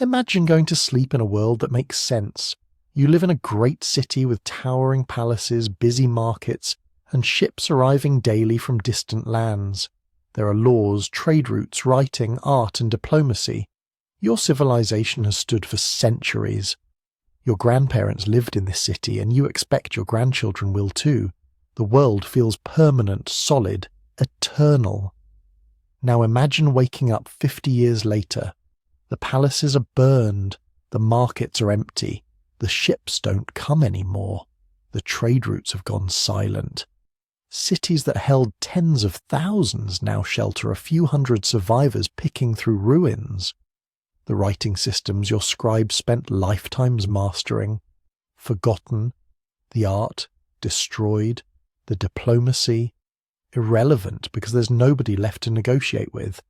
Imagine going to sleep in a world that makes sense. You live in a great city with towering palaces, busy markets, and ships arriving daily from distant lands. There are laws, trade routes, writing, art, and diplomacy. Your civilization has stood for centuries. Your grandparents lived in this city, and you expect your grandchildren will too. The world feels permanent, solid, eternal. Now imagine waking up 50 years later. The palaces are burned, the markets are empty, the ships don't come anymore, the trade routes have gone silent. Cities that held tens of thousands now shelter a few hundred survivors picking through ruins. The writing systems your scribes spent lifetimes mastering, forgotten, the art destroyed, the diplomacy irrelevant because there's nobody left to negotiate with.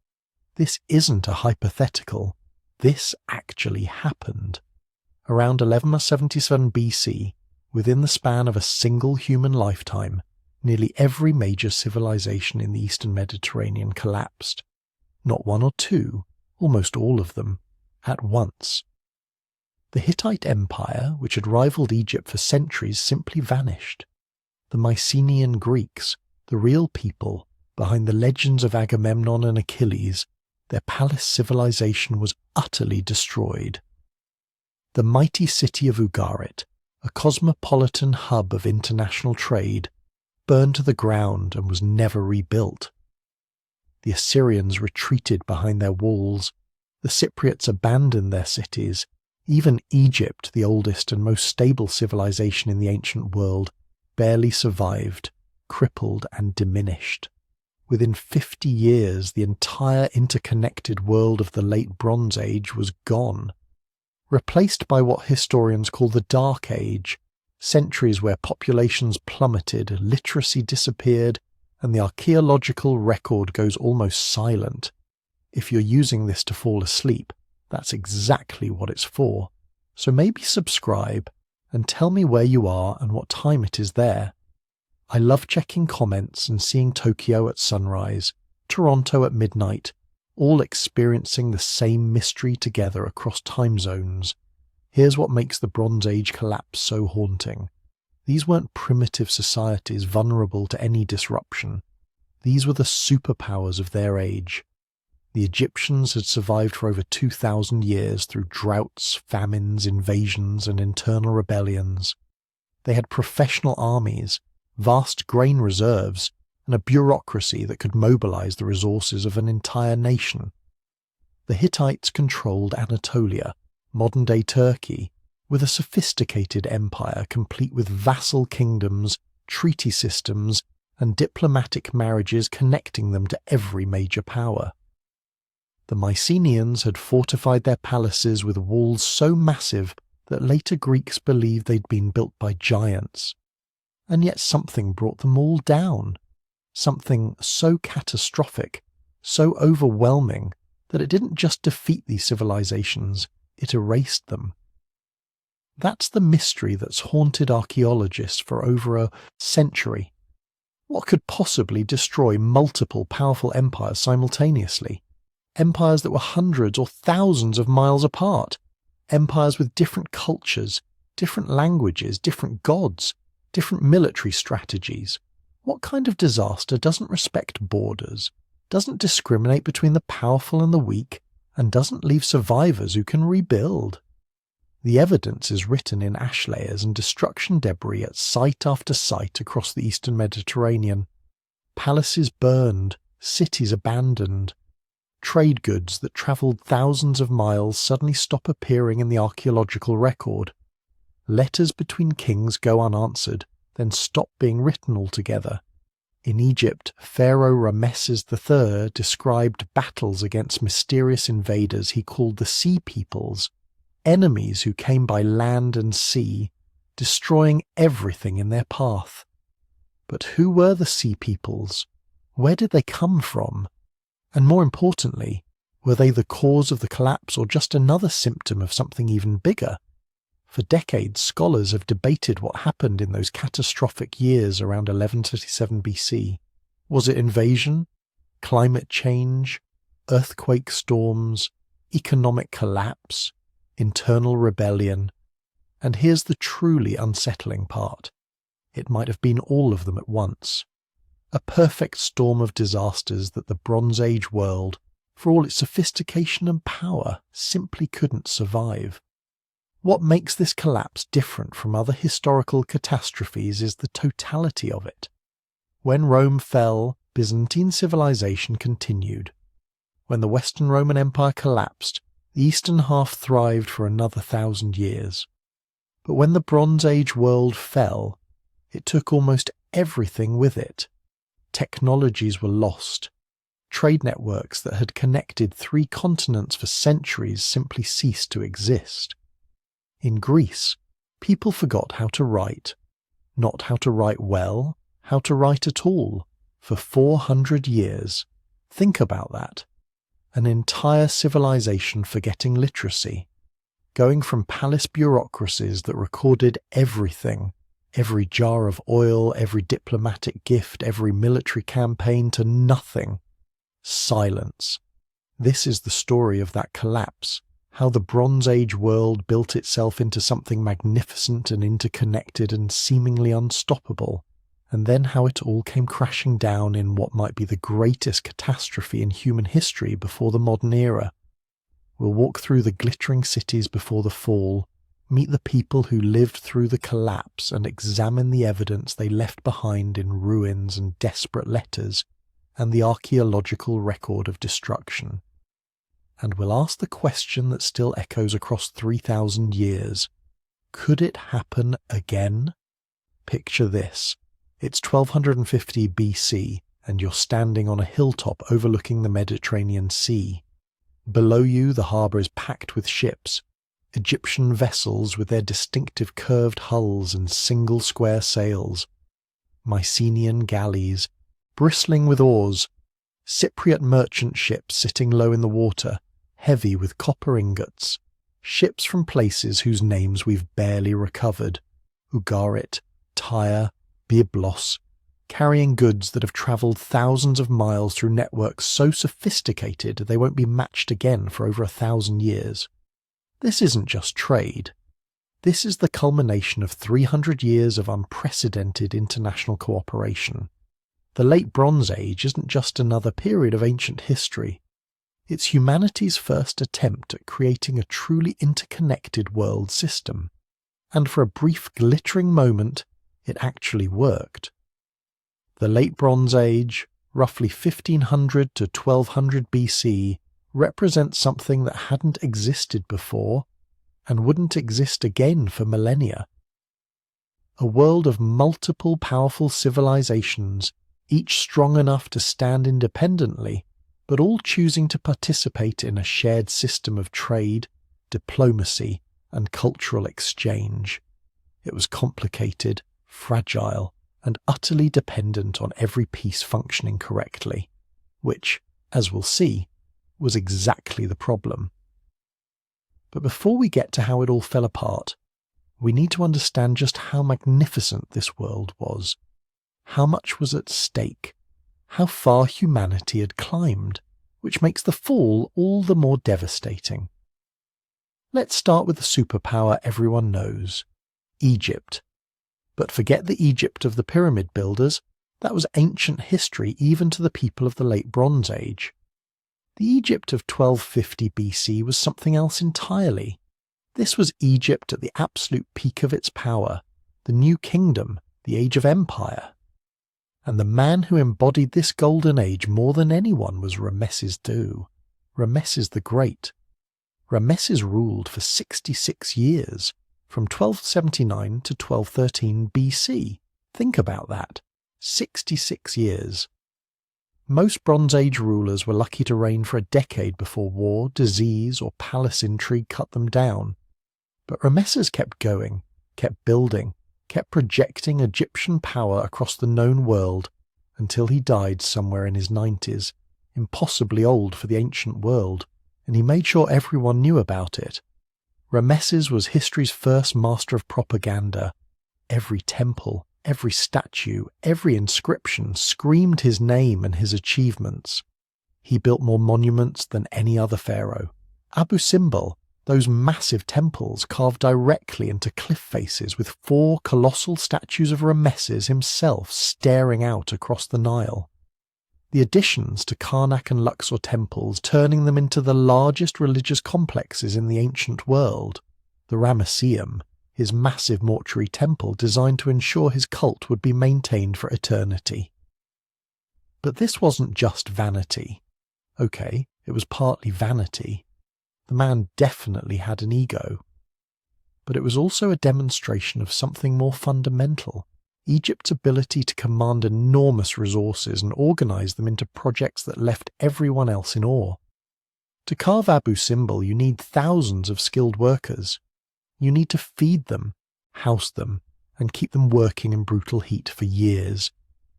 This isn't a hypothetical. This actually happened. Around 1177 BC, within the span of a single human lifetime, nearly every major civilization in the eastern Mediterranean collapsed. Not one or two, almost all of them, at once. The Hittite Empire, which had rivaled Egypt for centuries, simply vanished. The Mycenaean Greeks, the real people behind the legends of Agamemnon and Achilles, their palace civilization was utterly destroyed. The mighty city of Ugarit, a cosmopolitan hub of international trade, burned to the ground and was never rebuilt. The Assyrians retreated behind their walls. The Cypriots abandoned their cities. Even Egypt, the oldest and most stable civilization in the ancient world, barely survived, crippled and diminished. Within 50 years, the entire interconnected world of the Late Bronze Age was gone, replaced by what historians call the Dark Age, centuries where populations plummeted, literacy disappeared, and the archaeological record goes almost silent. If you're using this to fall asleep, that's exactly what it's for. So maybe subscribe and tell me where you are and what time it is there. I love checking comments and seeing Tokyo at sunrise, Toronto at midnight, all experiencing the same mystery together across time zones. Here's what makes the Bronze Age collapse so haunting. These weren't primitive societies vulnerable to any disruption. These were the superpowers of their age. The Egyptians had survived for over 2,000 years through droughts, famines, invasions, and internal rebellions. They had professional armies, vast grain reserves, and a bureaucracy that could mobilize the resources of an entire nation. The Hittites controlled Anatolia, modern-day Turkey, with a sophisticated empire complete with vassal kingdoms, treaty systems, and diplomatic marriages connecting them to every major power. The Mycenaeans had fortified their palaces with walls so massive that later Greeks believed they'd been built by giants. And yet something brought them all down. Something so catastrophic, so overwhelming, that it didn't just defeat these civilizations, it erased them. That's the mystery that's haunted archaeologists for over a century. What could possibly destroy multiple powerful empires simultaneously? Empires that were hundreds or thousands of miles apart. Empires with different cultures, different languages, different gods, different military strategies. What kind of disaster doesn't respect borders, doesn't discriminate between the powerful and the weak, and doesn't leave survivors who can rebuild? The evidence is written in ash layers and destruction debris at site after site across the eastern Mediterranean. Palaces burned, cities abandoned. Trade goods that travelled thousands of miles suddenly stop appearing in the archaeological record. Letters between kings go unanswered, then stop being written altogether. In Egypt, Pharaoh Rameses III described battles against mysterious invaders he called the Sea Peoples, enemies who came by land and sea, destroying everything in their path. But who were the Sea Peoples? Where did they come from? And more importantly, were they the cause of the collapse or just another symptom of something even bigger? For decades, scholars have debated what happened in those catastrophic years around 1137 BC. Was it invasion, climate change, earthquake storms, economic collapse, internal rebellion. And here's the truly unsettling part. It might have been all of them at once. A perfect storm of disasters that the Bronze Age world, for all its sophistication and power, simply couldn't survive. What makes this collapse different from other historical catastrophes is the totality of it. When Rome fell, Byzantine civilization continued. When the Western Roman Empire collapsed, the eastern half thrived for another 1,000 years. But when the Bronze Age world fell, it took almost everything with it. Technologies were lost. Trade networks that had connected 3 continents for centuries simply ceased to exist. In Greece, people forgot how to write. Not how to write well, how to write at all, for 400 years. Think about that. An entire civilization forgetting literacy. Going from palace bureaucracies that recorded everything, every jar of oil, every diplomatic gift, every military campaign, to nothing. Silence. This is the story of that collapse, how the Bronze Age world built itself into something magnificent and interconnected and seemingly unstoppable, and then how it all came crashing down in what might be the greatest catastrophe in human history before the modern era. We'll walk through the glittering cities before the fall, meet the people who lived through the collapse, and examine the evidence they left behind in ruins and desperate letters, and the archaeological record of destruction. And we'll ask the question that still echoes across 3,000 years. Could it happen again? Picture this. It's 1250 BC, and you're standing on a hilltop overlooking the Mediterranean Sea. Below you, the harbour is packed with ships, Egyptian vessels with their distinctive curved hulls and single square sails, Mycenaean galleys, bristling with oars, Cypriot merchant ships sitting low in the water, heavy with copper ingots, ships from places whose names we've barely recovered, Ugarit, Tyre, Byblos, carrying goods that have travelled thousands of miles through networks so sophisticated they won't be matched again for over 1,000 years. This isn't just trade. This is the culmination of 300 years of unprecedented international cooperation. The Late Bronze Age isn't just another period of ancient history. It's humanity's first attempt at creating a truly interconnected world system. And for a brief glittering moment, it actually worked. The Late Bronze Age, roughly 1500 to 1200 BC, represents something that hadn't existed before and wouldn't exist again for millennia. A world of multiple powerful civilizations, each strong enough to stand independently, but all choosing to participate in a shared system of trade, diplomacy, and cultural exchange. It was complicated, fragile, and utterly dependent on every piece functioning correctly, which, as we'll see, was exactly the problem. But before we get to how it all fell apart, we need to understand just how magnificent this world was, how much was at stake, how far humanity had climbed, which makes the fall all the more devastating. Let's start with the superpower everyone knows, Egypt. But forget the Egypt of the pyramid builders, that was ancient history even to the people of the Late Bronze Age. The Egypt of 1250 BC was something else entirely. This was Egypt at the absolute peak of its power, the new kingdom, the age of empire. And the man who embodied this golden age more than anyone was Ramesses II, Ramesses the Great. Ramesses ruled for 66 years, from 1279 to 1213 BC. Think about that. 66 years. Most Bronze Age rulers were lucky to reign for a decade before war, disease, or palace intrigue cut them down. But Ramesses kept going, kept building, kept projecting Egyptian power across the known world until he died somewhere in his 90s, impossibly old for the ancient world, and he made sure everyone knew about it. Ramesses was history's first master of propaganda. Every temple, every statue, every inscription screamed his name and his achievements. He built more monuments than any other pharaoh. Abu Simbel, Those massive temples carved directly into cliff faces with 4 colossal statues of Ramesses himself staring out across the Nile. The additions to Karnak and Luxor temples turning them into the largest religious complexes in the ancient world. The Ramesseum, his massive mortuary temple designed to ensure his cult would be maintained for eternity. But this wasn't just vanity. Okay, it was partly vanity. The man definitely had an ego. But it was also a demonstration of something more fundamental. Egypt's ability to command enormous resources and organize them into projects that left everyone else in awe. To carve Abu Simbel, you need thousands of skilled workers. You need to feed them, house them, and keep them working in brutal heat for years.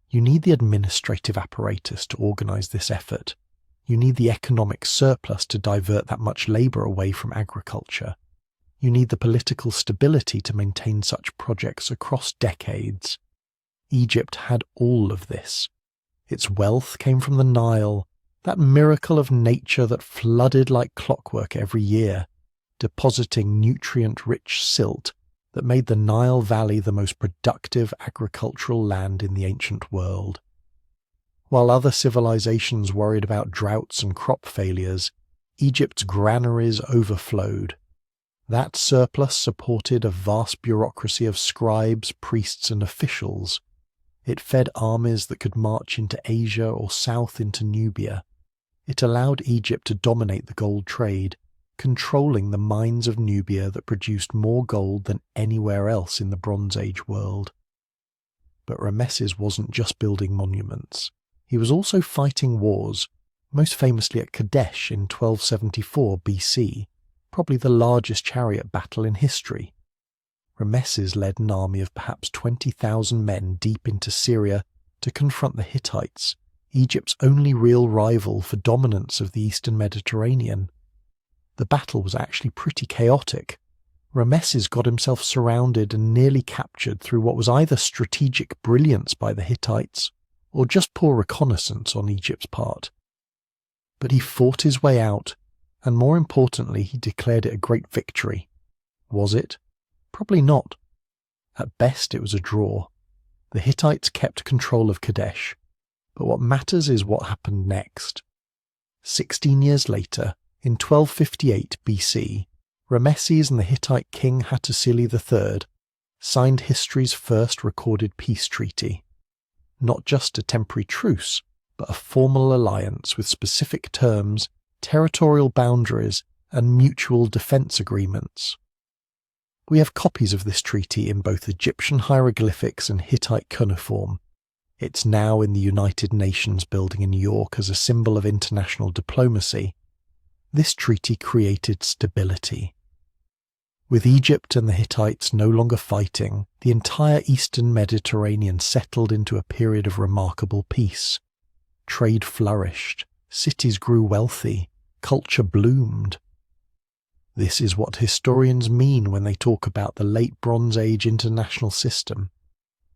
You need the administrative apparatus to organize this effort. You need the economic surplus to divert that much labor away from agriculture. You need the political stability to maintain such projects across decades. Egypt had all of this. Its wealth came from the Nile, that miracle of nature that flooded like clockwork every year, depositing nutrient-rich silt that made the Nile Valley the most productive agricultural land in the ancient world. While other civilizations worried about droughts and crop failures, Egypt's granaries overflowed. That surplus supported a vast bureaucracy of scribes, priests, and officials. It fed armies that could march into Asia or south into Nubia. It allowed Egypt to dominate the gold trade, controlling the mines of Nubia that produced more gold than anywhere else in the Bronze Age world. But Ramesses wasn't just building monuments. He was also fighting wars, most famously at Kadesh in 1274 BC, probably the largest chariot battle in history. Ramesses led an army of perhaps 20,000 men deep into Syria to confront the Hittites, Egypt's only real rival for dominance of the eastern Mediterranean. The battle was actually pretty chaotic. Ramesses got himself surrounded and nearly captured through what was either strategic brilliance by the Hittites or just poor reconnaissance on Egypt's part. But he fought his way out, and more importantly, he declared it a great victory. Was it? Probably not. At best, it was a draw. The Hittites kept control of Kadesh, but what matters is what happened next. 16 years later, in 1258 BC, Ramesses and the Hittite king Hattusili III signed history's first recorded peace treaty. Not just a temporary truce, but a formal alliance with specific terms, territorial boundaries, and mutual defense agreements. We have copies of this treaty in both Egyptian hieroglyphics and Hittite cuneiform. It's now in the United Nations building in New York as a symbol of international diplomacy. This treaty created stability. With Egypt and the Hittites no longer fighting, the entire eastern Mediterranean settled into a period of remarkable peace. Trade flourished, cities grew wealthy, culture bloomed. This is what historians mean when they talk about the late Bronze Age international system.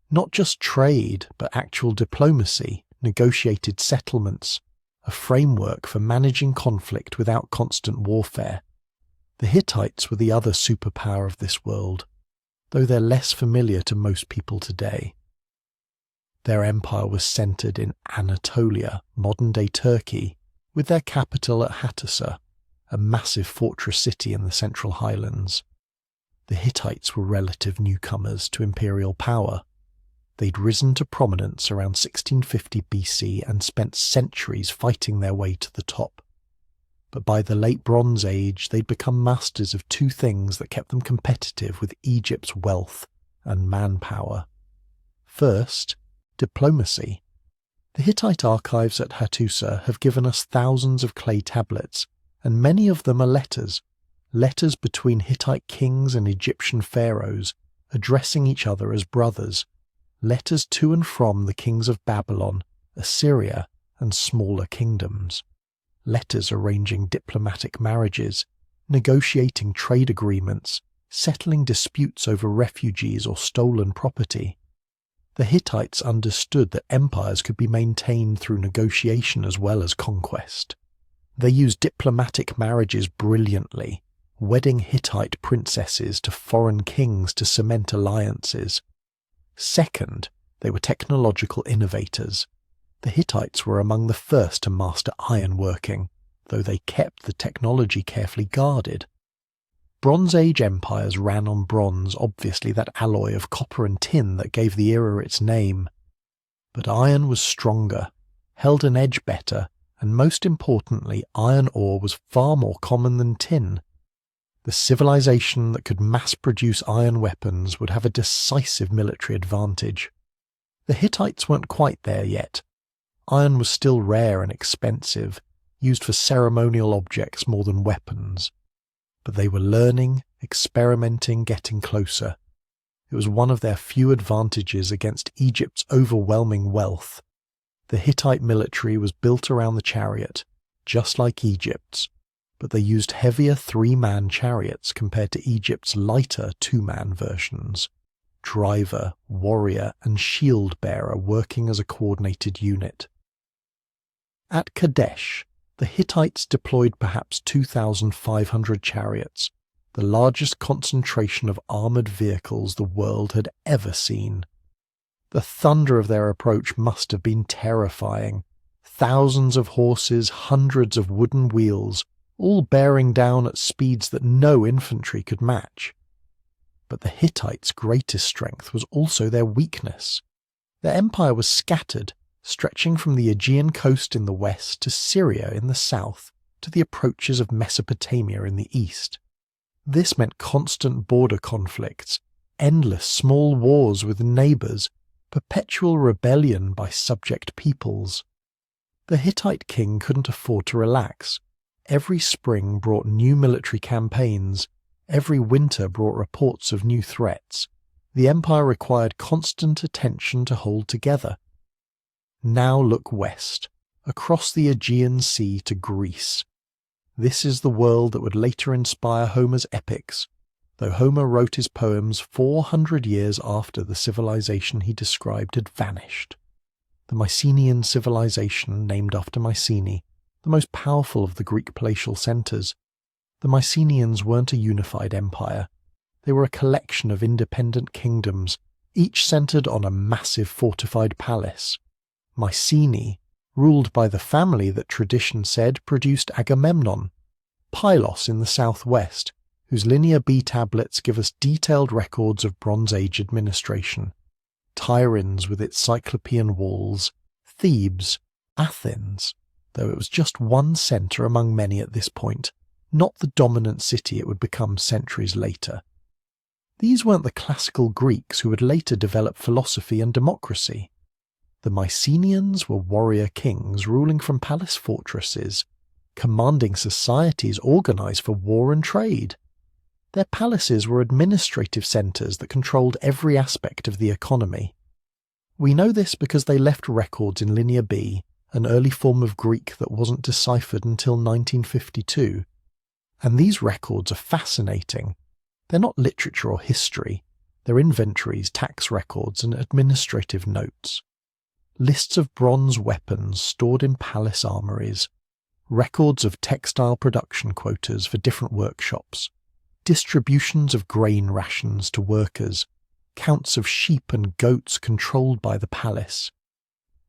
Not just trade, but actual diplomacy, negotiated settlements, a framework for managing conflict without constant warfare. The Hittites were the other superpower of this world, though they're less familiar to most people today. Their empire was centered in Anatolia, modern-day Turkey, with their capital at Hattusa, a massive fortress city in the Central Highlands. The Hittites were relative newcomers to imperial power. They'd risen to prominence around 1650 BC and spent centuries fighting their way to the top. But by the late Bronze Age, they'd become masters of two things that kept them competitive with Egypt's wealth and manpower. First, diplomacy. The Hittite archives at Hattusa have given us thousands of clay tablets, and many of them are letters between Hittite kings and Egyptian pharaohs, addressing each other as brothers, letters to and from the kings of Babylon, Assyria, and smaller kingdoms, letters arranging diplomatic marriages, negotiating trade agreements, settling disputes over refugees or stolen property. The Hittites understood that empires could be maintained through negotiation as well as conquest. They used diplomatic marriages brilliantly, wedding Hittite princesses to foreign kings to cement alliances. Second, they were technological innovators. The Hittites were among the first to master ironworking, though they kept the technology carefully guarded. Bronze Age empires ran on bronze, obviously that alloy of copper and tin that gave the era its name. But iron was stronger, held an edge better, and most importantly, iron ore was far more common than tin. The civilization that could mass-produce iron weapons would have a decisive military advantage. The Hittites weren't quite there yet. Iron was still rare and expensive, used for ceremonial objects more than weapons. But they were learning, experimenting, getting closer. It was one of their few advantages against Egypt's overwhelming wealth. The Hittite military was built around the chariot, just like Egypt's, but they used heavier 3-man chariots compared to Egypt's lighter 2-man versions. Driver, warrior, and shield-bearer working as a coordinated unit. At Kadesh, the Hittites deployed perhaps 2,500 chariots, the largest concentration of armoured vehicles the world had ever seen. The thunder of their approach must have been terrifying. Thousands of horses, hundreds of wooden wheels, all bearing down at speeds that no infantry could match. But the Hittites' greatest strength was also their weakness. Their empire was scattered, stretching from the Aegean coast in the west to Syria in the south, to the approaches of Mesopotamia in the east. This meant constant border conflicts, endless small wars with neighbours, perpetual rebellion by subject peoples. The Hittite king couldn't afford to relax. Every spring brought new military campaigns. Every winter brought reports of new threats. The empire required constant attention to hold together. Now look west, across the Aegean Sea to Greece. This is the world that would later inspire Homer's epics, though Homer wrote his poems 400 years after the civilization he described had vanished. The Mycenaean civilization, named after Mycenae, the most powerful of the Greek palatial centres. The Mycenaeans weren't a unified empire. They were a collection of independent kingdoms, each centred on a massive fortified palace. Mycenae, ruled by the family that tradition said produced Agamemnon. Pylos in the southwest, whose Linear B tablets give us detailed records of Bronze Age administration. Tiryns with its cyclopean walls. Thebes. Athens, though it was just one centre among many at this point, not the dominant city it would become centuries later. These weren't the classical Greeks who would later develop philosophy and democracy. The Mycenaeans were warrior kings ruling from palace fortresses, commanding societies organised for war and trade. Their palaces were administrative centres that controlled every aspect of the economy. We know this because they left records in Linear B, an early form of Greek that wasn't deciphered until 1952. And these records are fascinating. They're not literature or history. They're inventories, tax records, and administrative notes. Lists of bronze weapons stored in palace armories. Records of textile production quotas for different workshops. Distributions of grain rations to workers. Counts of sheep and goats controlled by the palace.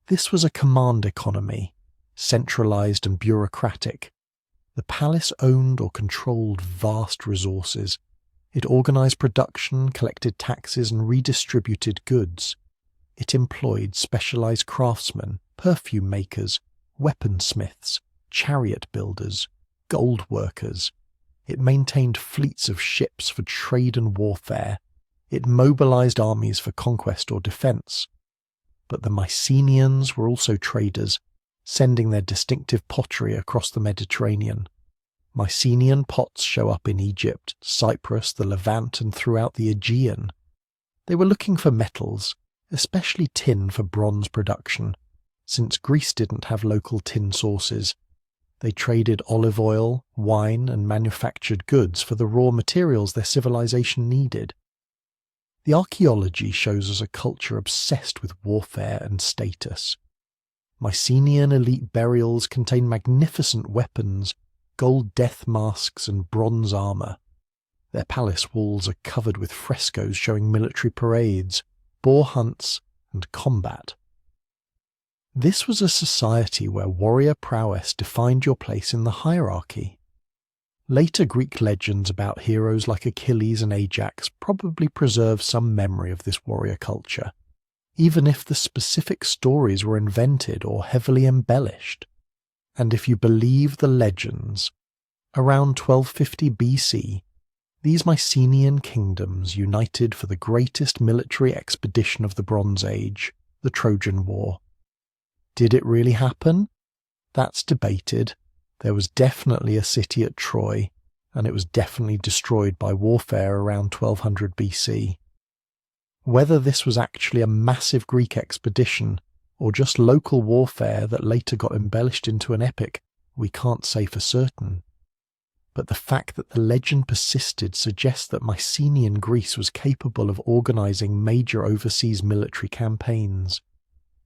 This was a command economy, centralized and bureaucratic. The palace owned or controlled vast resources. It organized production, collected taxes, and redistributed goods. It employed specialized craftsmen, perfume makers, weaponsmiths, chariot builders, gold workers. It maintained fleets of ships for trade and warfare. It mobilized armies for conquest or defense. But the Mycenaeans were also traders, sending their distinctive pottery across the Mediterranean. Mycenaean pots show up in Egypt, Cyprus, the Levant, and throughout the Aegean. They were looking for metals, especially tin for bronze production, since Greece didn't have local tin sources. They traded olive oil, wine, and manufactured goods for the raw materials their civilization needed. The archaeology shows us a culture obsessed with warfare and status. Mycenaean elite burials contain magnificent weapons, gold death masks, and bronze armour. Their palace walls are covered with frescoes showing military parades, boar hunts, and combat. This was a society where warrior prowess defined your place in the hierarchy. Later Greek legends about heroes like Achilles and Ajax probably preserve some memory of this warrior culture, even if the specific stories were invented or heavily embellished. And if you believe the legends, around 1250 BC, these Mycenaean kingdoms united for the greatest military expedition of the Bronze Age, the Trojan War. Did it really happen? That's debated. There was definitely a city at Troy, and it was definitely destroyed by warfare around 1200 BC. Whether this was actually a massive Greek expedition, or just local warfare that later got embellished into an epic, we can't say for certain. But the fact that the legend persisted suggests that Mycenaean Greece was capable of organising major overseas military campaigns.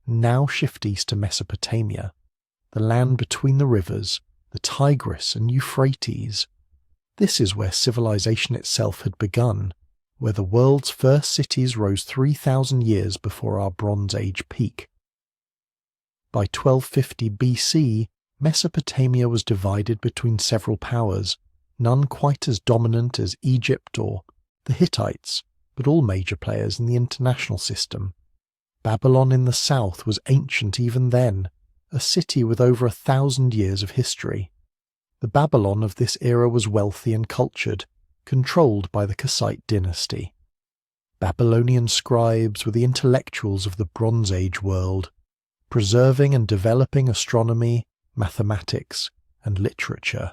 Now shift east to Mesopotamia, the land between the rivers, the Tigris and Euphrates. This is where civilization itself had begun, where the world's first cities rose 3,000 years before our Bronze Age peak. By 1250 BC, Mesopotamia was divided between several powers, none quite as dominant as Egypt or the Hittites, but all major players in the international system. Babylon in the south was ancient even then, a city with over 1,000 years of history. The Babylon of this era was wealthy and cultured, controlled by the Kassite dynasty. Babylonian scribes were the intellectuals of the Bronze Age world, preserving and developing astronomy, mathematics, and literature.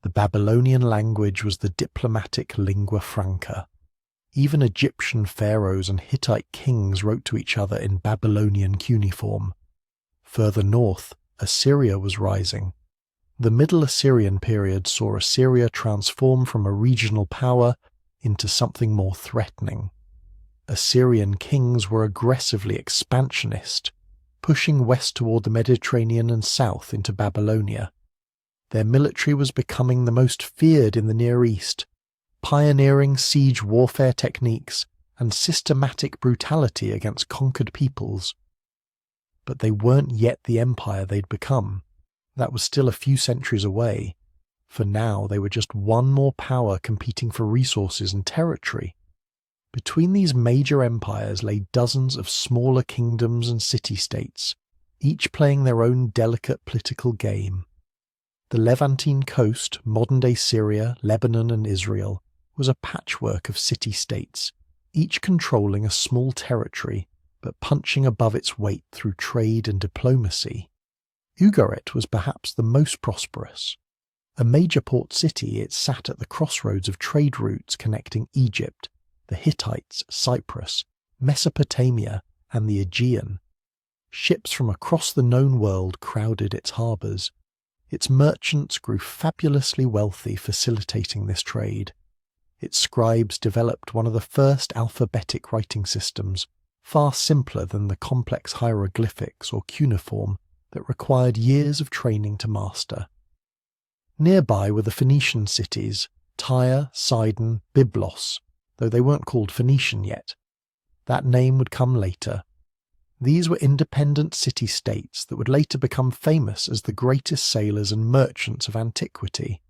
The Babylonian language was the diplomatic lingua franca. Even Egyptian pharaohs and Hittite kings wrote to each other in Babylonian cuneiform. Further north, Assyria was rising. The Middle Assyrian period saw Assyria transform from a regional power into something more threatening. Assyrian kings were aggressively expansionist, pushing west toward the Mediterranean and south into Babylonia. Their military was becoming the most feared in the Near East, pioneering siege warfare techniques and systematic brutality against conquered peoples. But they weren't yet the empire they'd become. That was still a few centuries away. For now, they were just one more power competing for resources and territory. Between these major empires lay dozens of smaller kingdoms and city-states, each playing their own delicate political game. The Levantine coast, modern-day Syria, Lebanon and Israel, was a patchwork of city-states, each controlling a small territory, but punching above its weight through trade and diplomacy. Ugarit was perhaps the most prosperous. A major port city, it sat at the crossroads of trade routes connecting Egypt, the Hittites, Cyprus, Mesopotamia, and the Aegean. Ships from across the known world crowded its harbours. Its merchants grew fabulously wealthy facilitating this trade. Its scribes developed one of the first alphabetic writing systems, far simpler than the complex hieroglyphics or cuneiform that required years of training to master. Nearby were the Phoenician cities, Tyre, Sidon, Byblos, though they weren't called Phoenician yet. That name would come later. These were independent city-states that would later become famous as the greatest sailors and merchants of antiquity.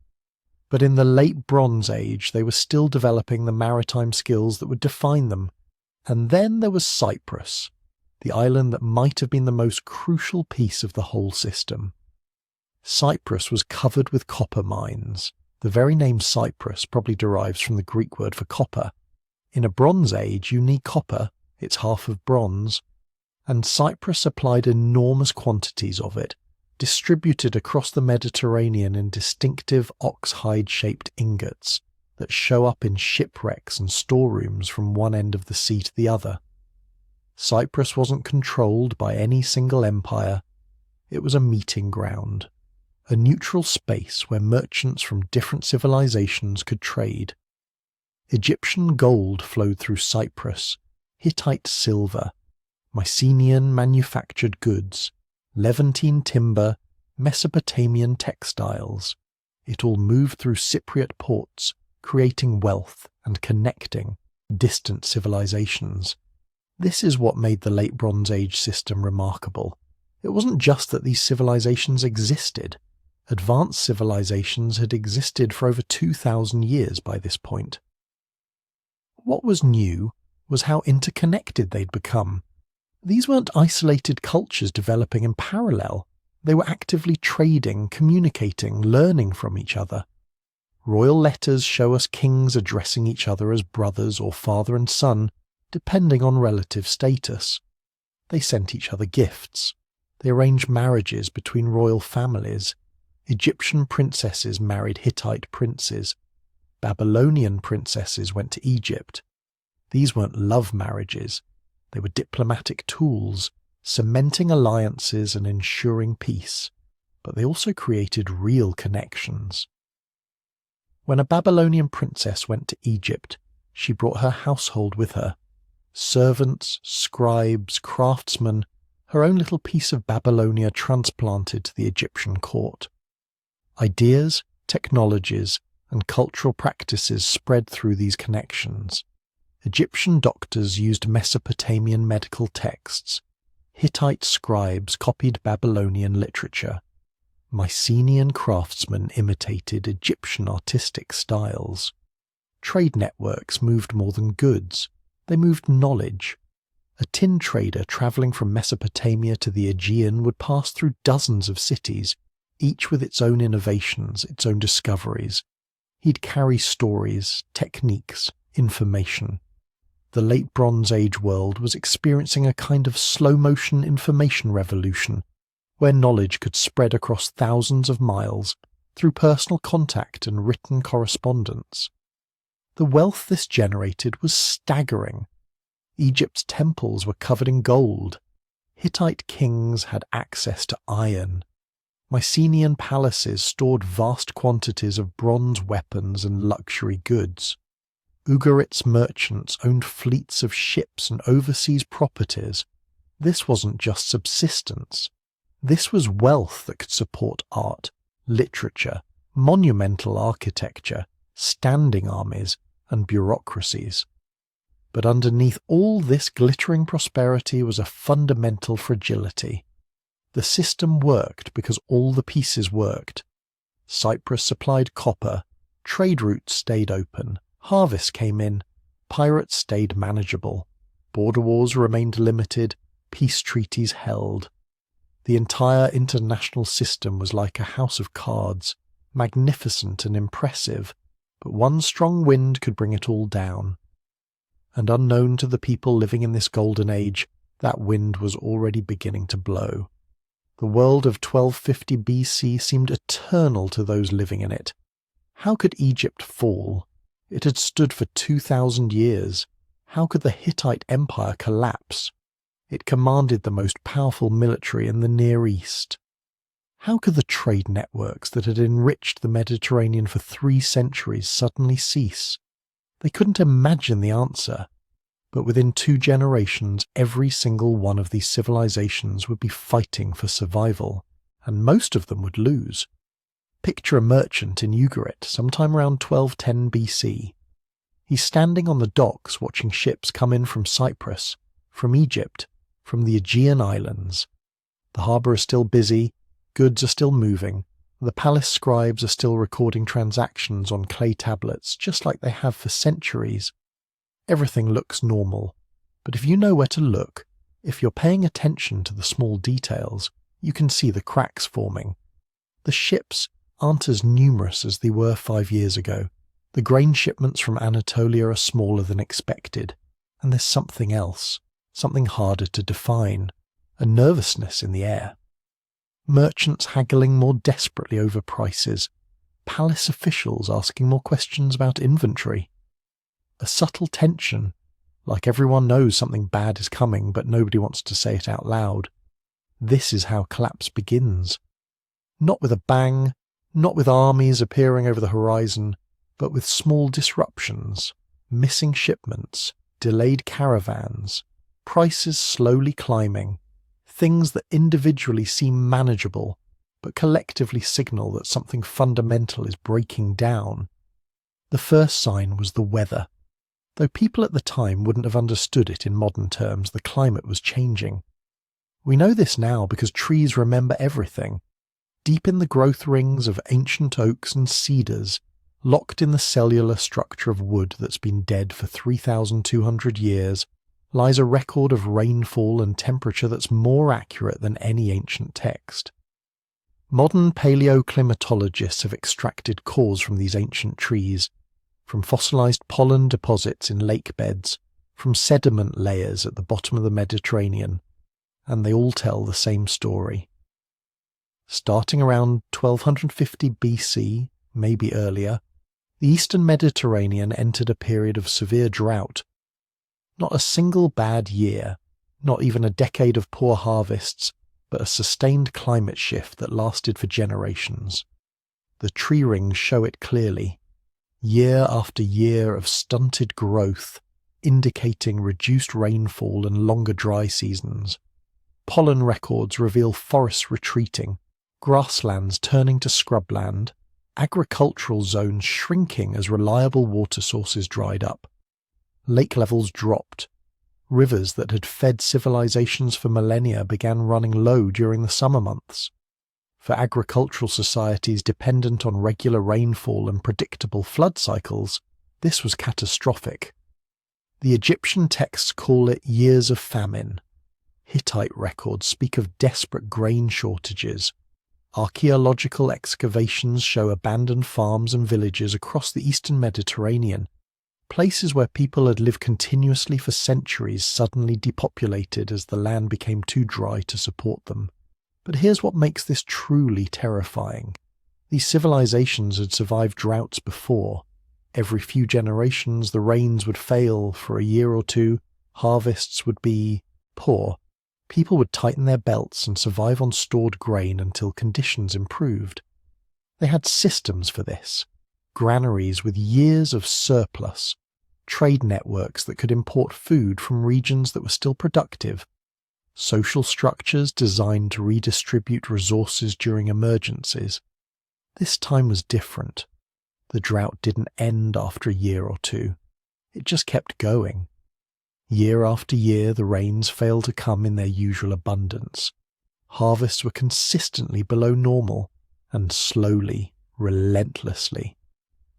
But in the late Bronze Age, they were still developing the maritime skills that would define them. And then there was Cyprus, the island that might have been the most crucial piece of the whole system. Cyprus was covered with copper mines. The very name Cyprus probably derives from the Greek word for copper. In a Bronze Age, you need copper, it's half of bronze, and Cyprus supplied enormous quantities of it, distributed across the Mediterranean in distinctive ox-hide-shaped ingots that show up in shipwrecks and storerooms from one end of the sea to the other. Cyprus wasn't controlled by any single empire. It was a meeting ground, a neutral space where merchants from different civilizations could trade. Egyptian gold flowed through Cyprus, Hittite silver, Mycenaean manufactured goods, Levantine timber, Mesopotamian textiles. It all moved through Cypriot ports, creating wealth and connecting distant civilizations. This is what made the Late Bronze Age system remarkable. It wasn't just that these civilizations existed. Advanced civilizations had existed for over 2,000 years by this point. What was new was how interconnected they'd become. These weren't isolated cultures developing in parallel. They were actively trading, communicating, learning from each other. Royal letters show us kings addressing each other as brothers or father and son, depending on relative status. They sent each other gifts. They arranged marriages between royal families. Egyptian princesses married Hittite princes. Babylonian princesses went to Egypt. These weren't love marriages. They were diplomatic tools, cementing alliances and ensuring peace. But they also created real connections. When a Babylonian princess went to Egypt, she brought her household with her. Servants, scribes, craftsmen, her own little piece of Babylonia transplanted to the Egyptian court. Ideas, technologies, and cultural practices spread through these connections. Egyptian doctors used Mesopotamian medical texts. Hittite scribes copied Babylonian literature. Mycenaean craftsmen imitated Egyptian artistic styles. Trade networks moved more than goods. They moved knowledge. A tin trader travelling from Mesopotamia to the Aegean would pass through dozens of cities, each with its own innovations, its own discoveries. He'd carry stories, techniques, information. The Late Bronze Age world was experiencing a kind of slow-motion information revolution, where knowledge could spread across thousands of miles through personal contact and written correspondence. The wealth this generated was staggering. Egypt's temples were covered in gold. Hittite kings had access to iron. Mycenaean palaces stored vast quantities of bronze weapons and luxury goods. Ugarit's merchants owned fleets of ships and overseas properties. This wasn't just subsistence. This was wealth that could support art, literature, monumental architecture, standing armies, and bureaucracies. But underneath all this glittering prosperity was a fundamental fragility. The system worked because all the pieces worked. Cyprus supplied copper, trade routes stayed open, harvests came in, pirates stayed manageable, border wars remained limited, peace treaties held. The entire international system was like a house of cards, magnificent and impressive, but one strong wind could bring it all down. And unknown to the people living in this golden age, that wind was already beginning to blow. The world of 1250 BC seemed eternal to those living in it. How could Egypt fall? It had stood for 2,000 years. How could the Hittite Empire collapse? It commanded the most powerful military in the Near East. How could the trade networks that had enriched the Mediterranean for 3 centuries suddenly cease? They couldn't imagine the answer. But within 2 generations, every single one of these civilizations would be fighting for survival, and most of them would lose. Picture a merchant in Ugarit sometime around 1210 BC. He's standing on the docks watching ships come in from Cyprus, from Egypt, from the Aegean Islands. The harbour is still busy, goods are still moving, the palace scribes are still recording transactions on clay tablets just like they have for centuries. Everything looks normal, but if you know where to look, if you're paying attention to the small details, you can see the cracks forming. The ships aren't as numerous as they were 5 years ago. The grain shipments from Anatolia are smaller than expected, and there's something else, something harder to define, a nervousness in the air. Merchants haggling more desperately over prices, palace officials asking more questions about inventory. A subtle tension, like everyone knows something bad is coming but nobody wants to say it out loud. This is how collapse begins. Not with a bang, not with armies appearing over the horizon, but with small disruptions, missing shipments, delayed caravans, prices slowly climbing, things that individually seem manageable but collectively signal that something fundamental is breaking down. The first sign was the weather. Though people at the time wouldn't have understood it in modern terms, the climate was changing. We know this now because trees remember everything. Deep in the growth rings of ancient oaks and cedars, locked in the cellular structure of wood that's been dead for 3,200 years, lies a record of rainfall and temperature that's more accurate than any ancient text. Modern paleoclimatologists have extracted cores from these ancient trees, from fossilized pollen deposits in lake beds, from sediment layers at the bottom of the Mediterranean, and they all tell the same story. Starting around 1250 BC, maybe earlier, the eastern Mediterranean entered a period of severe drought. Not a single bad year, not even a decade of poor harvests, but a sustained climate shift that lasted for generations. The tree rings show it clearly. Year after year of stunted growth, indicating reduced rainfall and longer dry seasons. Pollen records reveal forests retreating, grasslands turning to scrubland, agricultural zones shrinking as reliable water sources dried up. Lake levels dropped. Rivers that had fed civilizations for millennia began running low during the summer months. For agricultural societies dependent on regular rainfall and predictable flood cycles, this was catastrophic. The Egyptian texts call it years of famine. Hittite records speak of desperate grain shortages. Archaeological excavations show abandoned farms and villages across the eastern Mediterranean, places where people had lived continuously for centuries suddenly depopulated as the land became too dry to support them. But here's what makes this truly terrifying. These civilizations had survived droughts before. Every few generations the rains would fail for a year or two, harvests would be poor. People would tighten their belts and survive on stored grain until conditions improved. They had systems for this. Granaries with years of surplus, trade networks that could import food from regions that were still productive, social structures designed to redistribute resources during emergencies. This time was different. The drought didn't end after a year or two. It just kept going. Year after year, the rains failed to come in their usual abundance. Harvests were consistently below normal, and slowly, relentlessly,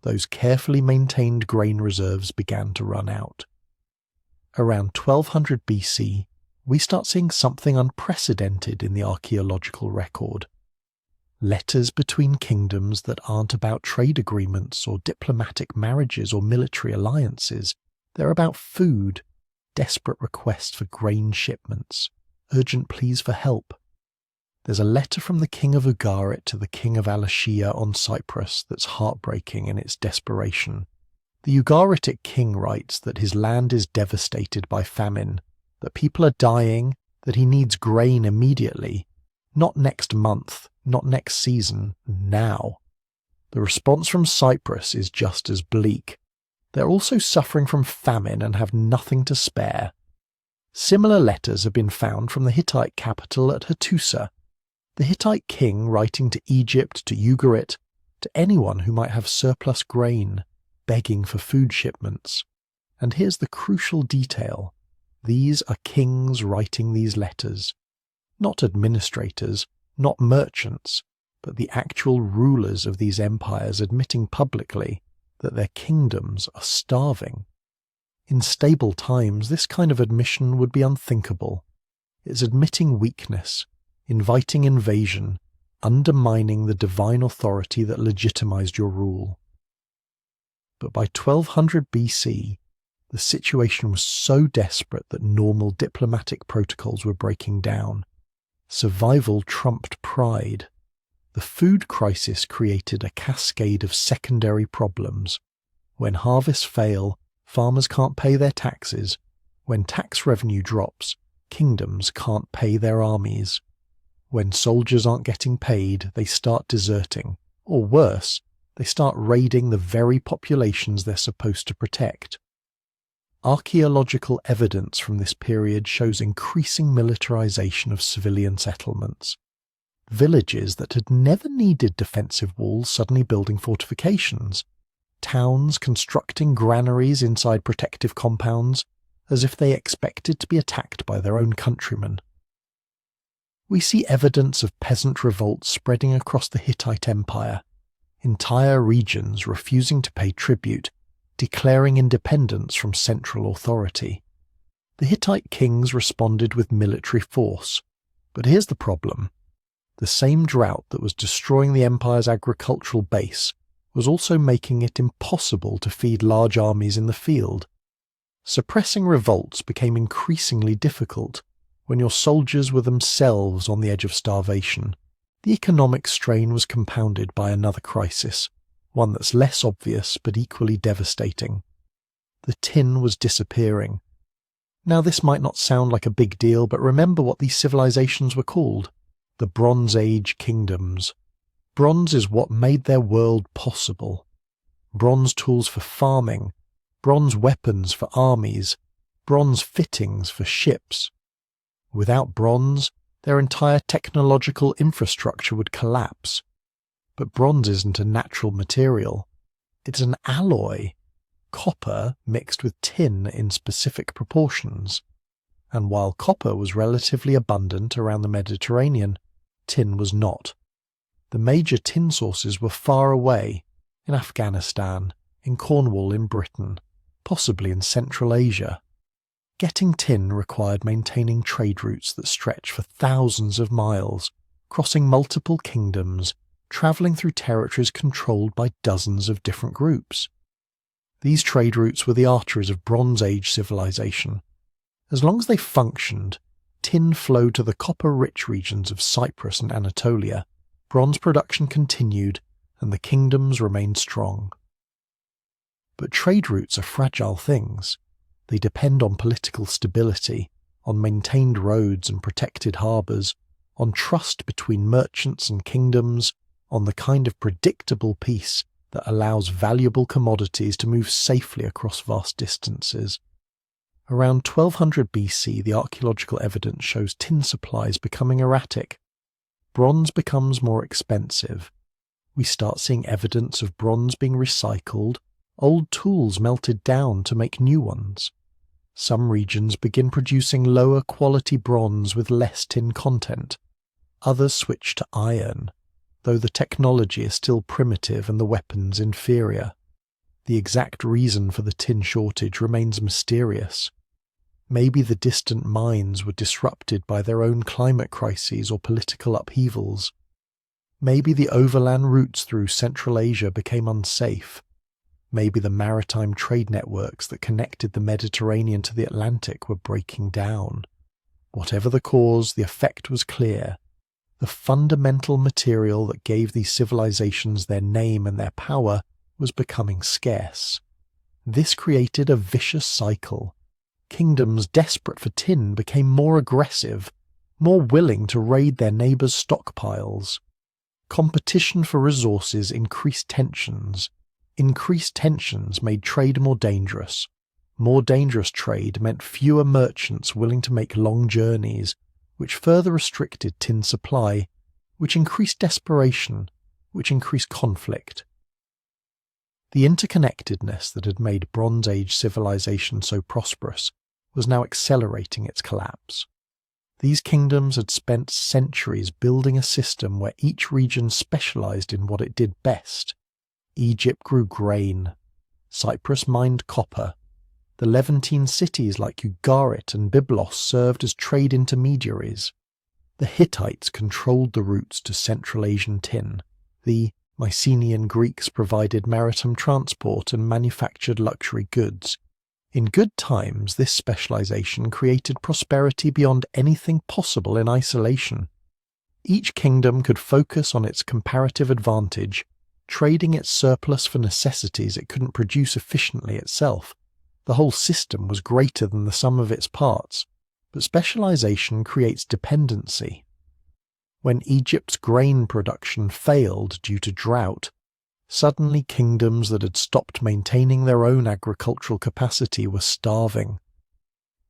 those carefully maintained grain reserves began to run out. Around 1200 BC, we start seeing something unprecedented in the archaeological record. Letters between kingdoms that aren't about trade agreements or diplomatic marriages or military alliances. They're about food, desperate requests for grain shipments, urgent pleas for help. There's a letter from the king of Ugarit to the king of Alashiya on Cyprus that's heartbreaking in its desperation. The Ugaritic king writes that his land is devastated by famine, that people are dying, that he needs grain immediately, not next month, not next season, now. The response from Cyprus is just as bleak. They're also suffering from famine and have nothing to spare. Similar letters have been found from the Hittite capital at Hattusa, the Hittite king writing to Egypt, to Ugarit, to anyone who might have surplus grain, begging for food shipments. And here's the crucial detail. These are kings writing these letters. Not administrators, not merchants, but the actual rulers of these empires admitting publicly that their kingdoms are starving. In stable times, this kind of admission would be unthinkable. It's admitting weakness, inviting invasion, undermining the divine authority that legitimized your rule. But by 1200 BC, the situation was so desperate that normal diplomatic protocols were breaking down. Survival trumped pride. The food crisis created a cascade of secondary problems. When harvests fail, farmers can't pay their taxes. When tax revenue drops, kingdoms can't pay their armies. When soldiers aren't getting paid, they start deserting. Or worse, they start raiding the very populations they're supposed to protect. Archaeological evidence from this period shows increasing militarization of civilian settlements. Villages that had never needed defensive walls suddenly building fortifications. towns constructing granaries inside protective compounds, as if they expected to be attacked by their own countrymen. We see evidence of peasant revolts spreading across the Hittite Empire, entire regions refusing to pay tribute, declaring independence from central authority. The Hittite kings responded with military force, but here's the problem. The same drought that was destroying the empire's agricultural base was also making it impossible to feed large armies in the field. Suppressing revolts became increasingly difficult when your soldiers were themselves on the edge of starvation. The economic strain was compounded by another crisis, one that's less obvious but equally devastating. The tin was disappearing. Now this might not sound like a big deal, but remember what these civilizations were called: the Bronze Age kingdoms. Bronze is what made their world possible. Bronze tools for farming, bronze weapons for armies, bronze fittings for ships. Without bronze, their entire technological infrastructure would collapse. But bronze isn't a natural material. It's an alloy, copper mixed with tin in specific proportions. And while copper was relatively abundant around the Mediterranean, tin was not. The major tin sources were far away, in Afghanistan, in Cornwall in Britain, possibly in Central Asia. Getting tin required maintaining trade routes that stretch for thousands of miles, crossing multiple kingdoms, travelling through territories controlled by dozens of different groups. These trade routes were the arteries of Bronze Age civilization. As long as they functioned, tin flowed to the copper-rich regions of Cyprus and Anatolia, bronze production continued, and the kingdoms remained strong. But trade routes are fragile things. They depend on political stability, on maintained roads and protected harbours, on trust between merchants and kingdoms, on the kind of predictable peace that allows valuable commodities to move safely across vast distances. Around 1200 BC, the archaeological evidence shows tin supplies becoming erratic. Bronze becomes more expensive. We start seeing evidence of bronze being recycled, old tools melted down to make new ones. Some regions begin producing lower quality bronze with less tin content. Others switch to iron, though the technology is still primitive and the weapons inferior. The exact reason for the tin shortage remains mysterious. Maybe the distant mines were disrupted by their own climate crises or political upheavals. Maybe the overland routes through Central Asia became unsafe. Maybe the maritime trade networks that connected the Mediterranean to the Atlantic were breaking down. Whatever the cause, the effect was clear. The fundamental material that gave these civilizations their name and their power was becoming scarce. This created a vicious cycle. Kingdoms desperate for tin became more aggressive, more willing to raid their neighbours' stockpiles. Competition for resources increased tensions. Increased tensions made trade more dangerous. More dangerous trade meant fewer merchants willing to make long journeys, which further restricted tin supply, which increased desperation, which increased conflict. The interconnectedness that had made Bronze Age civilization so prosperous was now accelerating its collapse. These kingdoms had spent centuries building a system where each region specialized in what it did best. Egypt grew grain. Cyprus mined copper. The Levantine cities like Ugarit and Byblos served as trade intermediaries. The Hittites controlled the routes to Central Asian tin. The Mycenaean Greeks provided maritime transport and manufactured luxury goods. In good times, this specialization created prosperity beyond anything possible in isolation. Each kingdom could focus on its comparative advantage, trading its surplus for necessities it couldn't produce efficiently itself. The whole system was greater than the sum of its parts, but specialization creates dependency. When Egypt's grain production failed due to drought, suddenly kingdoms that had stopped maintaining their own agricultural capacity were starving.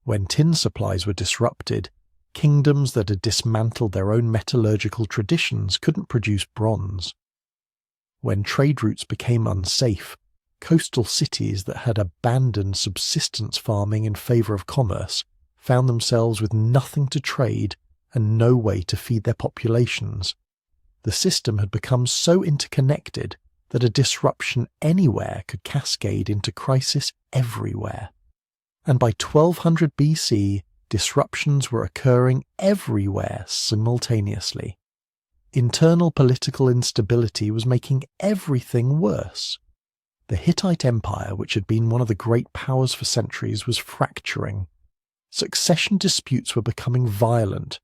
When tin supplies were disrupted, kingdoms that had dismantled their own metallurgical traditions couldn't produce bronze. When trade routes became unsafe, Coastal cities that had abandoned subsistence farming in favour of commerce found themselves with nothing to trade and no way to feed their populations. The system had become so interconnected that a disruption anywhere could cascade into crisis everywhere. And by 1200 BC, disruptions were occurring everywhere simultaneously. Internal political instability was making everything worse. The Hittite Empire, which had been one of the great powers for centuries, was fracturing. Succession disputes were becoming violent.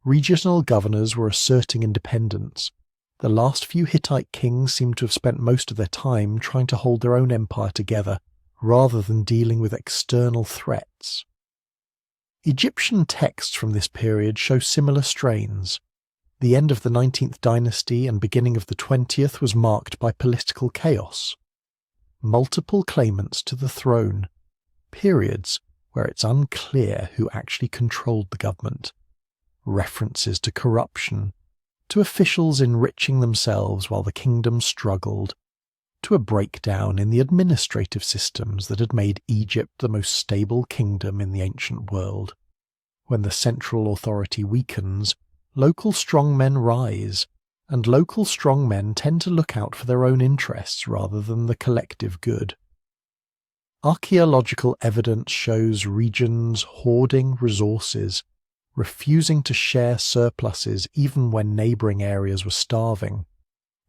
Regional governors were asserting independence. The last few Hittite kings seemed to have spent most of their time trying to hold their own empire together, rather than dealing with external threats. Egyptian texts from this period show similar strains. The end of the 19th dynasty and beginning of the 20th was marked by political chaos. Multiple claimants to the throne, periods where it's unclear who actually controlled the government, references to corruption, to officials enriching themselves while the kingdom struggled, to a breakdown in the administrative systems that had made Egypt the most stable kingdom in the ancient world. When the central authority weakens, local strongmen rise, and local strongmen tend to look out for their own interests rather than the collective good. Archaeological evidence shows regions hoarding resources, refusing to share surpluses even when neighbouring areas were starving.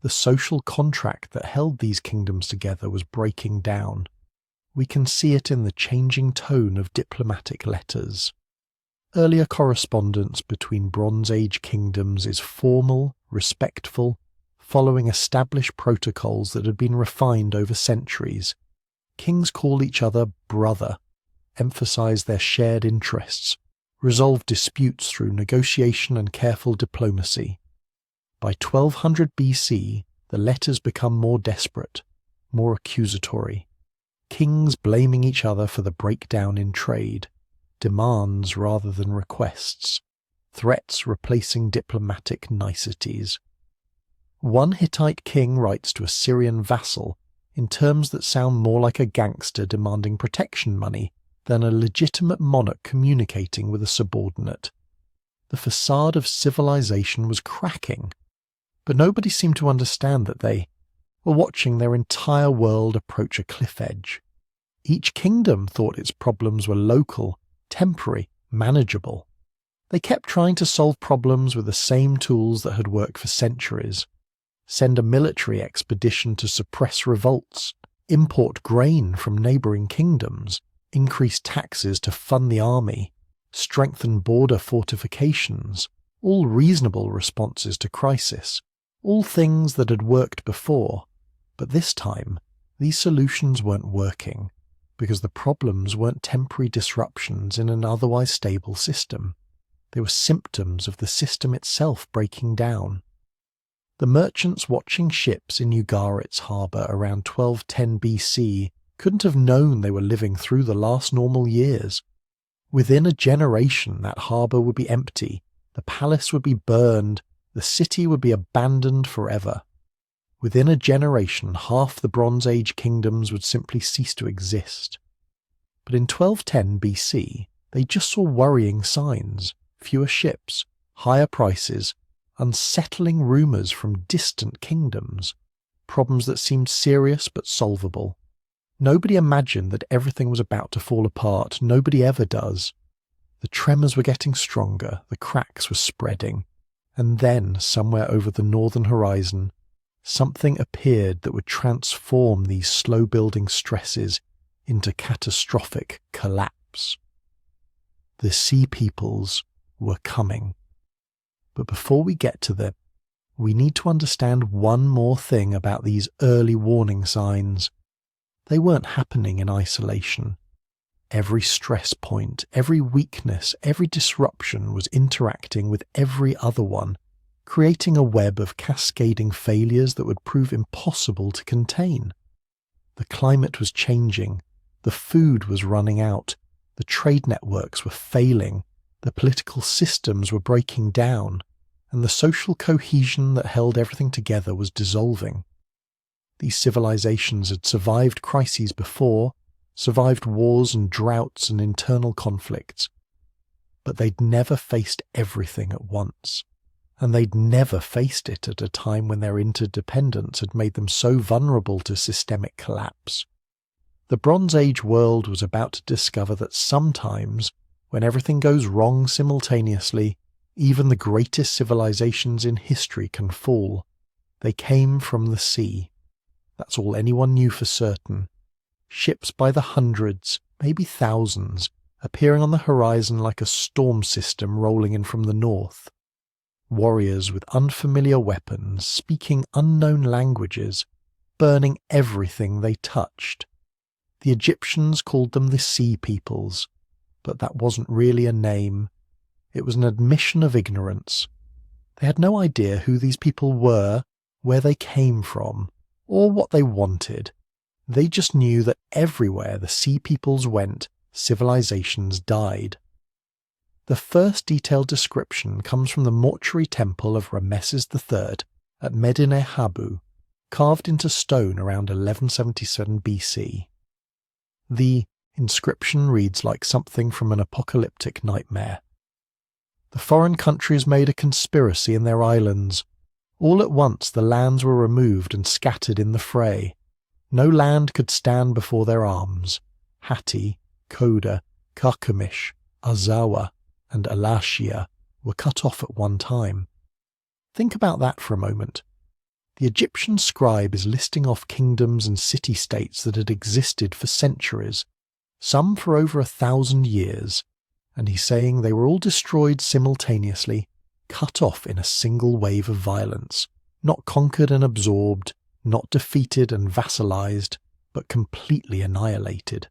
The social contract that held these kingdoms together was breaking down. We can see it in the changing tone of diplomatic letters. Earlier correspondence between Bronze Age kingdoms is formal, respectful, following established protocols that had been refined over centuries. Kings call each other brother, emphasize their shared interests, resolve disputes through negotiation and careful diplomacy. By 1200 BC, the letters become more desperate, more accusatory. Kings blaming each other for the breakdown in trade, demands rather than requests, threats replacing diplomatic niceties. One Hittite king writes to a Syrian vassal in terms that sound more like a gangster demanding protection money than a legitimate monarch communicating with a subordinate. The facade of civilization was cracking, but nobody seemed to understand that they were watching their entire world approach a cliff edge. Each kingdom thought its problems were local, temporary, manageable. They kept trying to solve problems with the same tools that had worked for centuries. Send a military expedition to suppress revolts, import grain from neighbouring kingdoms, increase taxes to fund the army, strengthen border fortifications, all reasonable responses to crisis, all things that had worked before. But this time, these solutions weren't working, because the problems weren't temporary disruptions in an otherwise stable system. They were symptoms of the system itself breaking down. The merchants watching ships in Ugarit's harbour around 1210 BC couldn't have known they were living through the last normal years. Within a generation, that harbour would be empty, the palace would be burned, the city would be abandoned forever. Within a generation, half the Bronze Age kingdoms would simply cease to exist. But in 1210 BC, they just saw worrying signs: fewer ships, higher prices, unsettling rumours from distant kingdoms, problems that seemed serious but solvable. Nobody imagined that everything was about to fall apart. Nobody ever does. The tremors were getting stronger, the cracks were spreading, and then, somewhere over the northern horizon, something appeared that would transform these slow-building stresses into catastrophic collapse. The Sea Peoples were coming. But before we get to them, we need to understand one more thing about these early warning signs. They weren't happening in isolation. Every stress point, every weakness, every disruption was interacting with every other one, creating a web of cascading failures that would prove impossible to contain. The climate was changing, the food was running out, the trade networks were failing, the political systems were breaking down, and the social cohesion that held everything together was dissolving. These civilizations had survived crises before, survived wars and droughts and internal conflicts, but they'd never faced everything at once. And they'd never faced it at a time when their interdependence had made them so vulnerable to systemic collapse. The Bronze Age world was about to discover that sometimes, when everything goes wrong simultaneously, even the greatest civilizations in history can fall. They came from the sea. That's all anyone knew for certain. Ships by the hundreds, maybe thousands, appearing on the horizon like a storm system rolling in from the north. Warriors with unfamiliar weapons, speaking unknown languages, burning everything they touched. The Egyptians called them the Sea Peoples, but that wasn't really a name. It was an admission of ignorance. They had no idea who these people were, where they came from, or what they wanted. They just knew that everywhere the Sea Peoples went, civilizations died. The first detailed description comes from the mortuary temple of Ramesses III at Medinet Habu, carved into stone around 1177 BC. The inscription reads like something from an apocalyptic nightmare. The foreign countries made a conspiracy in their islands. All at once the lands were removed and scattered in the fray. No land could stand before their arms. Hatti, Koda, Karkemish, Azawa, and Alashia were cut off at one time. Think about that for a moment. The Egyptian scribe is listing off kingdoms and city-states that had existed for centuries, some for over 1,000 years, and he's saying they were all destroyed simultaneously, cut off in a single wave of violence, not conquered and absorbed, not defeated and vassalized, but completely annihilated.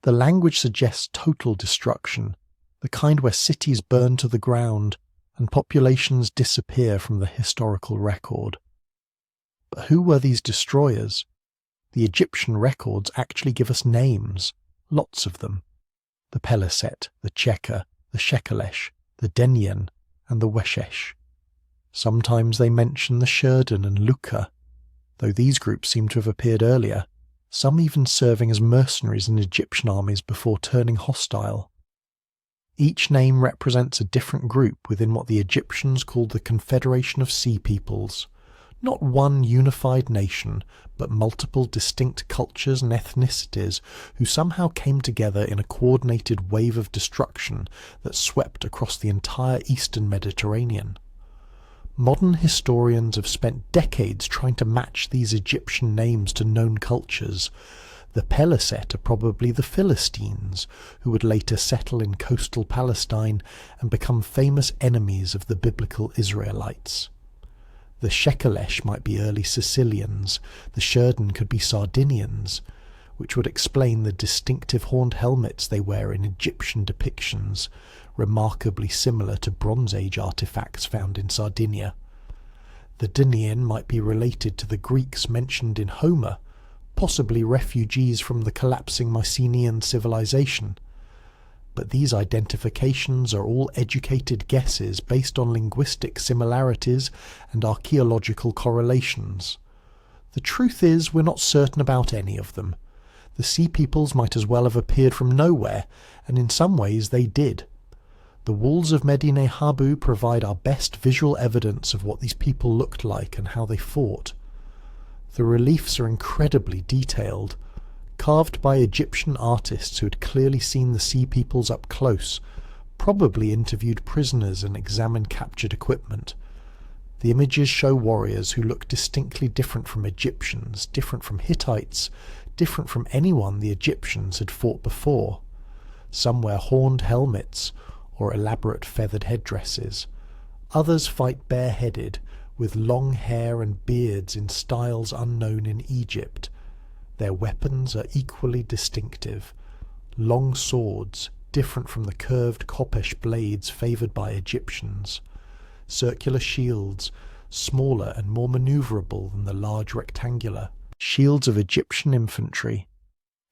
The language suggests total destruction, the kind where cities burn to the ground and populations disappear from the historical record. But who were these destroyers? The Egyptian records actually give us names, lots of them. The Peliset, the Cheka, the Shekelesh, the Denyen, and the Weshesh. Sometimes they mention the Sherden and Luka, though these groups seem to have appeared earlier, some even serving as mercenaries in Egyptian armies before turning hostile. Each name represents a different group within what the Egyptians called the Confederation of Sea Peoples. Not one unified nation, but multiple distinct cultures and ethnicities who somehow came together in a coordinated wave of destruction that swept across the entire eastern Mediterranean. Modern historians have spent decades trying to match these Egyptian names to known cultures. The Peliset are probably the Philistines, who would later settle in coastal Palestine and become famous enemies of the biblical Israelites. The Shekelesh might be early Sicilians, the Sherden could be Sardinians, which would explain the distinctive horned helmets they wear in Egyptian depictions, remarkably similar to Bronze Age artifacts found in Sardinia. The Denyen might be related to the Greeks mentioned in Homer, possibly refugees from the collapsing Mycenaean civilization. But these identifications are all educated guesses based on linguistic similarities and archaeological correlations. The truth is, we're not certain about any of them. The Sea Peoples might as well have appeared from nowhere, and in some ways they did. The walls of Medinet Habu provide our best visual evidence of what these people looked like and how they fought. The reliefs are incredibly detailed, carved by Egyptian artists who had clearly seen the Sea Peoples up close, probably interviewed prisoners and examined captured equipment. The images show warriors who look distinctly different from Egyptians, different from Hittites, different from anyone the Egyptians had fought before. Some wear horned helmets or elaborate feathered headdresses. Others fight bareheaded, with long hair and beards in styles unknown in Egypt. Their weapons are equally distinctive. Long swords, different from the curved Kopesh blades favoured by Egyptians. Circular shields, smaller and more manoeuvrable than the large rectangular. Shields of Egyptian infantry.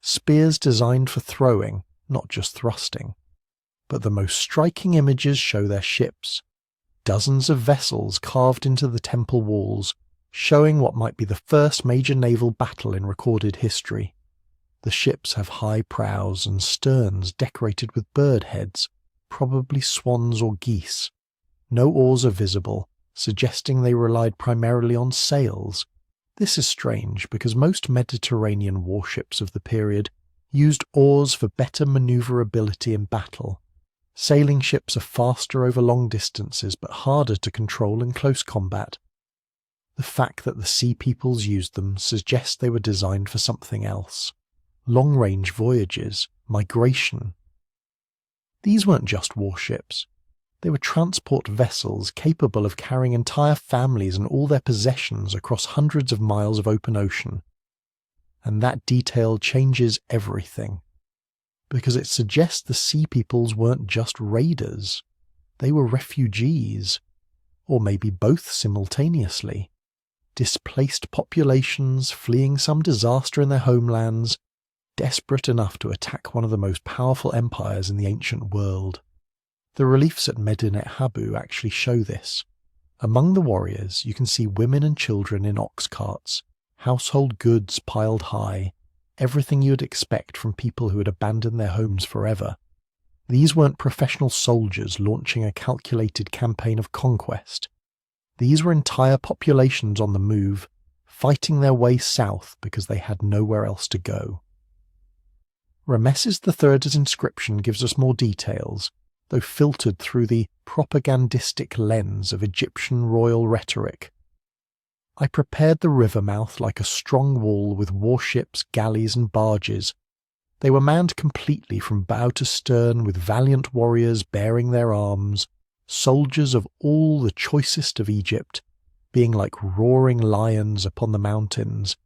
Spears designed for throwing, not just thrusting. But the most striking images show their ships. Dozens of vessels carved into the temple walls, showing what might be the first major naval battle in recorded history. The ships have high prows and sterns decorated with bird heads, probably swans or geese. No oars are visible, suggesting they relied primarily on sails. This is strange because most Mediterranean warships of the period used oars for better maneuverability in battle. Sailing ships are faster over long distances but harder to control in close combat. The fact that the Sea Peoples used them suggests they were designed for something else. Long-range voyages, migration. These weren't just warships. They were transport vessels capable of carrying entire families and all their possessions across hundreds of miles of open ocean. And that detail changes everything, because it suggests the Sea Peoples weren't just raiders. They were refugees, or maybe both simultaneously. Displaced populations fleeing some disaster in their homelands, desperate enough to attack one of the most powerful empires in the ancient world. The reliefs at Medinet Habu actually show this. Among the warriors, you can see women and children in ox carts, household goods piled high, everything you would expect from people who had abandoned their homes forever. These weren't professional soldiers launching a calculated campaign of conquest. These were entire populations on the move, fighting their way south because they had nowhere else to go. Rameses III's inscription gives us more details, though filtered through the propagandistic lens of Egyptian royal rhetoric. I prepared the river mouth like a strong wall with warships, galleys and barges. They were manned completely from bow to stern with valiant warriors bearing their arms, soldiers of all the choicest of Egypt, being like roaring lions upon the mountains.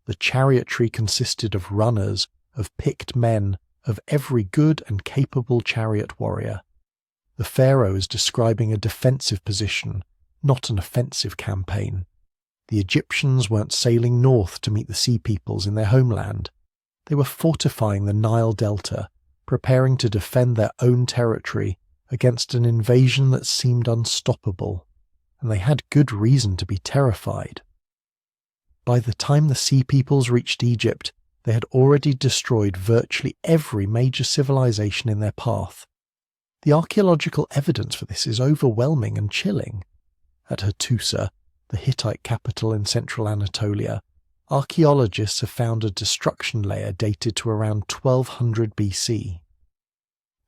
The chariotry consisted of runners, of picked men, of every good and capable chariot warrior. The pharaoh is describing a defensive position, not an offensive campaign. The Egyptians weren't sailing north to meet the Sea Peoples in their homeland. They were fortifying the Nile Delta, preparing to defend their own territory against an invasion that seemed unstoppable, and they had good reason to be terrified. By the time the Sea Peoples reached Egypt, they had already destroyed virtually every major civilization in their path. The archaeological evidence for this is overwhelming and chilling. At Hattusa, the Hittite capital in central Anatolia, archaeologists have found a destruction layer dated to around 1200 BC.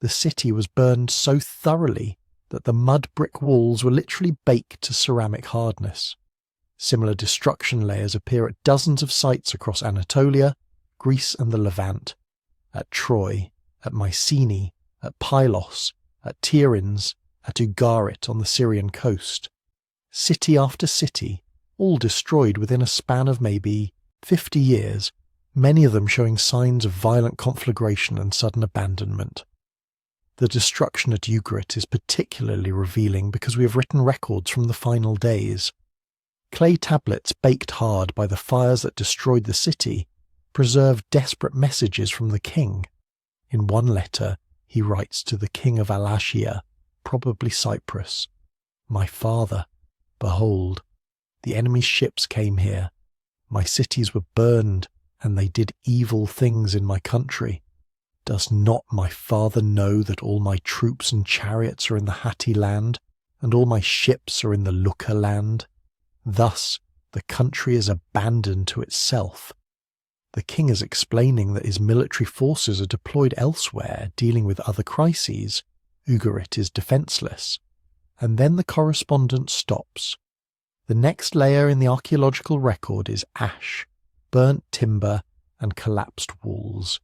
The city was burned so thoroughly that the mud brick walls were literally baked to ceramic hardness. Similar destruction layers appear at dozens of sites across Anatolia, Greece and the Levant, at Troy, at Mycenae, at Pylos, at Tiryns, at Ugarit on the Syrian coast. City after city, all destroyed within a span of maybe 50 years, many of them showing signs of violent conflagration and sudden abandonment. The destruction at Ugarit is particularly revealing because we have written records from the final days. Clay tablets baked hard by the fires that destroyed the city preserve desperate messages from the king. In one letter, he writes to the king of Alashia, probably Cyprus, "My father, behold, the enemy's ships came here. My cities were burned, and they did evil things in my country. Does not my father know that all my troops and chariots are in the Hatti land, and all my ships are in the Lucca land? Thus, the country is abandoned to itself." The king is explaining that his military forces are deployed elsewhere, dealing with other crises. Ugarit is defenseless. And then the correspondence stops. The next layer in the archaeological record is ash, burnt timber, and collapsed walls.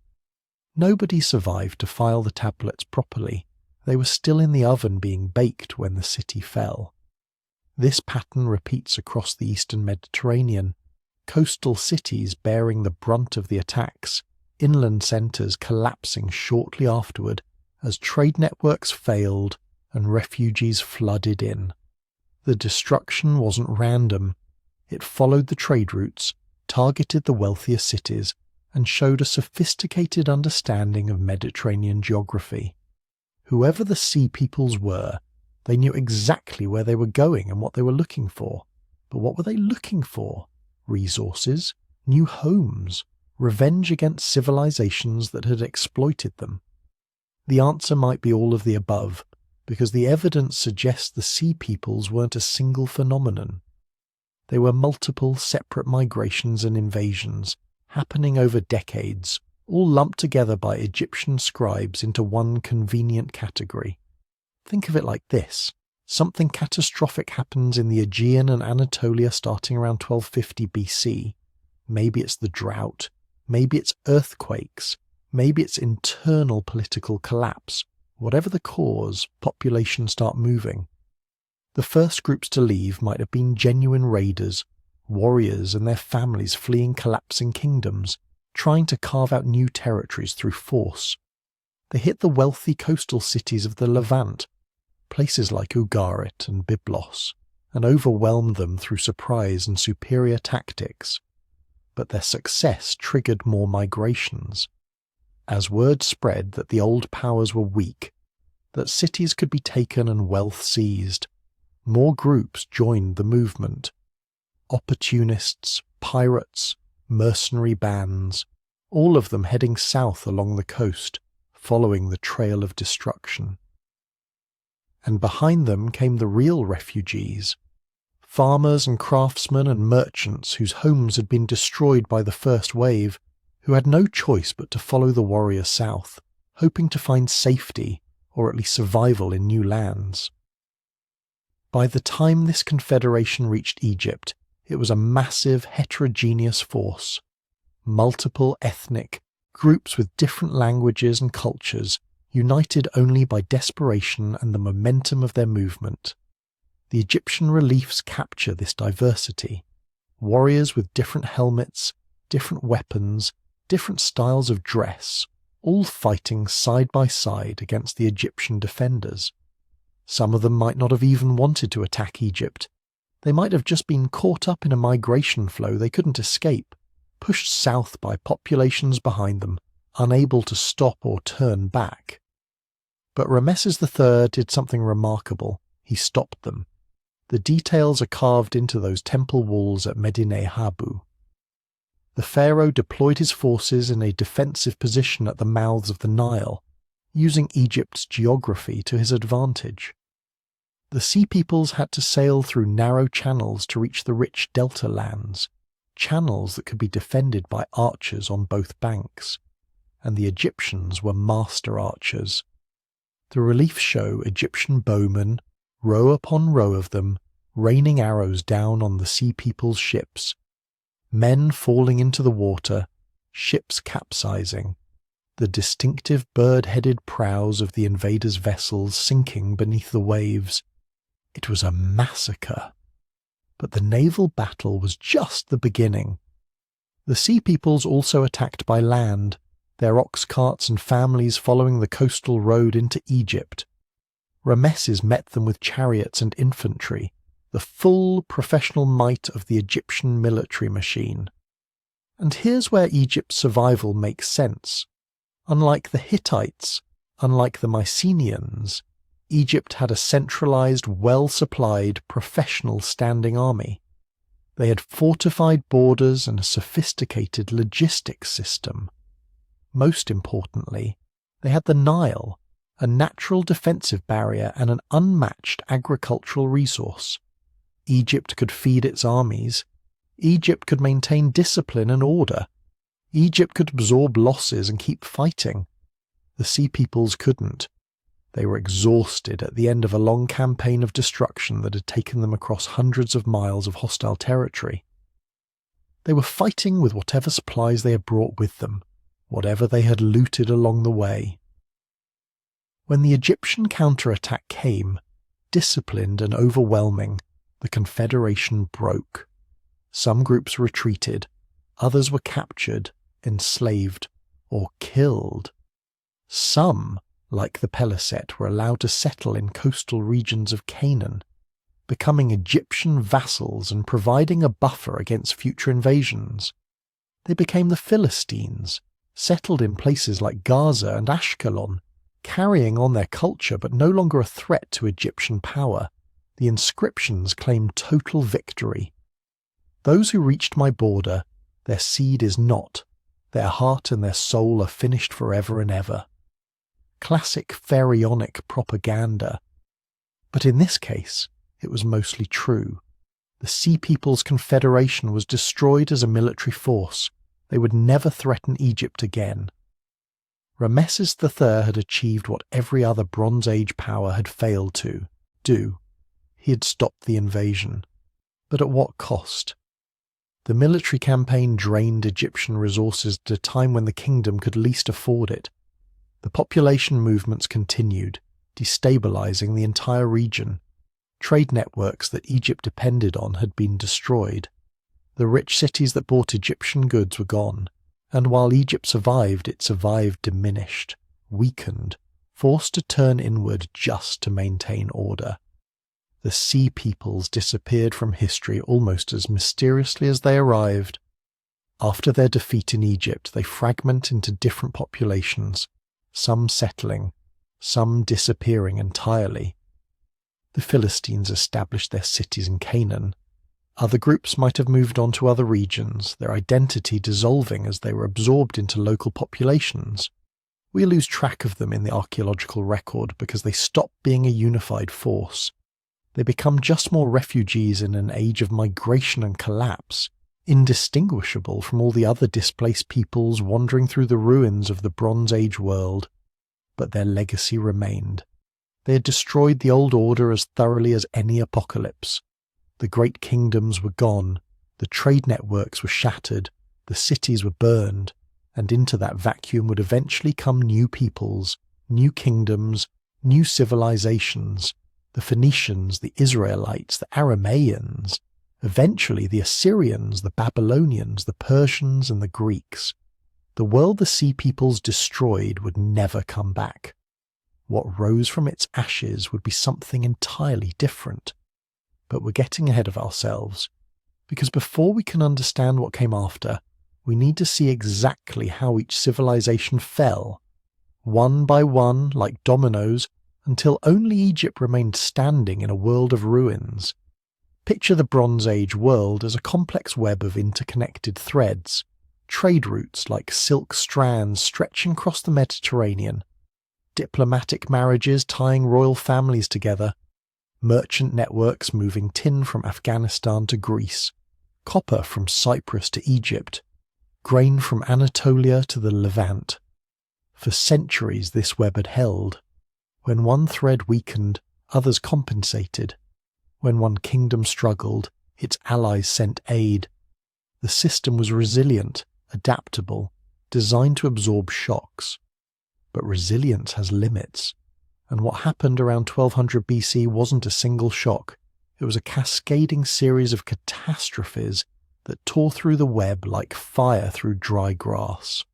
Nobody survived to file the tablets properly. They were still in the oven being baked when the city fell. This pattern repeats across the eastern Mediterranean. Coastal cities bearing the brunt of the attacks, inland centres collapsing shortly afterward as trade networks failed and refugees flooded in. The destruction wasn't random. It followed the trade routes, targeted the wealthier cities, and showed a sophisticated understanding of Mediterranean geography. Whoever the Sea Peoples were, they knew exactly where they were going and what they were looking for, But what were they looking for? Resources, new homes, revenge against civilizations that had exploited them? The answer might be all of the above, because the evidence suggests the sea peoples weren't a single phenomenon. They were multiple separate migrations and invasions, happening over decades, all lumped together by Egyptian scribes into one convenient category. Think of it like this. Something catastrophic happens in the Aegean and Anatolia starting around 1250 BC. Maybe it's the drought, maybe it's earthquakes, maybe it's internal political collapse. Whatever the cause, populations start moving. The first groups to leave might have been genuine raiders, warriors and their families fleeing collapsing kingdoms, trying to carve out new territories through force. They hit the wealthy coastal cities of the Levant, places like Ugarit and Byblos, and overwhelmed them through surprise and superior tactics. But their success triggered more migrations. As word spread that the old powers were weak, that cities could be taken and wealth seized, more groups joined the movement. Opportunists, pirates, mercenary bands, all of them heading south along the coast, following the trail of destruction. And behind them came the real refugees, farmers and craftsmen and merchants whose homes had been destroyed by the first wave, who had no choice but to follow the warrior south, hoping to find safety or at least survival in new lands. By the time this confederation reached Egypt, it was a massive heterogeneous force. Multiple ethnic groups with different languages and cultures, united only by desperation and the momentum of their movement. The Egyptian reliefs capture this diversity. Warriors with different helmets, different weapons, different styles of dress, all fighting side by side against the Egyptian defenders. Some of them might not have even wanted to attack Egypt. They might have just been caught up in a migration flow they couldn't escape, pushed south by populations behind them, unable to stop or turn back. But Ramesses III did something remarkable. He stopped them. The details are carved into those temple walls at Medinet Habu. The pharaoh deployed his forces in a defensive position at the mouths of the Nile, using Egypt's geography to his advantage. The sea peoples had to sail through narrow channels to reach the rich delta lands, channels that could be defended by archers on both banks, and the Egyptians were master archers. The reliefs show Egyptian bowmen, row upon row of them, raining arrows down on the sea people's ships, men falling into the water, ships capsizing, the distinctive bird-headed prows of the invaders' vessels sinking beneath the waves. It was a massacre. But the naval battle was just the beginning. The sea peoples also attacked by land, their ox carts and families following the coastal road into Egypt. Ramesses met them with chariots and infantry, the full professional might of the Egyptian military machine. And here's where Egypt's survival makes sense. Unlike the Hittites, unlike the Mycenaeans, Egypt had a centralized, well-supplied, professional standing army. They had fortified borders and a sophisticated logistics system. Most importantly, they had the Nile, a natural defensive barrier and an unmatched agricultural resource. Egypt could feed its armies. Egypt could maintain discipline and order. Egypt could absorb losses and keep fighting. The sea peoples couldn't. They were exhausted at the end of a long campaign of destruction that had taken them across hundreds of miles of hostile territory. They were fighting with whatever supplies they had brought with them, whatever they had looted along the way. When the Egyptian counterattack came, disciplined and overwhelming, the confederation broke. Some groups retreated, others were captured, enslaved, or killed. Some, like the Peliset, were allowed to settle in coastal regions of Canaan, becoming Egyptian vassals and providing a buffer against future invasions. They became the Philistines, settled in places like Gaza and Ashkelon, carrying on their culture but no longer a threat to Egyptian power. The inscriptions claimed total victory, Those who reached my border, their seed is not, their heart and their soul are finished forever and ever. Classic pharaonic propaganda. But in this case, it was mostly true. The Sea People's Confederation was destroyed as a military force. They would never threaten Egypt again. Rameses III had achieved what every other Bronze Age power had failed to do. He had stopped the invasion. But at what cost? The military campaign drained Egyptian resources at a time when the kingdom could least afford it. The population movements continued, destabilizing the entire region. Trade networks that Egypt depended on had been destroyed. The rich cities that bought Egyptian goods were gone, and while Egypt survived, it survived diminished, weakened, forced to turn inward just to maintain order. The Sea Peoples disappeared from history almost as mysteriously as they arrived. After their defeat in Egypt, they fragment into different populations, some settling, some disappearing entirely. The Philistines established their cities in Canaan. Other groups might have moved on to other regions, their identity dissolving as they were absorbed into local populations. We lose track of them in the archaeological record because they stop being a unified force. They become just more refugees in an age of migration and collapse, indistinguishable from all the other displaced peoples wandering through the ruins of the Bronze Age world. But their legacy remained. They had destroyed the old order as thoroughly as any apocalypse. The great kingdoms were gone, the trade networks were shattered, the cities were burned, and into that vacuum would eventually come new peoples, new kingdoms, new civilizations, the Phoenicians, the Israelites, the Aramaeans, eventually the Assyrians, the Babylonians, the Persians, and the Greeks. The world the Sea Peoples destroyed would never come back. What rose from its ashes would be something entirely different. But we're getting ahead of ourselves, because before we can understand what came after, we need to see exactly how each civilization fell, one by one like dominoes, until only Egypt remained standing in a world of ruins. Picture the Bronze Age world as a complex web of interconnected threads, trade routes like silk strands stretching across the Mediterranean, diplomatic marriages tying royal families together, merchant networks moving tin from Afghanistan to Greece, copper from Cyprus to Egypt, grain from Anatolia to the Levant. For centuries this web had held. When one thread weakened, others compensated. When one kingdom struggled, its allies sent aid. The system was resilient, adaptable, designed to absorb shocks. But resilience has limits, and what happened around 1200 BC wasn't a single shock. It was a cascading series of catastrophes that tore through the web like fire through dry grass.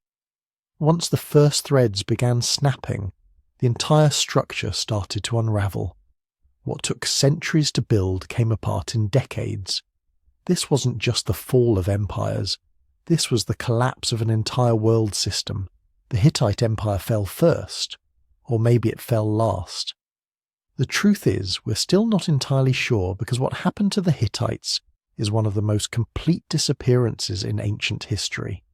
Once the first threads began snapping, the entire structure started to unravel. What took centuries to build came apart in decades. This wasn't just the fall of empires. This was the collapse of an entire world system. The Hittite Empire fell first, or maybe it fell last. The truth is, we're still not entirely sure because what happened to the Hittites is one of the most complete disappearances in ancient history.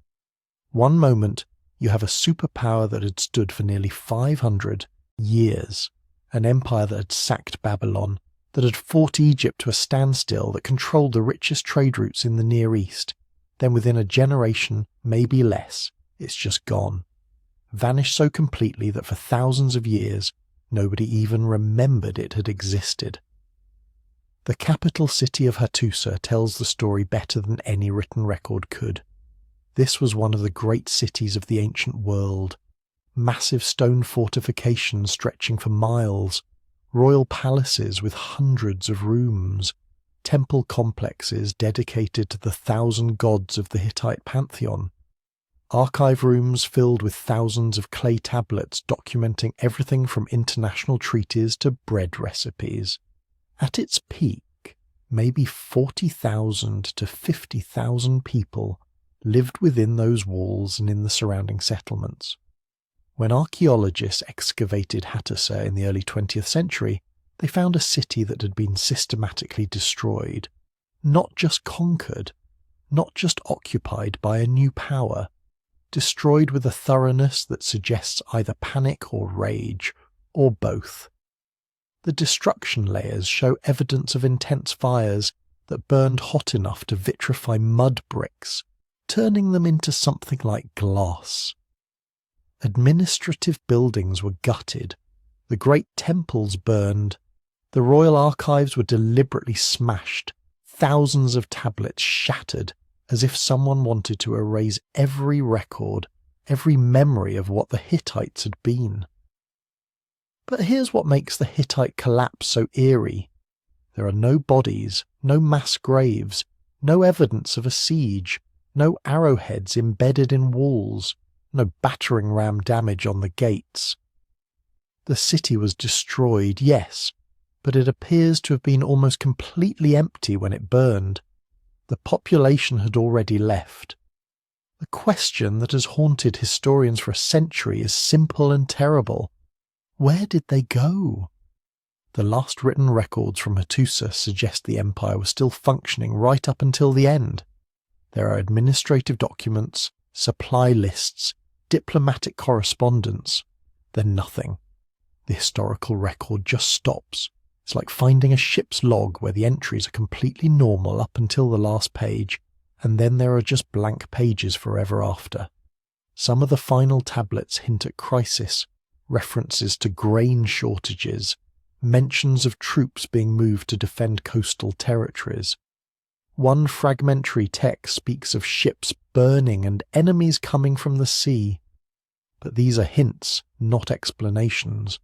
One moment, you have a superpower that had stood for nearly 500 years, an empire that had sacked Babylon, that had fought Egypt to a standstill, that controlled the richest trade routes in the Near East. Then within a generation, maybe less, it's just gone. Vanished so completely that for thousands of years, nobody even remembered it had existed. The capital city of Hattusa tells the story better than any written record could. This was one of the great cities of the ancient world. Massive stone fortifications stretching for miles, royal palaces with hundreds of rooms, temple complexes dedicated to the 1,000 gods of the Hittite pantheon, archive rooms filled with thousands of clay tablets documenting everything from international treaties to bread recipes. At its peak, maybe 40,000 to 50,000 people lived within those walls and in the surrounding settlements. When archaeologists excavated Hattusa in the early 20th century, they found a city that had been systematically destroyed, not just conquered, not just occupied by a new power, destroyed with a thoroughness that suggests either panic or rage, or both. The destruction layers show evidence of intense fires that burned hot enough to vitrify mud bricks, turning them into something like glass. Administrative buildings were gutted, the great temples burned, the royal archives were deliberately smashed, thousands of tablets shattered, as if someone wanted to erase every record, every memory of what the Hittites had been. But here's what makes the Hittite collapse so eerie. There are no bodies, no mass graves, no evidence of a siege, no arrowheads embedded in walls, no battering ram damage on the gates. The city was destroyed, yes, but it appears to have been almost completely empty when it burned. The population had already left. The question that has haunted historians for a century is simple and terrible. Where did they go? The last written records from Hattusa suggest the empire was still functioning right up until the end. There are administrative documents, supply lists, diplomatic correspondence, then nothing. The historical record just stops. It's like finding a ship's log where the entries are completely normal up until the last page, and then there are just blank pages forever after. Some of the final tablets hint at crisis, references to grain shortages, mentions of troops being moved to defend coastal territories. One fragmentary text speaks of ships burning and enemies coming from the sea. But these are hints, not explanations.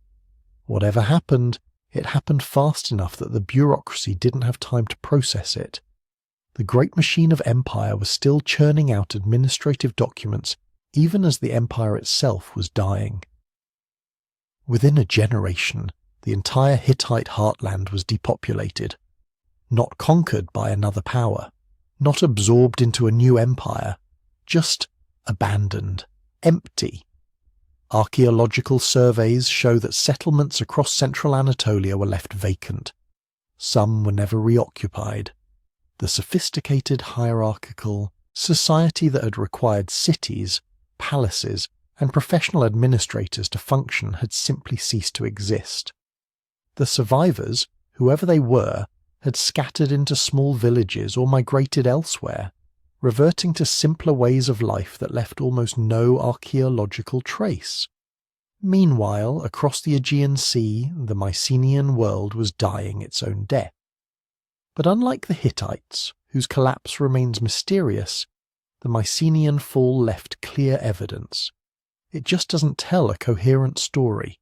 Whatever happened, it happened fast enough that the bureaucracy didn't have time to process it. The great machine of empire was still churning out administrative documents even as the empire itself was dying. Within a generation, the entire Hittite heartland was depopulated, not conquered by another power, not absorbed into a new empire, just abandoned, empty. Archaeological surveys show that settlements across central Anatolia were left vacant. Some were never reoccupied. The sophisticated hierarchical society that had required cities, palaces, and professional administrators to function had simply ceased to exist. The survivors, whoever they were, had scattered into small villages or migrated elsewhere, reverting to simpler ways of life that left almost no archaeological trace. Meanwhile, across the Aegean Sea, the Mycenaean world was dying its own death. But unlike the Hittites, whose collapse remains mysterious, the Mycenaean fall left clear evidence. It just doesn't tell a coherent story.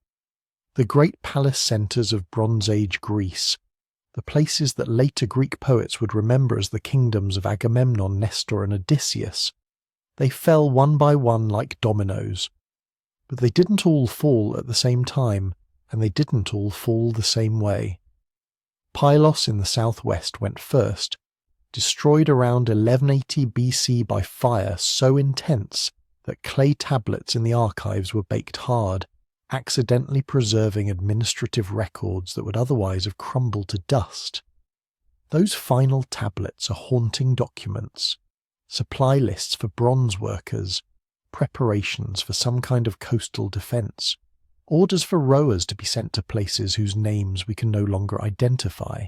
The great palace centres of Bronze Age Greece, the places that later Greek poets would remember as the kingdoms of Agamemnon, Nestor and Odysseus, they fell one by one like dominoes. But they didn't all fall at the same time, and they didn't all fall the same way. Pylos in the southwest went first, destroyed around 1180 BC by fire so intense that clay tablets in the archives were baked hard, accidentally preserving administrative records that would otherwise have crumbled to dust. Those final tablets are haunting documents, supply lists for bronze workers, preparations for some kind of coastal defence, orders for rowers to be sent to places whose names we can no longer identify.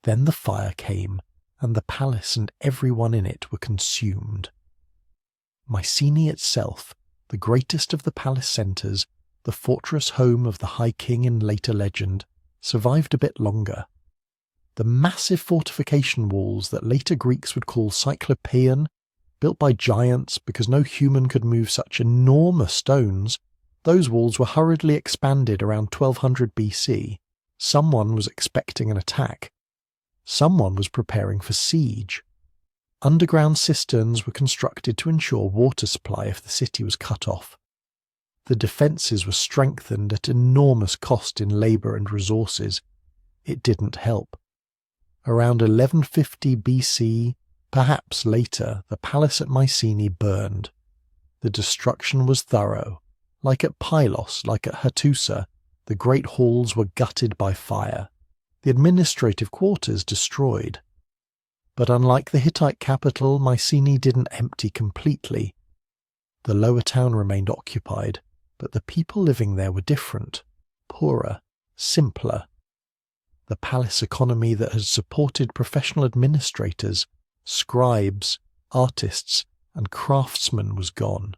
Then the fire came, and the palace and everyone in it were consumed. Mycenae itself, the greatest of the palace centres, the fortress home of the High King in later legend, survived a bit longer. The massive fortification walls that later Greeks would call Cyclopean, built by giants because no human could move such enormous stones, those walls were hurriedly expanded around 1200 BC. Someone was expecting an attack. Someone was preparing for siege. Underground cisterns were constructed to ensure water supply if the city was cut off. The defences were strengthened at enormous cost in labour and resources. It didn't help. Around 1150 BC, perhaps later, the palace at Mycenae burned. The destruction was thorough. Like at Pylos, like at Hattusa, the great halls were gutted by fire. The administrative quarters destroyed. But unlike the Hittite capital, Mycenae didn't empty completely. The lower town remained occupied, but the people living there were different, poorer, simpler. The palace economy that had supported professional administrators, scribes, artists, and craftsmen was gone.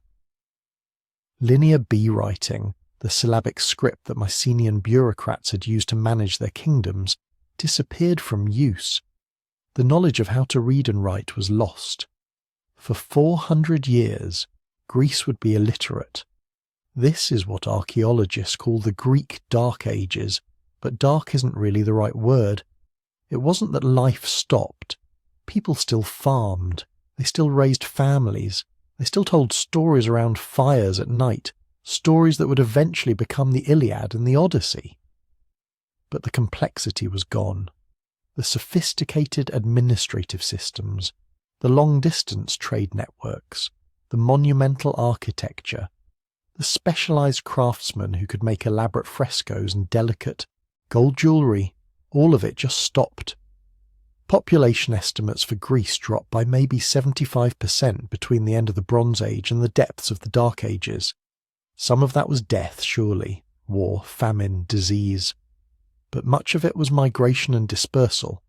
Linear bee writing, the syllabic script that Mycenaean bureaucrats had used to manage their kingdoms, disappeared from use. The knowledge of how to read and write was lost. For 400 years, Greece would be illiterate. This is what archaeologists call the Greek Dark Ages, but dark isn't really the right word. It wasn't that life stopped. People still farmed. They still raised families. They still told stories around fires at night, stories that would eventually become the Iliad and the Odyssey. But the complexity was gone. The sophisticated administrative systems, the long-distance trade networks, the monumental architecture, the specialized craftsmen who could make elaborate frescoes and delicate gold jewelry, all of it just stopped. Population estimates for Greece dropped by maybe 75% between the end of the Bronze Age and the depths of the Dark Ages. Some of that was death, surely, war, famine, disease. But much of it was migration and dispersal.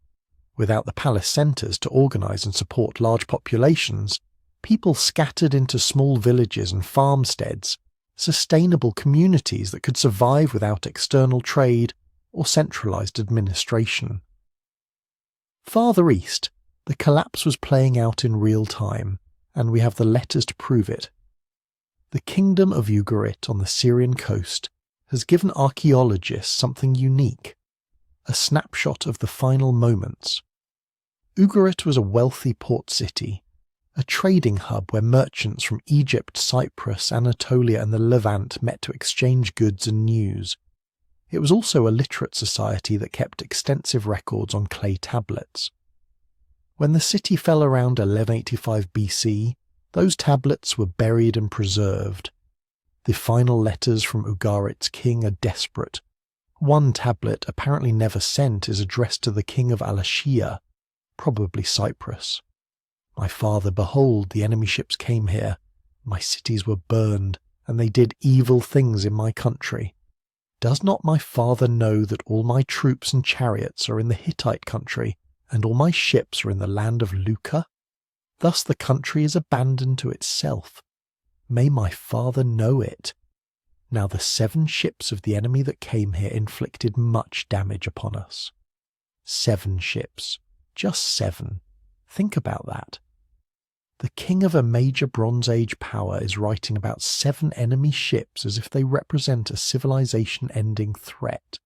Without the palace centres to organise and support large populations, people scattered into small villages and farmsteads, sustainable communities that could survive without external trade or centralised administration. Farther east, the collapse was playing out in real time, and we have the letters to prove it. The kingdom of Ugarit on the Syrian coast has given archaeologists something unique, a snapshot of the final moments. Ugarit was a wealthy port city, a trading hub where merchants from Egypt, Cyprus, Anatolia and the Levant met to exchange goods and news. It was also a literate society that kept extensive records on clay tablets. When the city fell around 1185 BC, those tablets were buried and preserved. The final letters from Ugarit's king are desperate. One tablet, apparently never sent, is addressed to the king of Alashia, probably Cyprus. My father, behold, the enemy ships came here. My cities were burned, and they did evil things in my country. Does not my father know that all my troops and chariots are in the Hittite country, and all my ships are in the land of Lucca? Thus the country is abandoned to itself. May my father know it. Now the 7 ships of the enemy that came here inflicted much damage upon us. 7 ships. Just 7. Think about that. The king of a major Bronze Age power is writing about 7 enemy ships as if they represent a civilization-ending threat.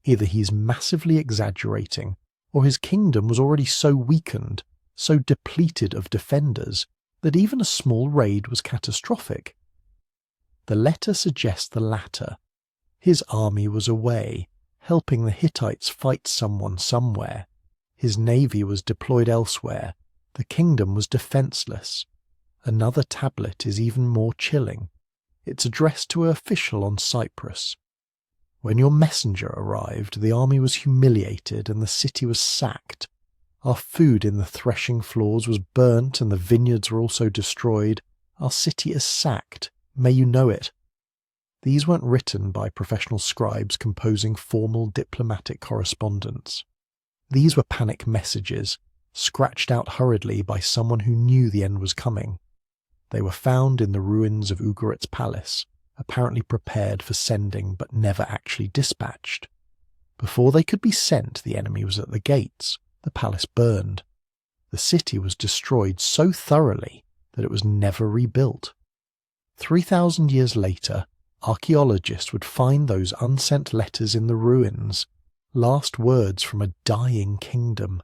Either he's massively exaggerating, or his kingdom was already so weakened, so depleted of defenders, that even a small raid was catastrophic. The letter suggests the latter. His army was away, helping the Hittites fight someone somewhere. His navy was deployed elsewhere. The kingdom was defenceless. Another tablet is even more chilling. It's addressed to an official on Cyprus. When your messenger arrived, the army was humiliated and the city was sacked. Our food in the threshing floors was burnt and the vineyards were also destroyed. Our city is sacked. May you know it. These weren't written by professional scribes composing formal diplomatic correspondence. These were panic messages, scratched out hurriedly by someone who knew the end was coming. They were found in the ruins of Ugarit's palace, apparently prepared for sending but never actually dispatched. Before they could be sent, the enemy was at the gates. The palace burned. The city was destroyed so thoroughly that it was never rebuilt. 3,000 years later, archaeologists would find those unsent letters in the ruins, last words from a dying kingdom.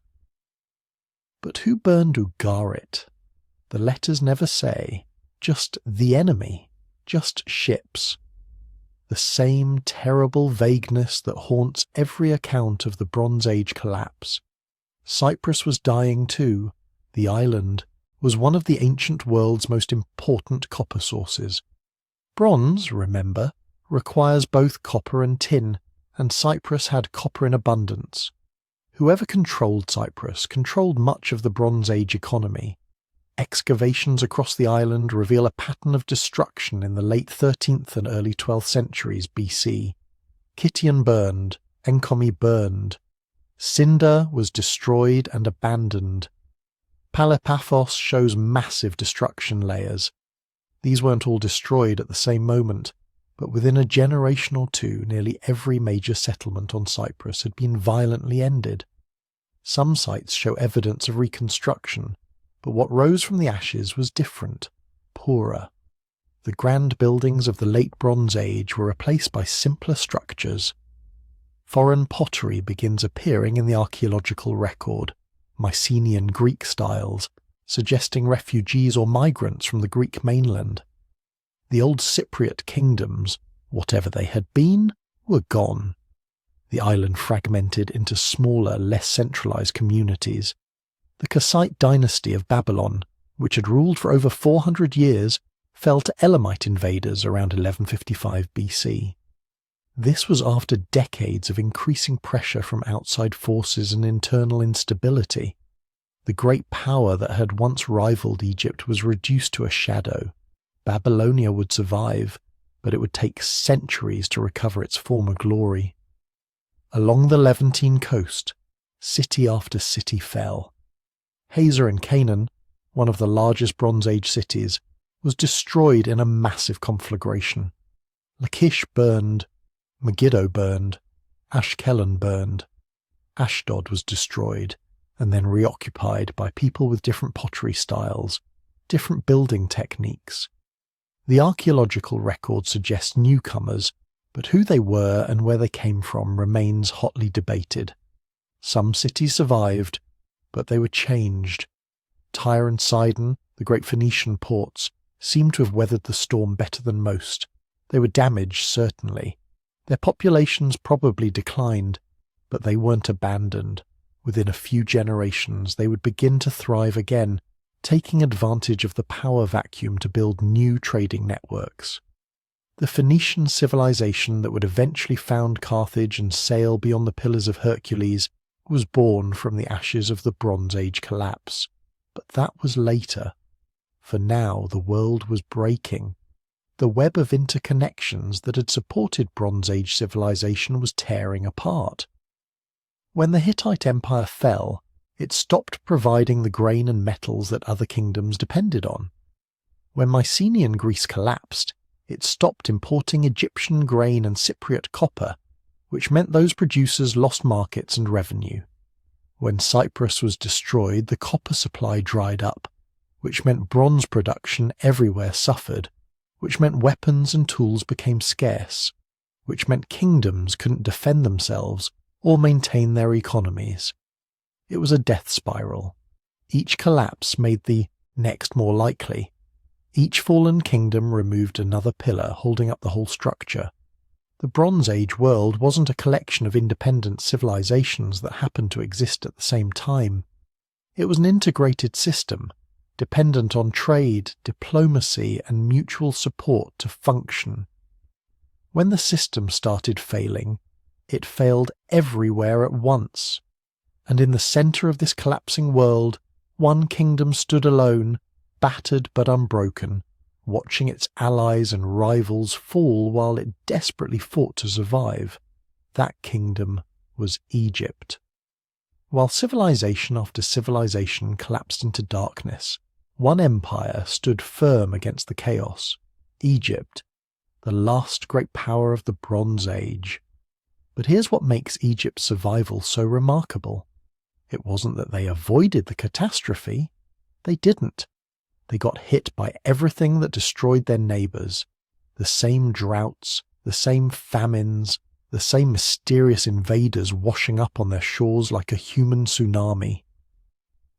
But who burned Ugarit? The letters never say, just the enemy, just ships. The same terrible vagueness that haunts every account of the Bronze Age collapse. Cyprus was dying too. The island was one of the ancient world's most important copper sources. Bronze, remember, requires both copper and tin, and Cyprus had copper in abundance. Whoever controlled Cyprus controlled much of the Bronze Age economy. Excavations across the island reveal a pattern of destruction in the late 13th and early 12th centuries BC. Kition burned, Enkomi burned. Cinder was destroyed and abandoned. Palapaphos shows massive destruction layers. These weren't all destroyed at the same moment, but within a generation or two nearly every major settlement on Cyprus had been violently ended. Some sites show evidence of reconstruction, but what rose from the ashes was different, poorer. The grand buildings of the late Bronze Age were replaced by simpler structures. Foreign pottery begins appearing in the archaeological record, Mycenaean Greek styles, suggesting refugees or migrants from the Greek mainland. The old Cypriot kingdoms, whatever they had been, were gone. The island fragmented into smaller, less centralized communities. The Kassite dynasty of Babylon, which had ruled for over 400 years, fell to Elamite invaders around 1155 BC. This was after decades of increasing pressure from outside forces and internal instability. The great power that had once rivaled Egypt was reduced to a shadow. Babylonia would survive, but it would take centuries to recover its former glory. Along the Levantine coast, city after city fell. Hazor in Canaan, one of the largest Bronze Age cities, was destroyed in a massive conflagration. Lachish burned, Megiddo burned, Ashkelon burned. Ashdod was destroyed, and then reoccupied by people with different pottery styles, different building techniques. The archaeological record suggests newcomers, but who they were and where they came from remains hotly debated. Some cities survived, but they were changed. Tyre and Sidon, the great Phoenician ports, seemed to have weathered the storm better than most. They were damaged, certainly. Their populations probably declined, but they weren't abandoned. Within a few generations, they would begin to thrive again, taking advantage of the power vacuum to build new trading networks. The Phoenician civilization that would eventually found Carthage and sail beyond the Pillars of Hercules was born from the ashes of the Bronze Age collapse. But that was later. For now, the world was breaking. The web of interconnections that had supported Bronze Age civilization was tearing apart. When the Hittite Empire fell, it stopped providing the grain and metals that other kingdoms depended on. When Mycenaean Greece collapsed, it stopped importing Egyptian grain and Cypriot copper, which meant those producers lost markets and revenue. When Cyprus was destroyed, the copper supply dried up, which meant bronze production everywhere suffered, which meant weapons and tools became scarce, which meant kingdoms couldn't defend themselves or maintain their economies. It was a death spiral. Each collapse made the next more likely. Each fallen kingdom removed another pillar holding up the whole structure. The Bronze Age world wasn't a collection of independent civilizations that happened to exist at the same time. It was an integrated system, dependent on trade, diplomacy, and mutual support to function. When the system started failing, it failed everywhere at once. And in the center of this collapsing world, one kingdom stood alone, battered but unbroken, watching its allies and rivals fall while it desperately fought to survive. That kingdom was Egypt. While civilization after civilization collapsed into darkness, one empire stood firm against the chaos: Egypt, the last great power of the Bronze Age. But here's what makes Egypt's survival so remarkable. It wasn't that they avoided the catastrophe. They didn't. They got hit by everything that destroyed their neighbors. The same droughts, the same famines, the same mysterious invaders washing up on their shores like a human tsunami.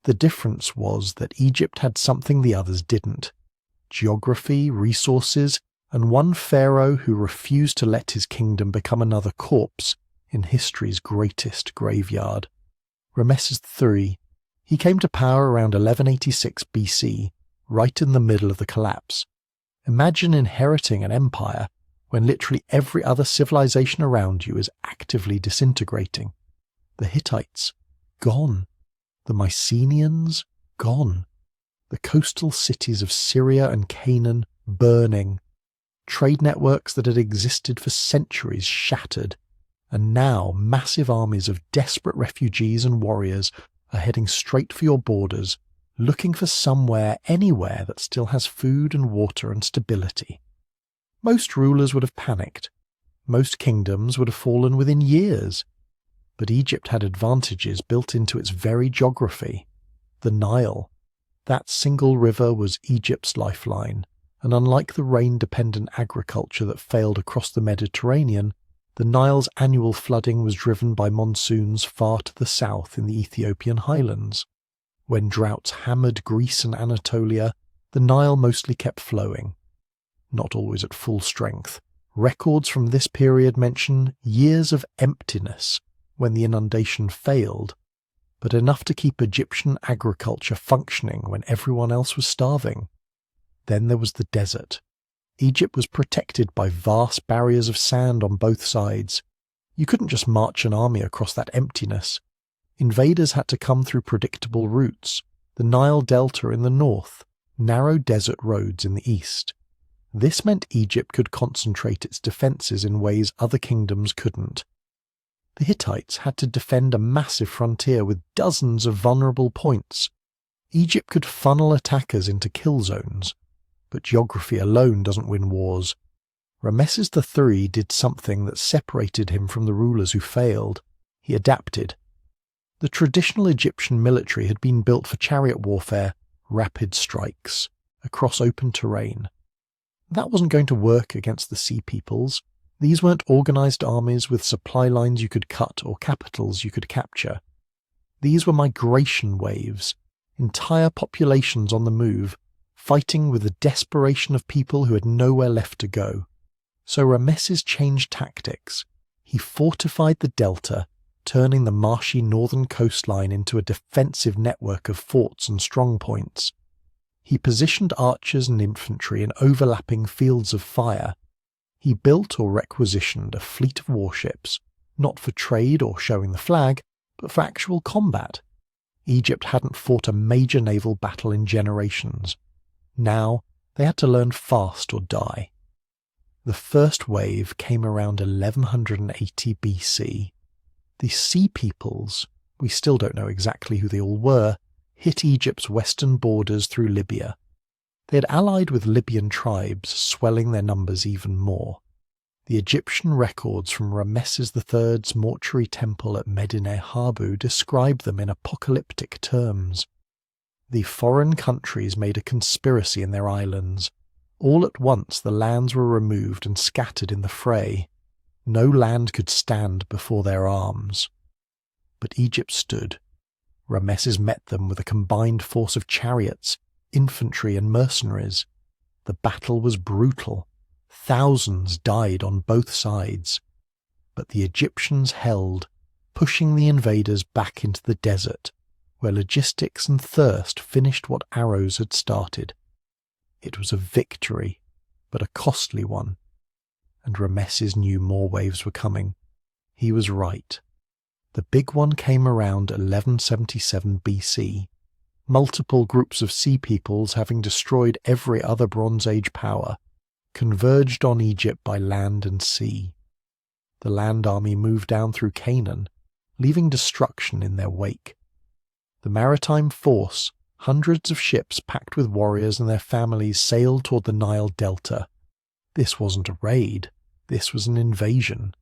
The difference was that Egypt had something the others didn't: geography, resources, and one pharaoh who refused to let his kingdom become another corpse in history's greatest graveyard. Ramesses III. He came to power around 1186 BC, right in the middle of the collapse. Imagine inheriting an empire when literally every other civilization around you is actively disintegrating. The Hittites, gone. The Mycenaeans, gone. The coastal cities of Syria and Canaan, burning. Trade networks that had existed for centuries shattered. And now massive armies of desperate refugees and warriors are heading straight for your borders, looking for somewhere, anywhere that still has food and water and stability. Most rulers would have panicked. Most kingdoms would have fallen within years. But Egypt had advantages built into its very geography. The Nile. That single river was Egypt's lifeline, and unlike the rain-dependent agriculture that failed across the Mediterranean, the Nile's annual flooding was driven by monsoons far to the south in the Ethiopian highlands. When droughts hammered Greece and Anatolia, the Nile mostly kept flowing. Not always at full strength. Records from this period mention years of emptiness when the inundation failed, but enough to keep Egyptian agriculture functioning when everyone else was starving. Then there was the desert. Egypt was protected by vast barriers of sand on both sides. You couldn't just march an army across that emptiness. Invaders had to come through predictable routes, the Nile Delta in the north, narrow desert roads in the east. This meant Egypt could concentrate its defences in ways other kingdoms couldn't. The Hittites had to defend a massive frontier with dozens of vulnerable points. Egypt could funnel attackers into kill zones, but geography alone doesn't win wars. Rameses III did something that separated him from the rulers who failed. He adapted. The traditional Egyptian military had been built for chariot warfare, rapid strikes, across open terrain. That wasn't going to work against the Sea Peoples. These weren't organised armies with supply lines you could cut or capitals you could capture. These were migration waves, entire populations on the move, fighting with the desperation of people who had nowhere left to go. So Rameses changed tactics. He fortified the delta, turning the marshy northern coastline into a defensive network of forts and strongpoints. He positioned archers and infantry in overlapping fields of fire. He built or requisitioned a fleet of warships, not for trade or showing the flag, but for actual combat. Egypt hadn't fought a major naval battle in generations. Now they had to learn fast or die. The first wave came around 1180 BC. The Sea Peoples, we still don't know exactly who they all were, hit Egypt's western borders through Libya. They had allied with Libyan tribes, swelling their numbers even more. The Egyptian records from Rameses III's mortuary temple at Medinet Habu describe them in apocalyptic terms. The foreign countries made a conspiracy in their islands. All at once the lands were removed and scattered in the fray. No land could stand before their arms. But Egypt stood. Rameses met them with a combined force of chariots, infantry and mercenaries. The battle was brutal. Thousands died on both sides. But the Egyptians held, pushing the invaders back into the desert, where logistics and thirst finished what arrows had started. It was a victory, but a costly one. And Rameses knew more waves were coming. He was right. The big one came around 1177 BC. Multiple groups of Sea Peoples, having destroyed every other Bronze Age power, converged on Egypt by land and sea. The land army moved down through Canaan, leaving destruction in their wake. The maritime force, hundreds of ships packed with warriors and their families, sailed toward the Nile Delta. This wasn't a raid, this was an invasion.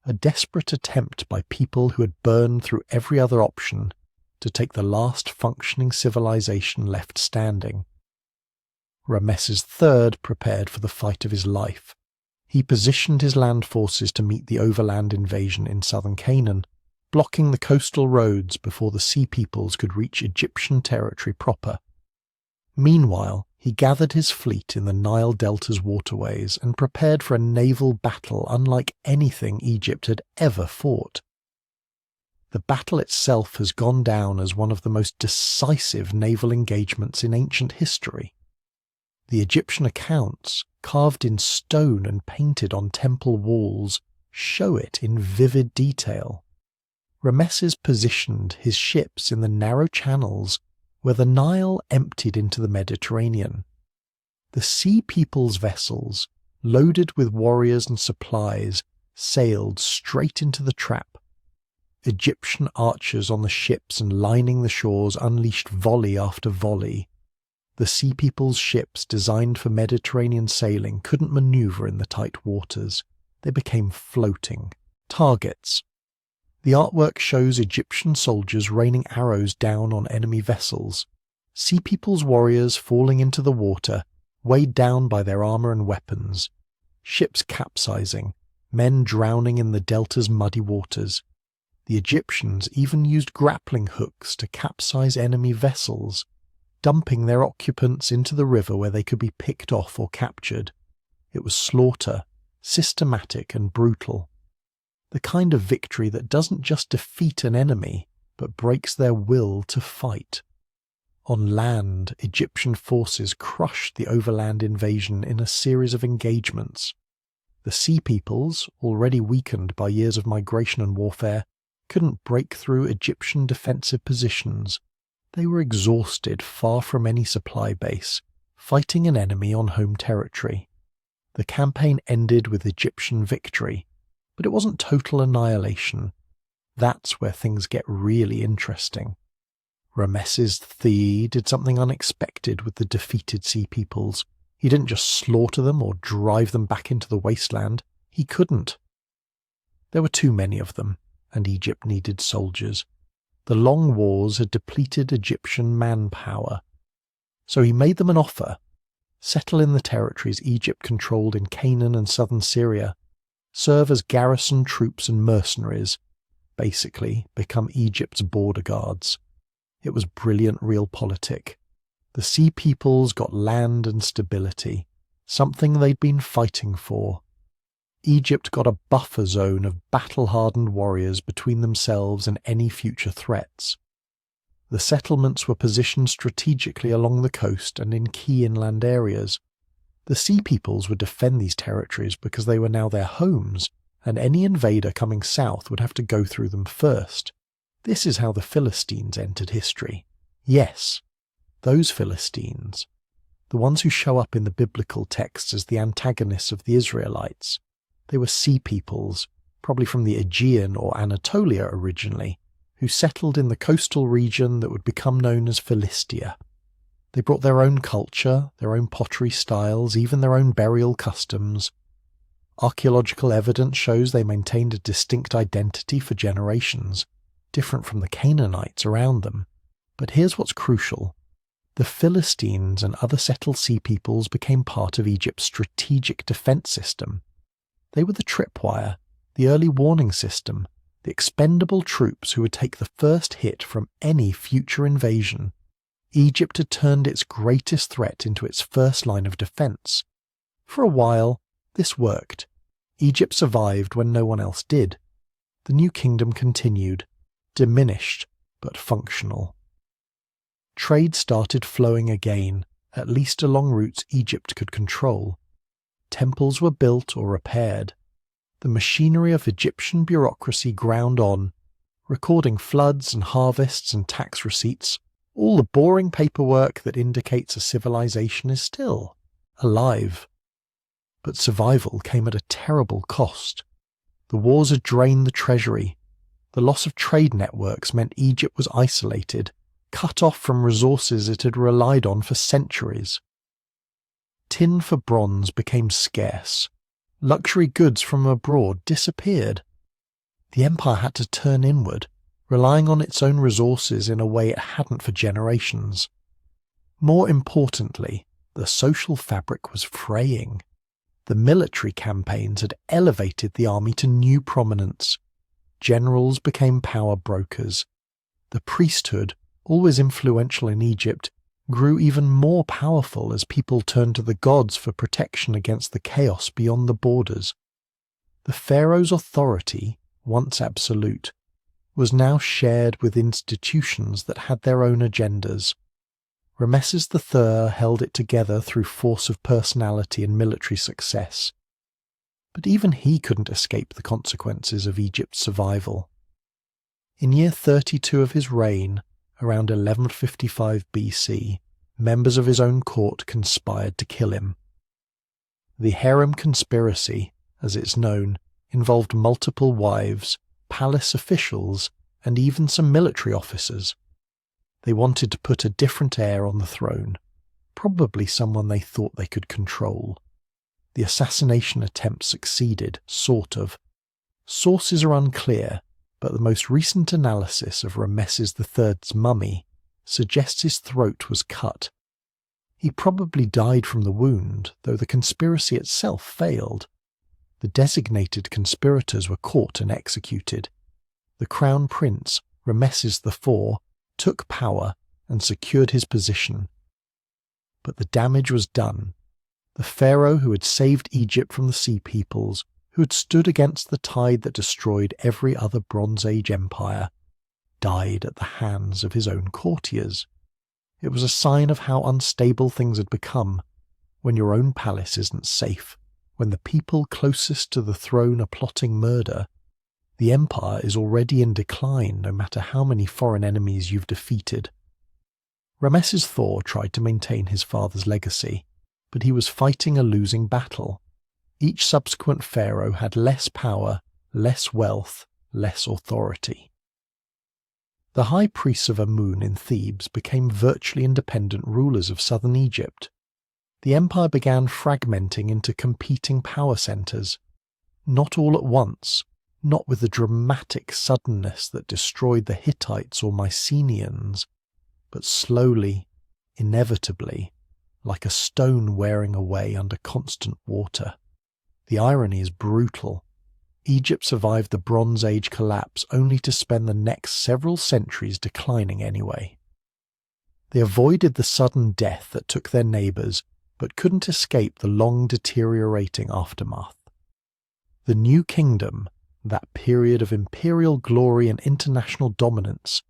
A desperate attempt by people who had burned through every other option to take the last functioning civilization left standing. Rameses III prepared for the fight of his life. He positioned his land forces to meet the overland invasion in southern Canaan, blocking the coastal roads before the Sea Peoples could reach Egyptian territory proper. Meanwhile, he gathered his fleet in the Nile Delta's waterways and prepared for a naval battle unlike anything Egypt had ever fought. The battle itself has gone down as one of the most decisive naval engagements in ancient history. The Egyptian accounts, carved in stone and painted on temple walls, show it in vivid detail. Rameses positioned his ships in the narrow channels where the Nile emptied into the Mediterranean. The Sea People's vessels, loaded with warriors and supplies, sailed straight into the trap. Egyptian archers on the ships and lining the shores unleashed volley after volley. The Sea People's ships designed for Mediterranean sailing couldn't maneuver in the tight waters. They became floating targets. The artwork shows Egyptian soldiers raining arrows down on enemy vessels, Sea People's warriors falling into the water, weighed down by their armor and weapons, ships capsizing, men drowning in the delta's muddy waters. The Egyptians even used grappling hooks to capsize enemy vessels, dumping their occupants into the river where they could be picked off or captured. It was slaughter, systematic and brutal. The kind of victory that doesn't just defeat an enemy, but breaks their will to fight. On land, Egyptian forces crushed the overland invasion in a series of engagements. The Sea Peoples, already weakened by years of migration and warfare, couldn't break through Egyptian defensive positions. They were exhausted, far from any supply base, fighting an enemy on home territory. The campaign ended with Egyptian victory, but it wasn't total annihilation. That's where things get really interesting. Rameses III did something unexpected with the defeated Sea Peoples. He didn't just slaughter them or drive them back into the wasteland. He couldn't. There were too many of them, and Egypt needed soldiers. The long wars had depleted Egyptian manpower. So he made them an offer. Settle in the territories Egypt controlled in Canaan and southern Syria. Serve as garrison troops and mercenaries. Basically, become Egypt's border guards. It was brilliant realpolitik. The Sea Peoples got land and stability, something they'd been fighting for. Egypt got a buffer zone of battle-hardened warriors between themselves and any future threats. The settlements were positioned strategically along the coast and in key inland areas. The Sea Peoples would defend these territories because they were now their homes, and any invader coming south would have to go through them first. This is how the Philistines entered history. Yes, those Philistines, the ones who show up in the biblical texts as the antagonists of the Israelites. They were Sea Peoples, probably from the Aegean or Anatolia originally, who settled in the coastal region that would become known as Philistia. They brought their own culture, their own pottery styles, even their own burial customs. Archaeological evidence shows they maintained a distinct identity for generations, different from the Canaanites around them. But here's what's crucial. The Philistines and other settled Sea Peoples became part of Egypt's strategic defense system. They were the tripwire, the early warning system, the expendable troops who would take the first hit from any future invasion. Egypt had turned its greatest threat into its first line of defense. For a while, this worked. Egypt survived when no one else did. The new kingdom continued, diminished but functional. Trade started flowing again, at least along routes Egypt could control. Temples were built or repaired. The machinery of Egyptian bureaucracy ground on, recording floods and harvests and tax receipts, all the boring paperwork that indicates a civilization is still alive. But survival came at a terrible cost. The wars had drained the treasury. The loss of trade networks meant Egypt was isolated, cut off from resources it had relied on for centuries. Tin for bronze became scarce. Luxury goods from abroad disappeared. The empire had to turn inward, relying on its own resources in a way it hadn't for generations. More importantly, the social fabric was fraying. The military campaigns had elevated the army to new prominence. Generals became power brokers. The priesthood, always influential in Egypt, grew even more powerful as people turned to the gods for protection against the chaos beyond the borders. The pharaoh's authority, once absolute, was now shared with institutions that had their own agendas. Rameses III held it together through force of personality and military success. But even he couldn't escape the consequences of Egypt's survival. In year 32 of his reign, around 1155 BC, members of his own court conspired to kill him. The harem conspiracy, as it's known, involved multiple wives, palace officials, and even some military officers. They wanted to put a different heir on the throne, probably someone they thought they could control. The assassination attempt succeeded, sort of. Sources are unclear, but the most recent analysis of Ramesses III's mummy suggests his throat was cut. He probably died from the wound, though the conspiracy itself failed. The designated conspirators were caught and executed. The crown prince, Ramesses IV, took power and secured his position. But the damage was done. The pharaoh who had saved Egypt from the Sea Peoples, who had stood against the tide that destroyed every other Bronze Age empire, died at the hands of his own courtiers. It was a sign of how unstable things had become. When your own palace isn't safe, when the people closest to the throne are plotting murder, the empire is already in decline no matter how many foreign enemies you've defeated. Ramesses IV tried to maintain his father's legacy, but he was fighting a losing battle. Each subsequent pharaoh had less power, less wealth, less authority. The high priests of Amun in Thebes became virtually independent rulers of southern Egypt. The empire began fragmenting into competing power centres, not all at once, not with the dramatic suddenness that destroyed the Hittites or Mycenaeans, but slowly, inevitably, like a stone wearing away under constant water. The irony is brutal. Egypt survived the Bronze Age collapse only to spend the next several centuries declining anyway. They avoided the sudden death that took their neighbours, but couldn't escape the long deteriorating aftermath. The New Kingdom, that period of imperial glory and international dominance,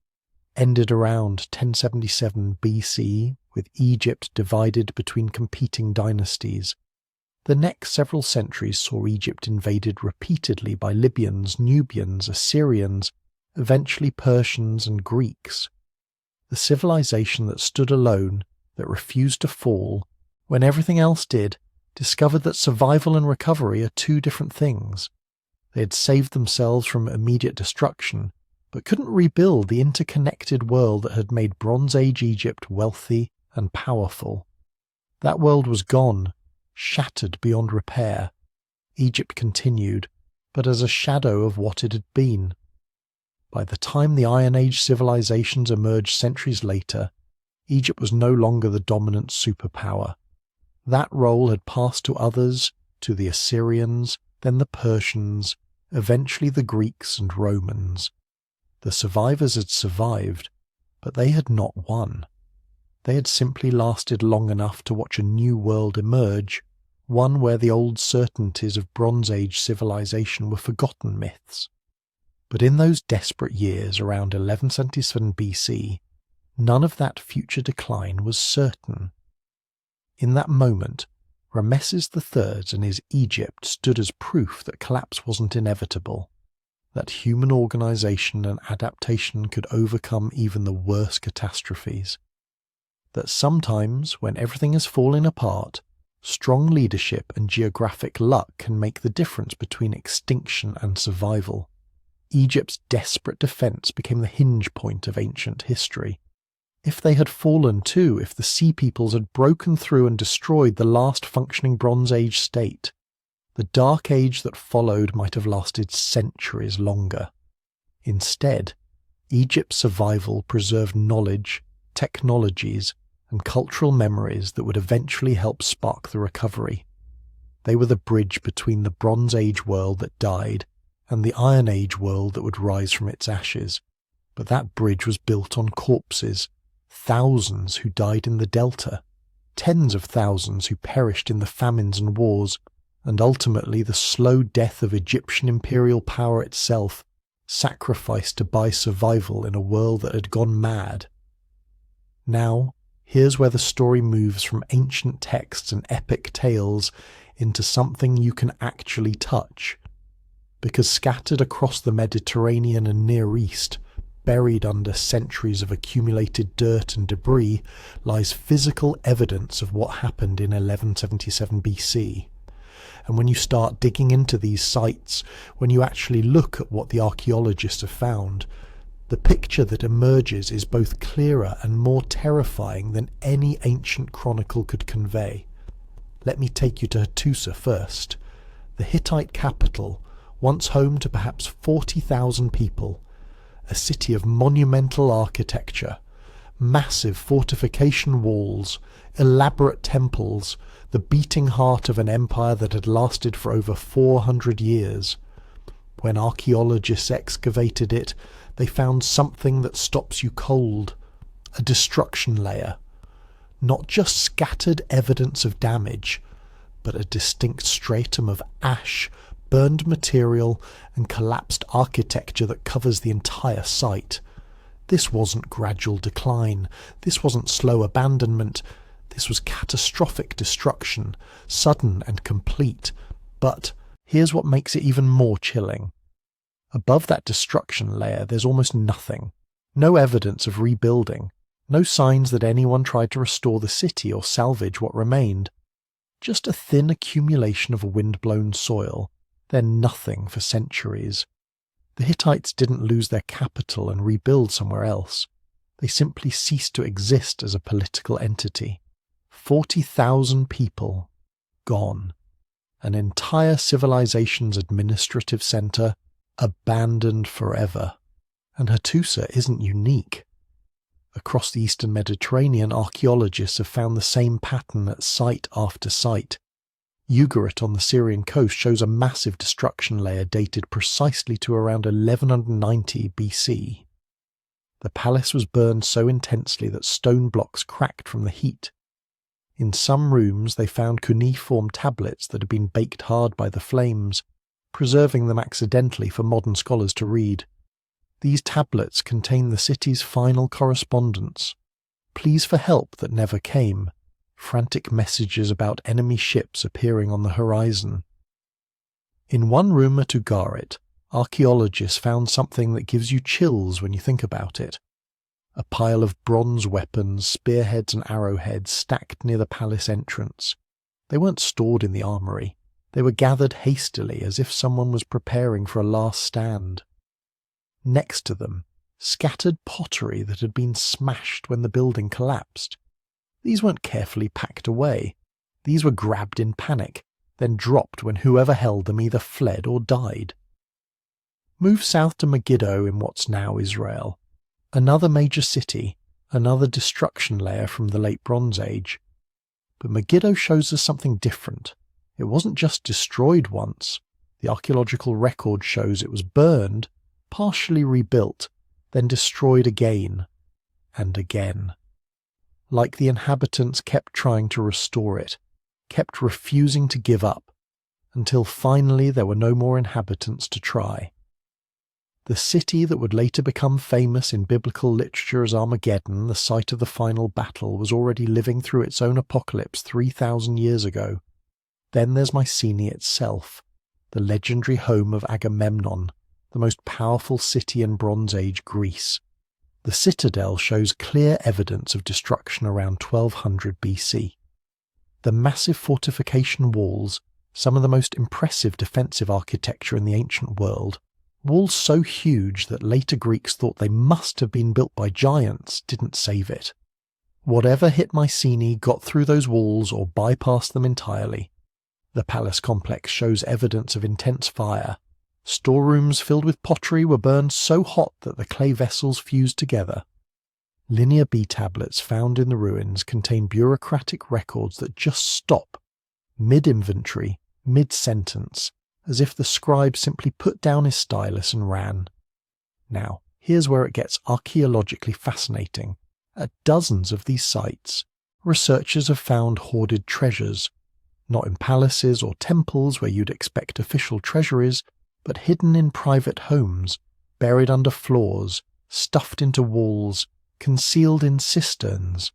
ended around 1077 BC, with Egypt divided between competing dynasties. The next several centuries saw Egypt invaded repeatedly by Libyans, Nubians, Assyrians, eventually Persians and Greeks. The civilization that stood alone, that refused to fall, when everything else did, discovered that survival and recovery are two different things. They had saved themselves from immediate destruction, but couldn't rebuild the interconnected world that had made Bronze Age Egypt wealthy and powerful. That world was gone, shattered beyond repair. Egypt continued, but as a shadow of what it had been. By the time the Iron Age civilizations emerged centuries later, Egypt was no longer the dominant superpower. That role had passed to others, to the Assyrians, then the Persians, eventually the Greeks and Romans. The survivors had survived, but they had not won. They had simply lasted long enough to watch a new world emerge, one where the old certainties of Bronze Age civilization were forgotten myths. But in those desperate years around 1177 BC, none of that future decline was certain. In that moment, Ramesses III and his Egypt stood as proof that collapse wasn't inevitable, that human organization and adaptation could overcome even the worst catastrophes. That sometimes, when everything is falling apart, strong leadership and geographic luck can make the difference between extinction and survival. Egypt's desperate defense became the hinge point of ancient history. If they had fallen too, if the Sea Peoples had broken through and destroyed the last functioning Bronze Age state, the Dark Age that followed might have lasted centuries longer. Instead, Egypt's survival preserved knowledge, technologies, and cultural memories that would eventually help spark the recovery. They were the bridge between the Bronze Age world that died and the Iron Age world that would rise from its ashes. But that bridge was built on corpses, thousands who died in the Delta, tens of thousands who perished in the famines and wars, and ultimately the slow death of Egyptian imperial power itself, sacrificed to buy survival in a world that had gone mad. Now, here's where the story moves from ancient texts and epic tales into something you can actually touch. Because scattered across the Mediterranean and Near East, buried under centuries of accumulated dirt and debris, lies physical evidence of what happened in 1177 BC. And when you start digging into these sites, when you actually look at what the archaeologists have found, the picture that emerges is both clearer and more terrifying than any ancient chronicle could convey. Let me take you to Hattusa first. The Hittite capital, once home to perhaps 40,000 people, a city of monumental architecture, massive fortification walls, elaborate temples, the beating heart of an empire that had lasted for over 400 years. When archaeologists excavated it, they found something that stops you cold, a destruction layer. Not just scattered evidence of damage, but a distinct stratum of ash, burned material, and collapsed architecture that covers the entire site. This wasn't gradual decline. This wasn't slow abandonment. This was catastrophic destruction, sudden and complete. But here's what makes it even more chilling. Above that destruction layer, there's almost nothing. No evidence of rebuilding. No signs that anyone tried to restore the city or salvage what remained. Just a thin accumulation of wind-blown soil. Then nothing for centuries. The Hittites didn't lose their capital and rebuild somewhere else. They simply ceased to exist as a political entity. 40,000 people gone. An entire civilization's administrative center abandoned forever. And Hattusa isn't unique. Across the eastern Mediterranean, archaeologists have found the same pattern at site after site. Ugarit on the Syrian coast shows a massive destruction layer dated precisely to around 1190 BC. The palace was burned so intensely that stone blocks cracked from the heat. In some rooms they found cuneiform tablets that had been baked hard by the flames, preserving them accidentally for modern scholars to read. These tablets contain the city's final correspondence, pleas for help that never came, frantic messages about enemy ships appearing on the horizon. In one room at Ugarit, archaeologists found something that gives you chills when you think about it. A pile of bronze weapons, spearheads and arrowheads stacked near the palace entrance. They weren't stored in the armory. They were gathered hastily as if someone was preparing for a last stand. Next to them, scattered pottery that had been smashed when the building collapsed. These weren't carefully packed away. These were grabbed in panic, then dropped when whoever held them either fled or died. Move south to Megiddo in what's now Israel. Another major city, another destruction layer from the late Bronze Age. But Megiddo shows us something different. It wasn't just destroyed once. The archaeological record shows it was burned, partially rebuilt, then destroyed again and again. Like the inhabitants kept trying to restore it, kept refusing to give up, until finally there were no more inhabitants to try. The city that would later become famous in biblical literature as Armageddon, the site of the final battle, was already living through its own apocalypse 3,000 years ago. Then there's Mycenae itself, the legendary home of Agamemnon, the most powerful city in Bronze Age Greece. The citadel shows clear evidence of destruction around 1200 BC. The massive fortification walls, some of the most impressive defensive architecture in the ancient world, walls so huge that later Greeks thought they must have been built by giants, didn't save it. Whatever hit Mycenae got through those walls or bypassed them entirely. The palace complex shows evidence of intense fire. Storerooms filled with pottery were burned so hot that the clay vessels fused together. Linear B tablets found in the ruins contain bureaucratic records that just stop, mid-inventory, mid-sentence, as if the scribe simply put down his stylus and ran. Now, here's where it gets archaeologically fascinating. At dozens of these sites, researchers have found hoarded treasures, not in palaces or temples where you'd expect official treasuries, but hidden in private homes, buried under floors, stuffed into walls, concealed in cisterns.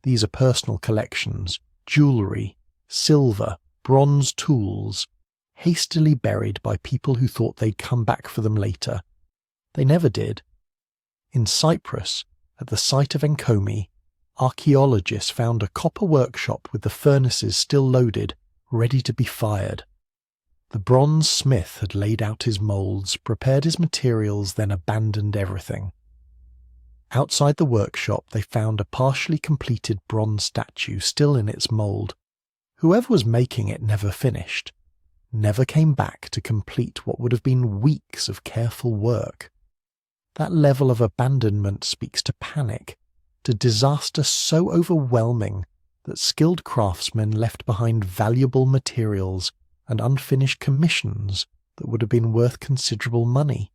These are personal collections, jewellery, silver, bronze tools, hastily buried by people who thought they'd come back for them later. They never did. In Cyprus, at the site of Enkomi, archaeologists found a copper workshop with the furnaces still loaded, ready to be fired. The bronze smith had laid out his moulds, prepared his materials, then abandoned everything. Outside the workshop they found a partially completed bronze statue still in its mould. Whoever was making it never finished, never came back to complete what would have been weeks of careful work. That level of abandonment speaks to panic, to disaster so overwhelming that skilled craftsmen left behind valuable materials and unfinished commissions that would have been worth considerable money.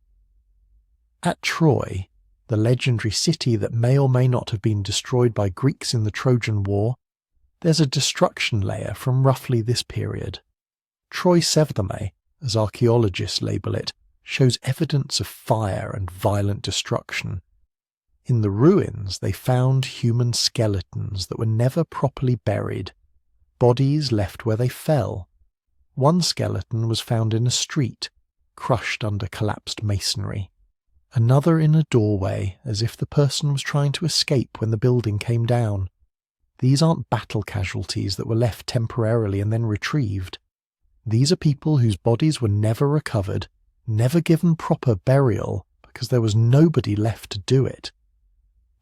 At Troy, the legendary city that may or may not have been destroyed by Greeks in the Trojan War, there's a destruction layer from roughly this period. Troy Sevdame, as archaeologists label it, shows evidence of fire and violent destruction. In the ruins they found human skeletons that were never properly buried, bodies left where they fell. One skeleton was found in a street, crushed under collapsed masonry. Another in a doorway, as if the person was trying to escape when the building came down. These aren't battle casualties that were left temporarily and then retrieved. These are people whose bodies were never recovered, never given proper burial, because there was nobody left to do it.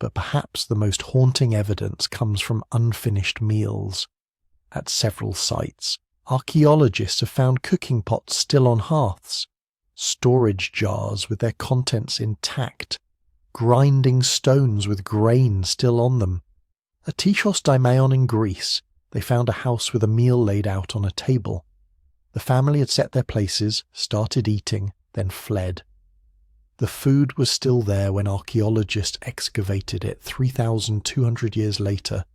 But perhaps the most haunting evidence comes from unfinished meals. At several sites, archaeologists have found cooking pots still on hearths, storage jars with their contents intact, grinding stones with grain still on them. At Tichos Dimeion in Greece, they found a house with a meal laid out on a table. The family had set their places, started eating, then fled. The food was still there when archaeologists excavated it 3,200 years later,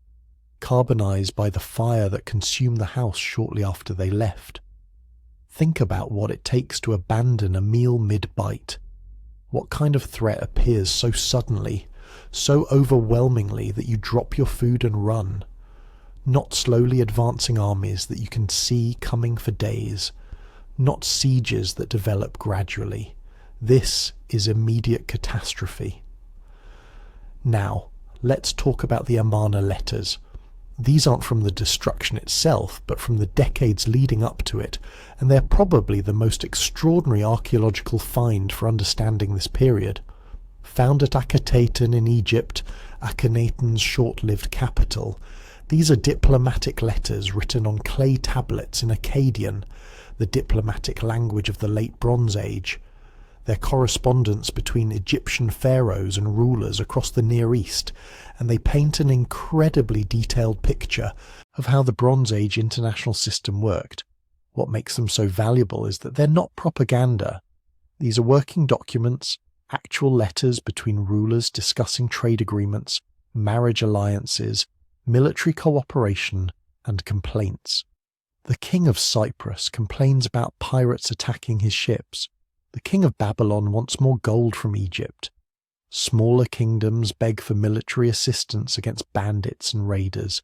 carbonized by the fire that consumed the house shortly after they left. Think about what it takes to abandon a meal mid-bite. What kind of threat appears so suddenly, so overwhelmingly that you drop your food and run? Not slowly advancing armies that you can see coming for days, not sieges that develop gradually. This is immediate catastrophe. Now, let's talk about the Amarna letters. These aren't from the destruction itself, but from the decades leading up to it, and they're probably the most extraordinary archaeological find for understanding this period. Found at Akhetaten in Egypt, Akhenaten's short-lived capital, these are diplomatic letters written on clay tablets in Akkadian, the diplomatic language of the Late Bronze Age. Their correspondence between Egyptian pharaohs and rulers across the Near East, and they paint an incredibly detailed picture of how the Bronze Age international system worked. What makes them so valuable is that they're not propaganda. These are working documents, actual letters between rulers discussing trade agreements, marriage alliances, military cooperation, and complaints. The king of Cyprus complains about pirates attacking his ships. The king of Babylon wants more gold from Egypt. Smaller kingdoms beg for military assistance against bandits and raiders.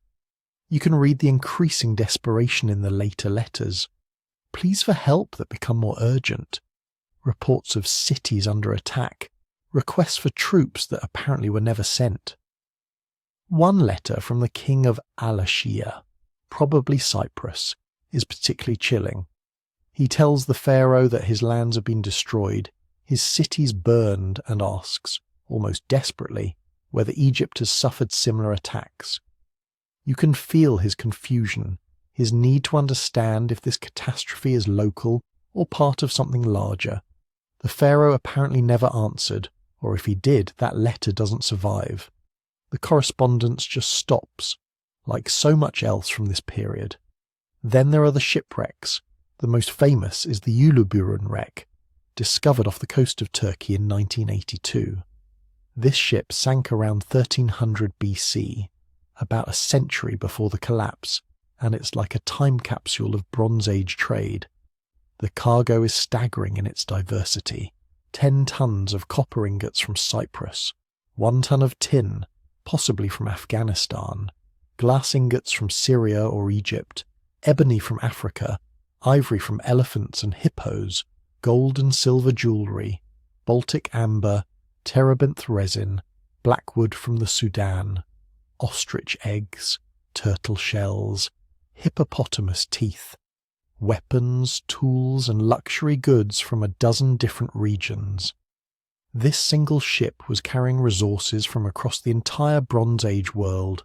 You can read the increasing desperation in the later letters. Pleas for help that become more urgent. Reports of cities under attack. Requests for troops that apparently were never sent. One letter from the king of Alashia, probably Cyprus, is particularly chilling. He tells the pharaoh that his lands have been destroyed, his cities burned, and asks, almost desperately, whether Egypt has suffered similar attacks. You can feel his confusion, his need to understand if this catastrophe is local or part of something larger. The pharaoh apparently never answered, or if he did, that letter doesn't survive. The correspondence just stops, like so much else from this period. Then there are the shipwrecks. The most famous is the Uluburun wreck, discovered off the coast of Turkey in 1982. This ship sank around 1300 BC, about a century before the collapse, and it's like a time capsule of Bronze Age trade. The cargo is staggering in its diversity. 10 tons of copper ingots from Cyprus, 1 ton of tin, possibly from Afghanistan, glass ingots from Syria or Egypt, ebony from Africa, ivory from elephants and hippos, gold and silver jewellery, Baltic amber, terebinth resin, blackwood from the Sudan, ostrich eggs, turtle shells, hippopotamus teeth, weapons, tools, and luxury goods from a dozen different regions. This single ship was carrying resources from across the entire Bronze Age world.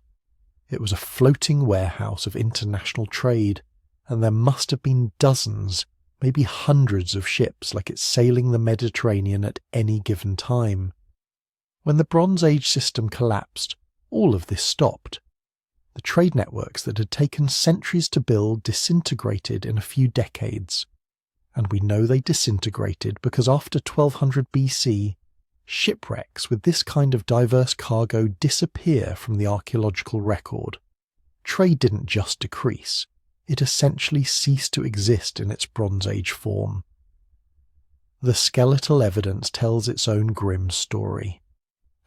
It was a floating warehouse of international trade, and there must have been dozens, maybe hundreds of ships like it sailing the Mediterranean at any given time. When the Bronze Age system collapsed, all of this stopped. The trade networks that had taken centuries to build disintegrated in a few decades. And we know they disintegrated because after 1200 BC, shipwrecks with this kind of diverse cargo disappear from the archaeological record. Trade didn't just decrease, it essentially ceased to exist in its Bronze Age form. The skeletal evidence tells its own grim story.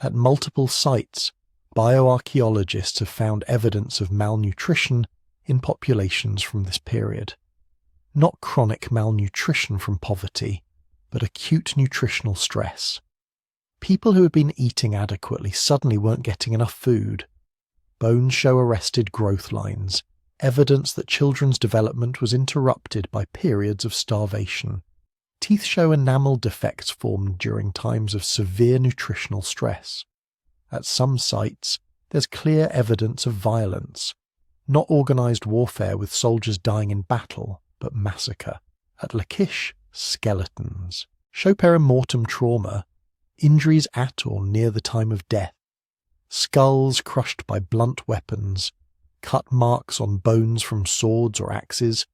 At multiple sites, bioarchaeologists have found evidence of malnutrition in populations from this period. Not chronic malnutrition from poverty, but acute nutritional stress. People who had been eating adequately suddenly weren't getting enough food. Bones show arrested growth lines, evidence that children's development was interrupted by periods of starvation. Teeth show enamel defects formed during times of severe nutritional stress. At some sites, there's clear evidence of violence, not organised warfare with soldiers dying in battle, but massacre. At Lachish, skeletons show perimortem trauma, injuries at or near the time of death, skulls crushed by blunt weapons, cut marks on bones from swords or axes.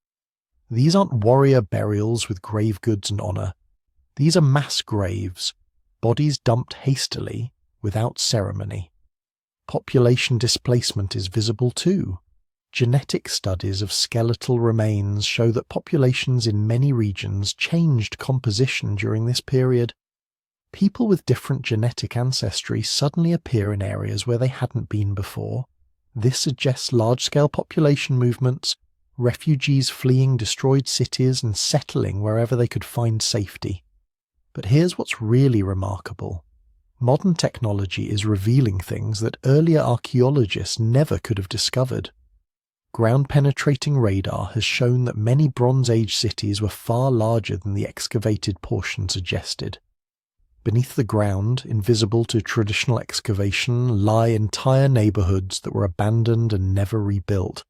These aren't warrior burials with grave goods and honour. These are mass graves, bodies dumped hastily, without ceremony. Population displacement is visible too. Genetic studies of skeletal remains show that populations in many regions changed composition during this period. People with different genetic ancestry suddenly appear in areas where they hadn't been before. This suggests large-scale population movements, refugees fleeing destroyed cities and settling wherever they could find safety. But here's what's really remarkable. Modern technology is revealing things that earlier archaeologists never could have discovered. Ground-penetrating radar has shown that many Bronze Age cities were far larger than the excavated portion suggested. Beneath the ground, invisible to traditional excavation, lie entire neighbourhoods that were abandoned and never rebuilt.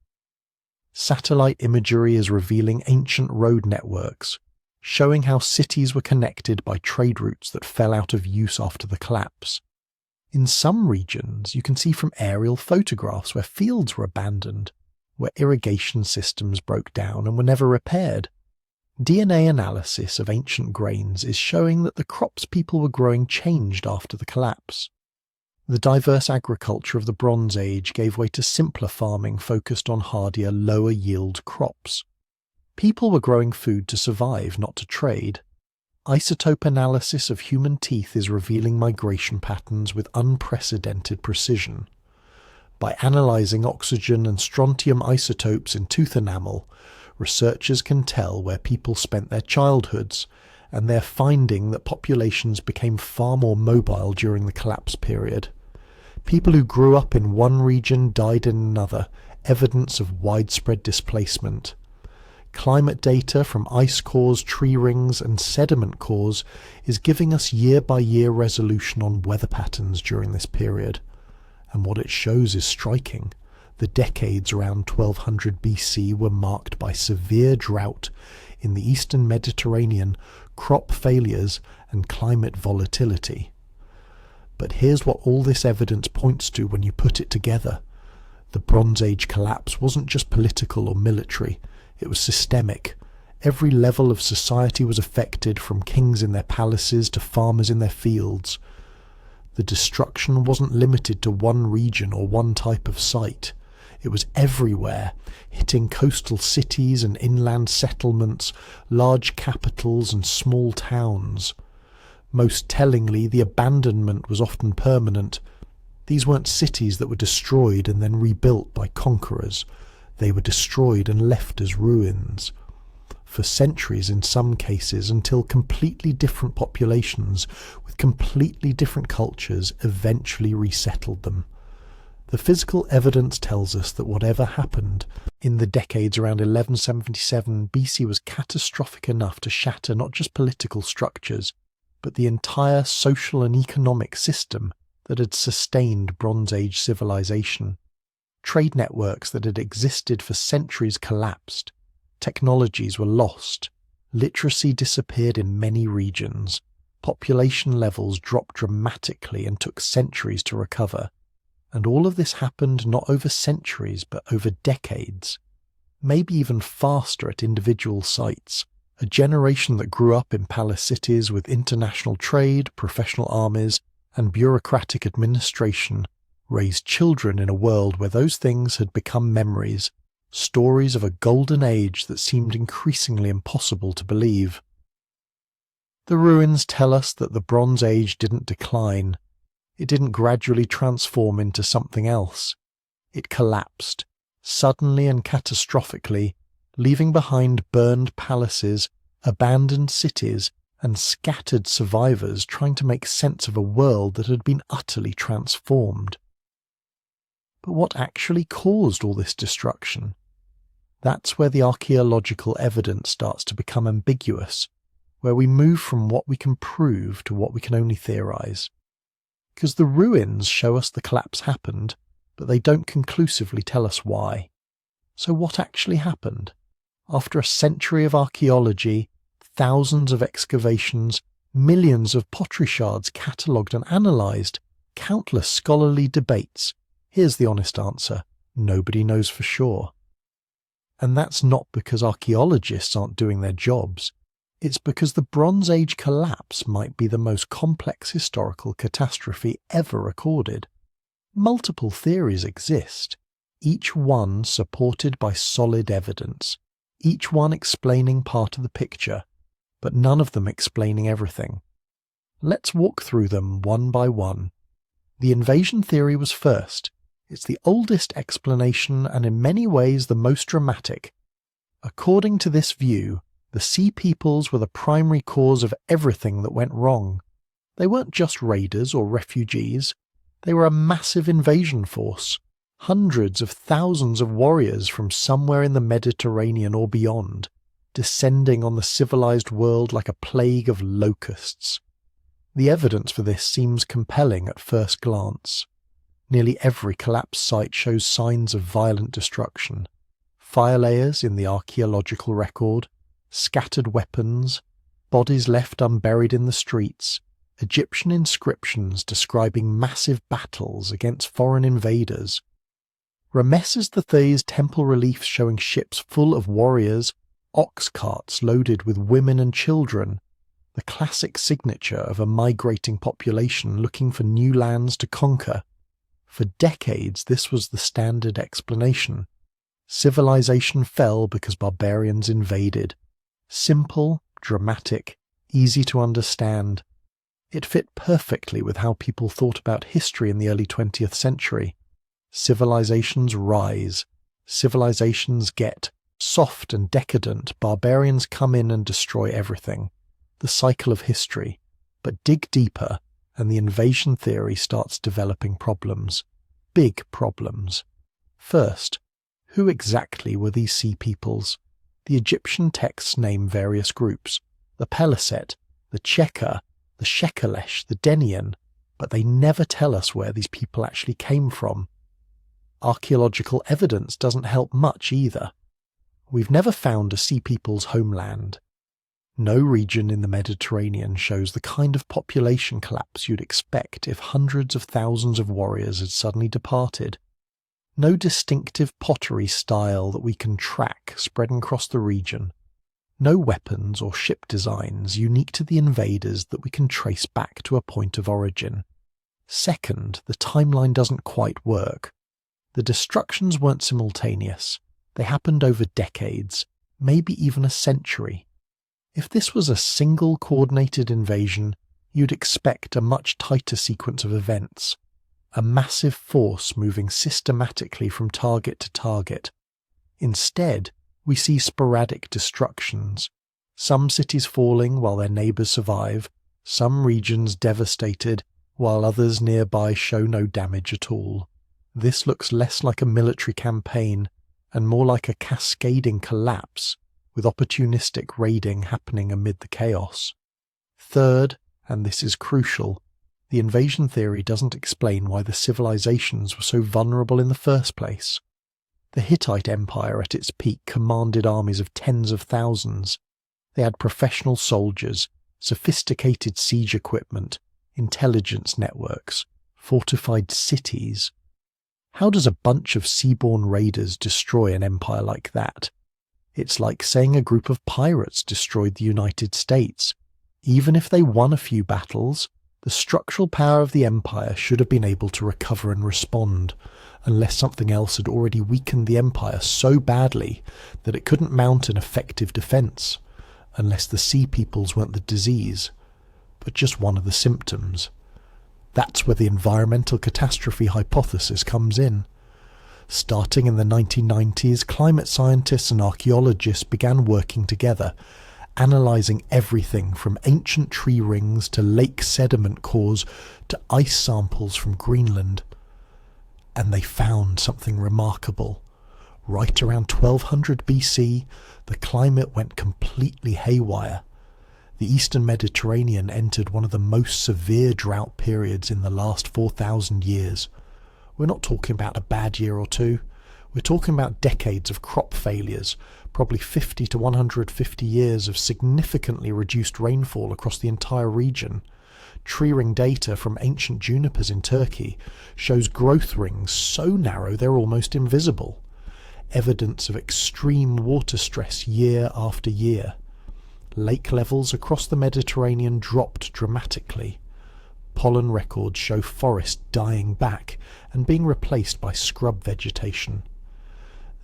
Satellite imagery is revealing ancient road networks, showing how cities were connected by trade routes that fell out of use after the collapse. In some regions, you can see from aerial photographs where fields were abandoned, where irrigation systems broke down and were never repaired. DNA analysis of ancient grains is showing that the crops people were growing changed after the collapse. The diverse agriculture of the Bronze Age gave way to simpler farming focused on hardier, lower-yield crops. People were growing food to survive, not to trade. Isotope analysis of human teeth is revealing migration patterns with unprecedented precision. By analysing oxygen and strontium isotopes in tooth enamel, researchers can tell where people spent their childhoods, and they're finding that populations became far more mobile during the collapse period. People who grew up in one region died in another, evidence of widespread displacement. Climate data from ice cores, tree rings, and sediment cores is giving us year-by-year resolution on weather patterns during this period. And what it shows is striking. The decades around 1200 BC were marked by severe drought in the eastern Mediterranean, crop failures, and climate volatility. But here's what all this evidence points to when you put it together. The Bronze Age collapse wasn't just political or military, it was systemic. Every level of society was affected, from kings in their palaces to farmers in their fields. The destruction wasn't limited to one region or one type of site. It was everywhere, hitting coastal cities and inland settlements, large capitals and small towns. Most tellingly, the abandonment was often permanent. These weren't cities that were destroyed and then rebuilt by conquerors. They were destroyed and left as ruins. for centuries in some cases, until completely different populations with completely different cultures eventually resettled them. The physical evidence tells us that whatever happened in the decades around 1177 BC was catastrophic enough to shatter not just political structures, but the entire social and economic system that had sustained Bronze Age civilization. Trade networks that had existed for centuries collapsed. Technologies were lost. Literacy disappeared in many regions. Population levels dropped dramatically and took centuries to recover. And all of this happened not over centuries, but over decades. Maybe even faster at individual sites. A generation that grew up in palace cities with international trade, professional armies, and bureaucratic administration raised children in a world where those things had become memories, stories of a golden age that seemed increasingly impossible to believe. The ruins tell us that the Bronze Age didn't decline. It didn't gradually transform into something else. It collapsed, suddenly and catastrophically, leaving behind burned palaces, abandoned cities, and scattered survivors trying to make sense of a world that had been utterly transformed. But what actually caused all this destruction? That's where the archaeological evidence starts to become ambiguous, where we move from what we can prove to what we can only theorize. Because the ruins show us the collapse happened, but they don't conclusively tell us why. So what actually happened? After a century of archaeology, thousands of excavations, millions of pottery shards catalogued and analysed, countless scholarly debates, here's the honest answer: nobody knows for sure. And that's not because archaeologists aren't doing their jobs. It's because the Bronze Age collapse might be the most complex historical catastrophe ever recorded. Multiple theories exist, each one supported by solid evidence, each one explaining part of the picture, but none of them explaining everything. Let's walk through them one by one. The invasion theory was first. It's the oldest explanation and in many ways the most dramatic. According to this view, the Sea Peoples were the primary cause of everything that went wrong. They weren't just raiders or refugees. They were a massive invasion force. Hundreds of thousands of warriors from somewhere in the Mediterranean or beyond, descending on the civilized world like a plague of locusts. The evidence for this seems compelling at first glance. Nearly every collapsed site shows signs of violent destruction. Fire layers in the archaeological record, scattered weapons, bodies left unburied in the streets, Egyptian inscriptions describing massive battles against foreign invaders. Rameses III's temple reliefs showing ships full of warriors, ox carts loaded with women and children, the classic signature of a migrating population looking for new lands to conquer. For decades this was the standard explanation. Civilization fell because barbarians invaded. Simple, dramatic, easy to understand. It fit perfectly with how people thought about history in the early 20th century. Civilizations rise. Civilizations get soft and decadent. Barbarians come in and destroy everything. The cycle of history. But dig deeper, and the invasion theory starts developing problems. Big problems. First, who exactly were these Sea Peoples? The Egyptian texts name various groups: the Peliset, the Cheka, the Shekelesh, the Denian, but they never tell us where these people actually came from. Archaeological evidence doesn't help much either. We've never found a Sea People's homeland. No region in the Mediterranean shows the kind of population collapse you'd expect if hundreds of thousands of warriors had suddenly departed. No distinctive pottery style that we can track spreading across the region. No weapons or ship designs unique to the invaders that we can trace back to a point of origin. Second, the timeline doesn't quite work. The destructions weren't simultaneous. They happened over decades, maybe even a century. If this was a single coordinated invasion, you'd expect a much tighter sequence of events. A massive force moving systematically from target to target. Instead, We see sporadic destructions, some cities falling while their neighbours survive, some regions devastated while others nearby show no damage at all. This looks less like a military campaign and more like a cascading collapse, with opportunistic raiding happening amid the chaos. Third, and this is crucial, the invasion theory doesn't explain why the civilizations were so vulnerable in the first place. The Hittite Empire at its peak commanded armies of tens of thousands. They had professional soldiers, sophisticated siege equipment, intelligence networks, fortified cities. How does a bunch of seaborne raiders destroy an empire like that? It's like saying a group of pirates destroyed the United States. Even if they won a few battles, the structural power of the empire should have been able to recover and respond, unless something else had already weakened the empire so badly that it couldn't mount an effective defence, unless the sea peoples weren't the disease, but just one of the symptoms. That's where the environmental catastrophe hypothesis comes in. Starting in the 1990s, climate scientists and archaeologists began working together, analysing everything from ancient tree rings to lake sediment cores to ice samples from Greenland. And they found something remarkable. Right around 1200 BC, the climate went completely haywire. The eastern Mediterranean entered one of the most severe drought periods in the last 4,000 years. We're not talking about a bad year or two. We're talking about decades of crop failures, probably 50 to 150 years of significantly reduced rainfall across the entire region. Tree ring data from ancient junipers in Turkey shows growth rings so narrow they're almost invisible. Evidence of extreme water stress year after year. Lake levels across the Mediterranean dropped dramatically. Pollen records show forests dying back and being replaced by scrub vegetation.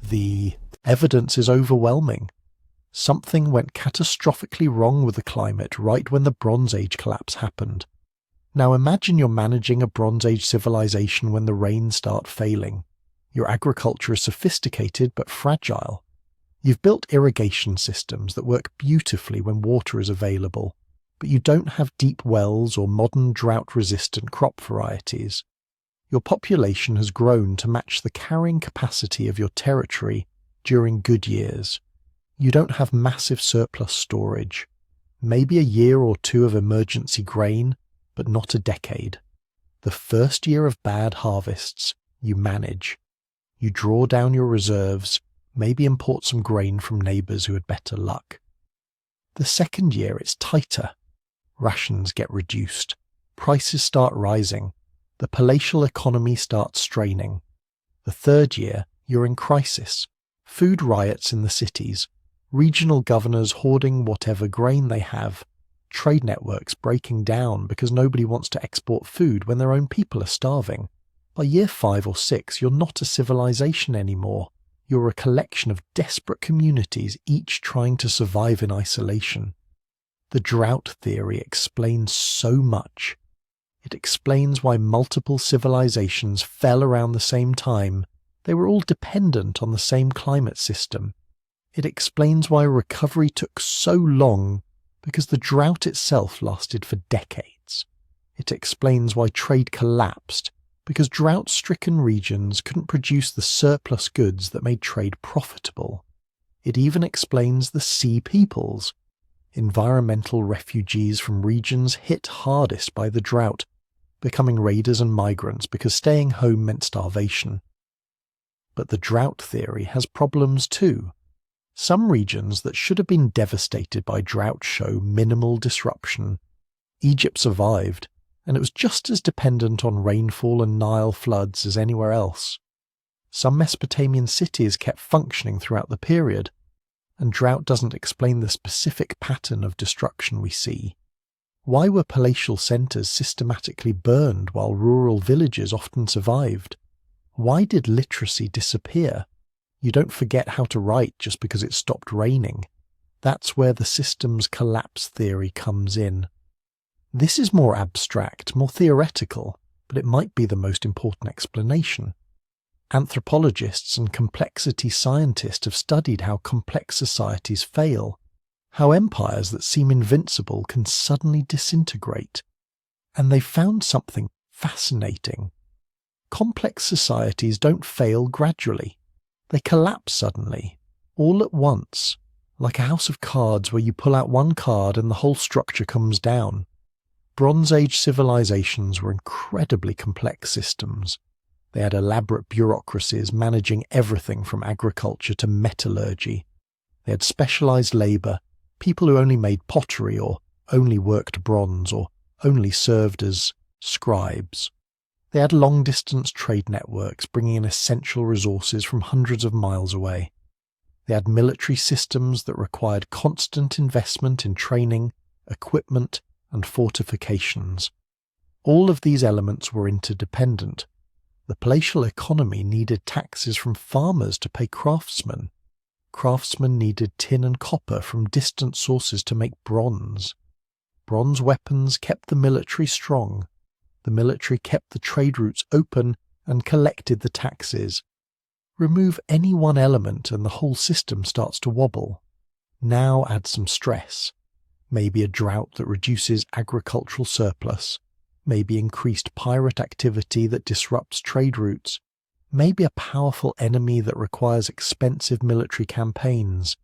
The evidence is overwhelming. Something went catastrophically wrong with the climate right when the Bronze Age collapse happened. Now imagine you're managing a Bronze Age civilization when the rains start failing. Your agriculture is sophisticated but fragile. You've built irrigation systems that work beautifully when water is available, but you don't have deep wells or modern drought-resistant crop varieties. Your population has grown to match the carrying capacity of your territory during good years. You don't have massive surplus storage. Maybe a year or two of emergency grain, but not a decade. The first year of bad harvests, you manage. You draw down your reserves, maybe import some grain from neighbours who had better luck. The second year, it's tighter. Rations get reduced. Prices start rising. The palatial economy starts straining. The third year, you're in crisis. Food riots in the cities. Regional governors hoarding whatever grain they have. Trade networks breaking down because nobody wants to export food when their own people are starving. By year 5 or 6, you're not a civilization anymore. You're a collection of desperate communities, each trying to survive in isolation. The drought theory explains so much. It explains why multiple civilizations fell around the same time. They were all dependent on the same climate system. It explains why recovery took so long, because the drought itself lasted for decades. It explains why trade collapsed, because drought-stricken regions couldn't produce the surplus goods that made trade profitable. It even explains the sea peoples, environmental refugees from regions hit hardest by the drought, becoming raiders and migrants because staying home meant starvation. But the drought theory has problems too. Some regions that should have been devastated by drought show minimal disruption. Egypt survived, and it was just as dependent on rainfall and Nile floods as anywhere else. Some Mesopotamian cities kept functioning throughout the period, and drought doesn't explain the specific pattern of destruction we see. Why were palatial centres systematically burned while rural villages often survived? Why did literacy disappear? You don't forget how to write just because it stopped raining. That's where the systems collapse theory comes in. This is more abstract, more theoretical, but it might be the most important explanation. Anthropologists and complexity scientists have studied how complex societies fail, how empires that seem invincible can suddenly disintegrate. And they've found something fascinating. Complex societies don't fail gradually. They collapse suddenly, all at once, like a house of cards where you pull out one card and the whole structure comes down. Bronze Age civilizations were incredibly complex systems. They had elaborate bureaucracies managing everything from agriculture to metallurgy. They had specialized labor, people who only made pottery or only worked bronze or only served as scribes. They had long-distance trade networks bringing in essential resources from hundreds of miles away. They had military systems that required constant investment in training, equipment, and fortifications. All of these elements were interdependent. The palatial economy needed taxes from farmers to pay craftsmen. Craftsmen needed tin and copper from distant sources to make bronze. Bronze weapons kept the military strong. The military kept the trade routes open and collected the taxes. Remove any one element and the whole system starts to wobble. Now add some stress. Maybe a drought that reduces agricultural surplus. Maybe increased pirate activity that disrupts trade routes. Maybe a powerful enemy that requires expensive military campaigns.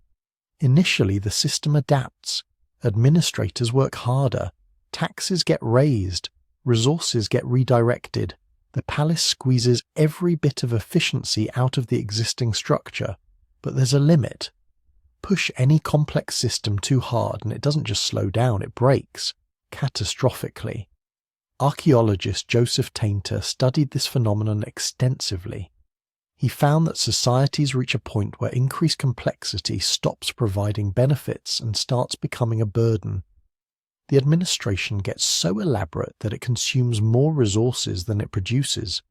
Initially, the system adapts. Administrators work harder. Taxes get raised. Resources get redirected. The palace squeezes every bit of efficiency out of the existing structure. But there's a limit. Push any complex system too hard and it doesn't just slow down, it breaks. Catastrophically. Archaeologist Joseph Tainter studied this phenomenon extensively. He found that societies reach a point where increased complexity stops providing benefits and starts becoming a burden. The administration gets so elaborate that it consumes more resources than it produces.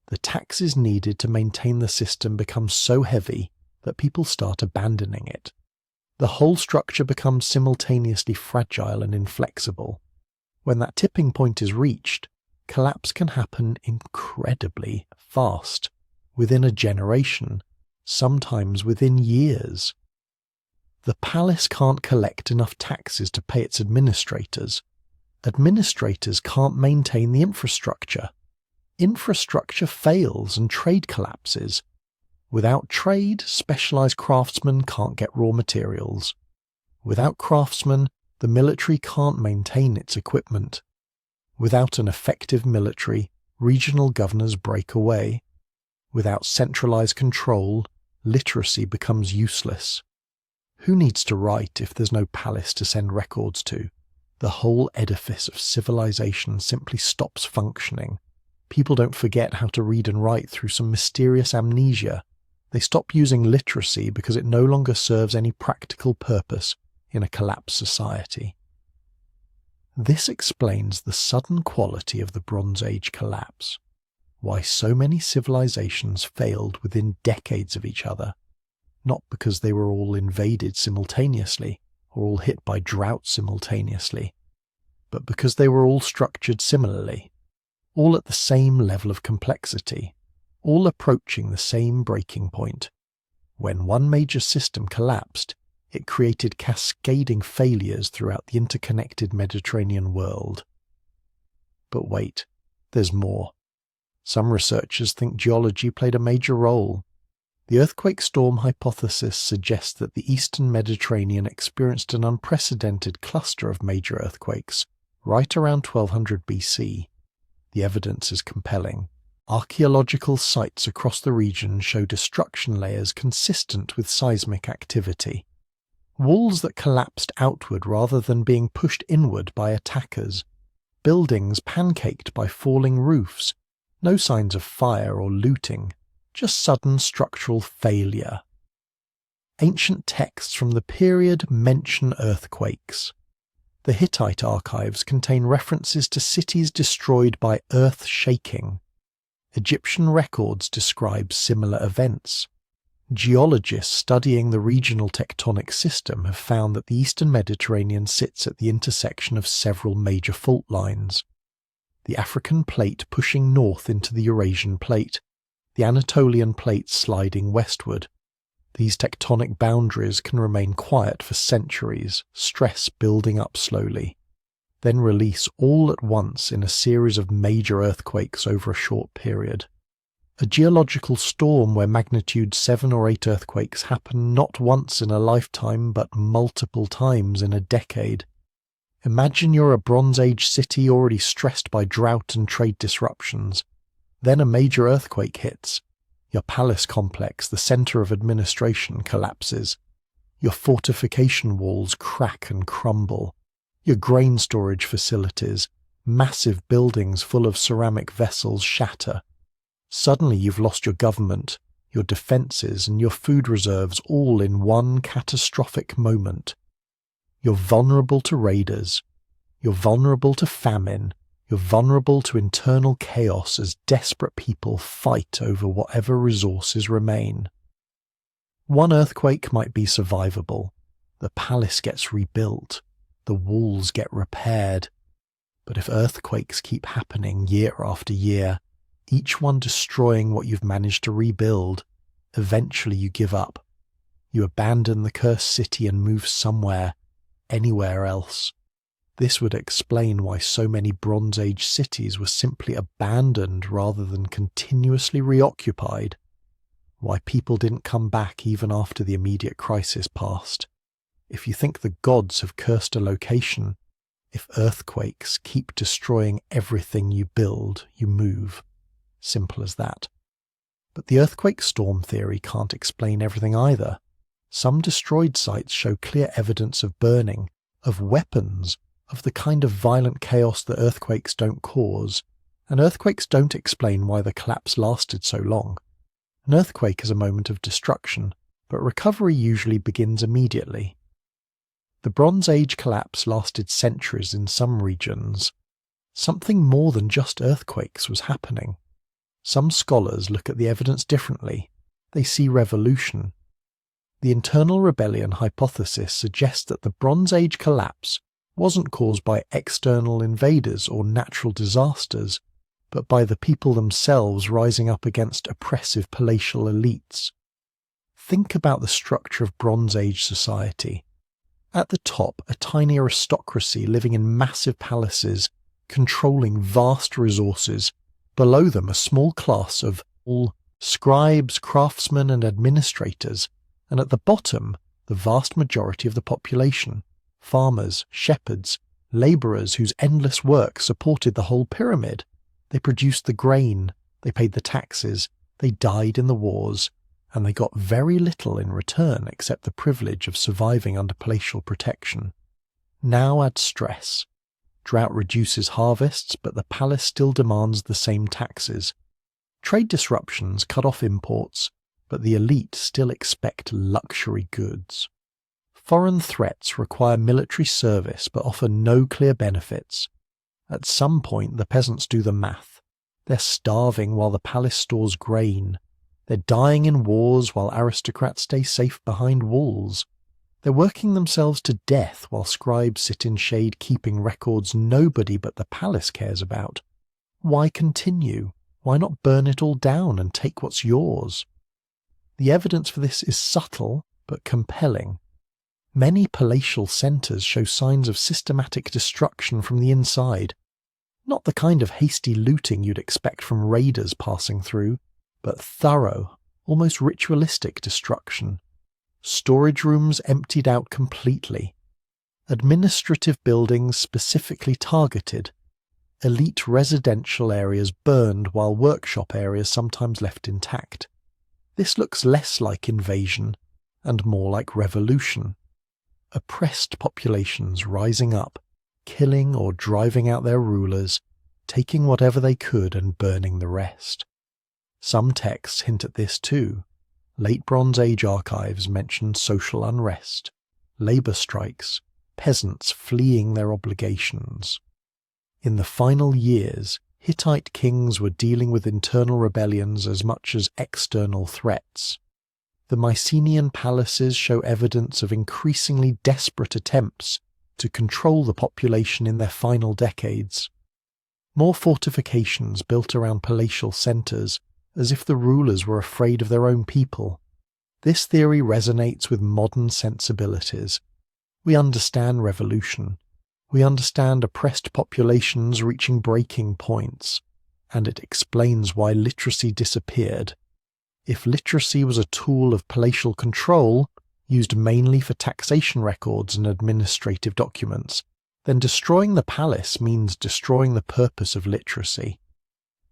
The taxes needed to maintain the system become so heavy that people start abandoning it. The whole structure becomes simultaneously fragile and inflexible. When that tipping point is reached, collapse can happen incredibly fast, within a generation, sometimes within years. The palace can't collect enough taxes to pay its administrators. Administrators can't maintain the infrastructure. Infrastructure fails and trade collapses. Without trade, specialized craftsmen can't get raw materials. Without craftsmen, the military can't maintain its equipment. Without an effective military, regional governors break away. Without centralized control, literacy becomes useless. Who needs to write if there's no palace to send records to? The whole edifice of civilization simply stops functioning. People don't forget how to read and write through some mysterious amnesia. They stop using literacy because it no longer serves any practical purpose in a collapsed society. This explains the sudden quality of the Bronze Age collapse, why so many civilizations failed within decades of each other, not because they were all invaded simultaneously or all hit by drought simultaneously, but because they were all structured similarly, all at the same level of complexity, all approaching the same breaking point. When one major system collapsed, it created cascading failures throughout the interconnected Mediterranean world. But wait, there's more. Some researchers think geology played a major role. The earthquake storm hypothesis suggests that the eastern Mediterranean experienced an unprecedented cluster of major earthquakes right around 1200 BC. The evidence is compelling. Archaeological sites across the region show destruction layers consistent with seismic activity. Walls that collapsed outward rather than being pushed inward by attackers. Buildings pancaked by falling roofs. No signs of fire or looting, just sudden structural failure. Ancient texts from the period mention earthquakes. The Hittite archives contain references to cities destroyed by earth shaking. Egyptian records describe similar events. Geologists studying the regional tectonic system have found that the eastern Mediterranean sits at the intersection of several major fault lines. The African plate pushing north into the Eurasian plate, the Anatolian plates sliding westward. These tectonic boundaries can remain quiet for centuries, stress building up slowly, then release all at once in a series of major earthquakes over a short period. A geological storm where magnitude 7 or 8 earthquakes happen not once in a lifetime but multiple times in a decade. Imagine you're a Bronze Age city already stressed by drought and trade disruptions. Then a major earthquake hits. Your palace complex, the center of administration, collapses. Your fortification walls crack and crumble. Your grain storage facilities, massive buildings full of ceramic vessels, shatter. Suddenly you've lost your government, your defenses, and your food reserves all in one catastrophic moment. You're vulnerable to raiders. You're vulnerable to famine. You're vulnerable to internal chaos as desperate people fight over whatever resources remain. One earthquake might be survivable. The palace gets rebuilt. The walls get repaired. But if earthquakes keep happening year after year, each one destroying what you've managed to rebuild, eventually you give up. You abandon the cursed city and move somewhere, anywhere else. This would explain why so many Bronze Age cities were simply abandoned rather than continuously reoccupied, why people didn't come back even after the immediate crisis passed. If you think the gods have cursed a location, if earthquakes keep destroying everything you build, you move. Simple as that. But the earthquake storm theory can't explain everything either. Some destroyed sites show clear evidence of burning, of weapons, of the kind of violent chaos that earthquakes don't cause, and earthquakes don't explain why the collapse lasted so long. An earthquake is a moment of destruction, but recovery usually begins immediately. The Bronze Age collapse lasted centuries in some regions. Something more than just earthquakes was happening. Some scholars look at the evidence differently. They see revolution. The internal rebellion hypothesis suggests that the Bronze Age collapse wasn't caused by external invaders or natural disasters, but by the people themselves rising up against oppressive palatial elites. Think about the structure of Bronze Age society. At the top, a tiny aristocracy living in massive palaces, controlling vast resources. Below them, a small class of all scribes, craftsmen, and administrators, and at the bottom, the vast majority of the population, farmers, shepherds, labourers whose endless work supported the whole pyramid. They produced the grain, they paid the taxes, they died in the wars, and they got very little in return except the privilege of surviving under palatial protection. Now add stress. Drought reduces harvests, but the palace still demands the same taxes. Trade disruptions cut off imports, but the elite still expect luxury goods. Foreign threats require military service but offer no clear benefits. At some point, the peasants do the math. They're starving while the palace stores grain. They're dying in wars while aristocrats stay safe behind walls. They're working themselves to death while scribes sit in shade keeping records nobody but the palace cares about. Why continue? Why not burn it all down and take what's yours? The evidence for this is subtle but compelling. Many palatial centres show signs of systematic destruction from the inside. Not the kind of hasty looting you'd expect from raiders passing through, but thorough, almost ritualistic destruction. Storage rooms emptied out completely. Administrative buildings specifically targeted. Elite residential areas burned while workshop areas sometimes left intact. This looks less like invasion and more like revolution. Oppressed populations rising up, killing or driving out their rulers, taking whatever they could and burning the rest. Some texts hint at this too. Late Bronze Age archives mention social unrest, labour strikes, peasants fleeing their obligations. In the final years, Hittite kings were dealing with internal rebellions as much as external threats. The Mycenaean palaces show evidence of increasingly desperate attempts to control the population in their final decades. More fortifications built around palatial centres as if the rulers were afraid of their own people. This theory resonates with modern sensibilities. We understand revolution. We understand oppressed populations reaching breaking points, and it explains why literacy disappeared. If literacy was a tool of palatial control, used mainly for taxation records and administrative documents, then destroying the palace means destroying the purpose of literacy.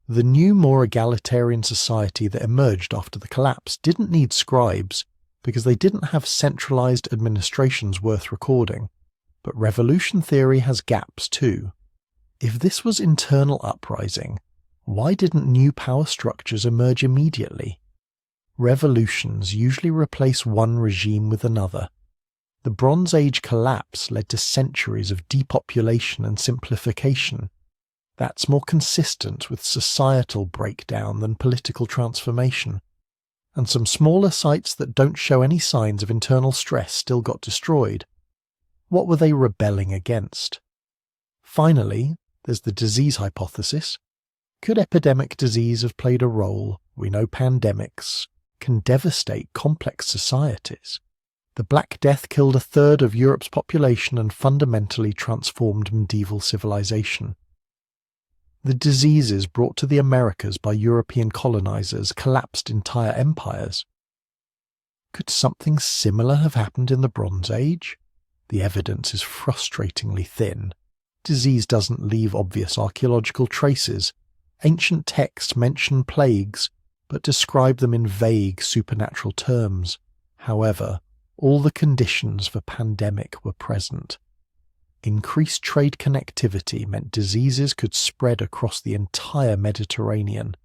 The new, more egalitarian society that emerged after the collapse didn't need scribes because they didn't have centralized administrations worth recording. But revolution theory has gaps too. If this was internal uprising, why didn't new power structures emerge immediately? Revolutions usually replace one regime with another. The Bronze Age collapse led to centuries of depopulation and simplification. That's more consistent with societal breakdown than political transformation. And some smaller sites that don't show any signs of internal stress still got destroyed. What were they rebelling against? Finally, there's the disease hypothesis. Could epidemic disease have played a role? We know pandemics can devastate complex societies. The Black Death killed a third of Europe's population and fundamentally transformed medieval civilization. The diseases brought to the Americas by European colonizers collapsed entire empires. Could something similar have happened in the Bronze Age? The evidence is frustratingly thin. Disease doesn't leave obvious archaeological traces. Ancient texts mention plagues, but describe them in vague supernatural terms. However, all the conditions for pandemic were present. Increased trade connectivity meant diseases could spread across the entire Mediterranean.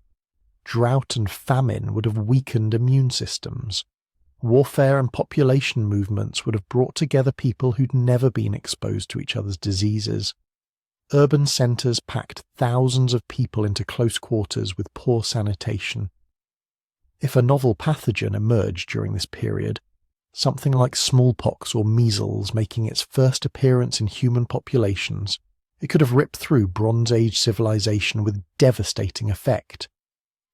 Drought and famine would have weakened immune systems. Warfare and population movements would have brought together people who'd never been exposed to each other's diseases. Urban centres packed thousands of people into close quarters with poor sanitation. If a novel pathogen emerged during this period, something like smallpox or measles making its first appearance in human populations, it could have ripped through Bronze Age civilization with devastating effect,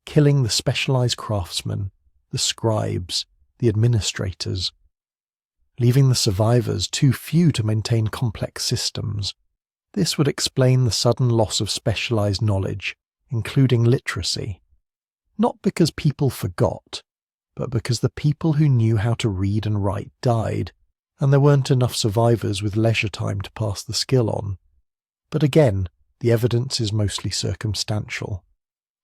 killing the specialized craftsmen, the scribes, the administrators, leaving the survivors too few to maintain complex systems. This would explain the sudden loss of specialized knowledge, including literacy. Not because people forgot, but because the people who knew how to read and write died, and there weren't enough survivors with leisure time to pass the skill on. But again, the evidence is mostly circumstantial.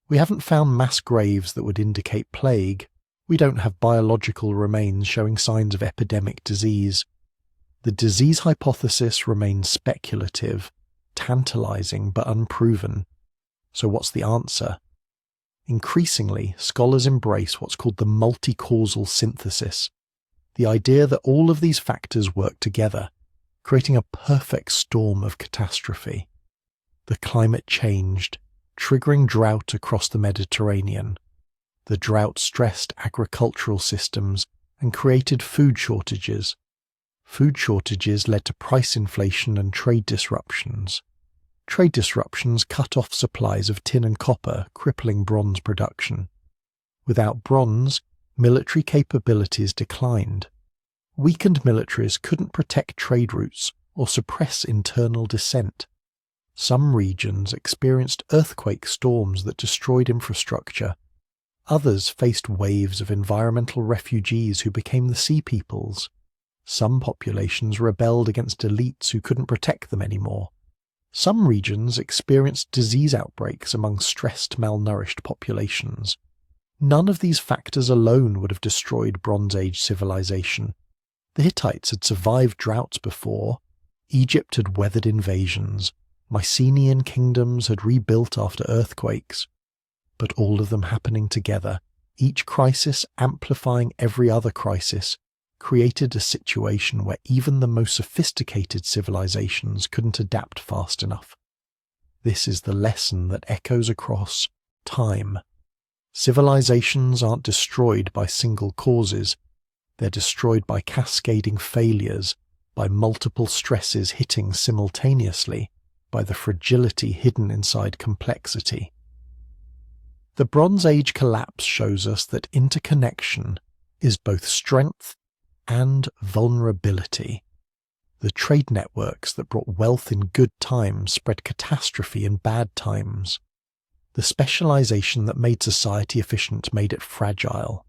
We haven't found mass graves that would indicate plague. We don't have biological remains showing signs of epidemic disease. The disease hypothesis remains speculative, tantalizing but unproven. So what's the answer? Increasingly, scholars embrace what's called the multi-causal synthesis, the idea that all of these factors work together, creating a perfect storm of catastrophe. The climate changed, triggering drought across the Mediterranean. The drought stressed agricultural systems and created food shortages. Food shortages led to price inflation and trade disruptions. Trade disruptions cut off supplies of tin and copper, crippling bronze production. Without bronze, military capabilities declined. Weakened militaries couldn't protect trade routes or suppress internal dissent. Some regions experienced earthquake storms that destroyed infrastructure. Others faced waves of environmental refugees who became the sea peoples. Some populations rebelled against elites who couldn't protect them anymore. Some regions experienced disease outbreaks among stressed, malnourished populations. None of these factors alone would have destroyed Bronze Age civilization. The Hittites had survived droughts before. Egypt had weathered invasions. Mycenaean kingdoms had rebuilt after earthquakes. But all of them happening together, each crisis amplifying every other crisis, created a situation where even the most sophisticated civilizations couldn't adapt fast enough. This is the lesson that echoes across time. Civilizations aren't destroyed by single causes. They're destroyed by cascading failures, by multiple stresses hitting simultaneously, by the fragility hidden inside complexity. The Bronze Age collapse shows us that interconnection is both strength and vulnerability. The trade networks that brought wealth in good times spread catastrophe in bad times. The specialization that made society efficient made it fragile.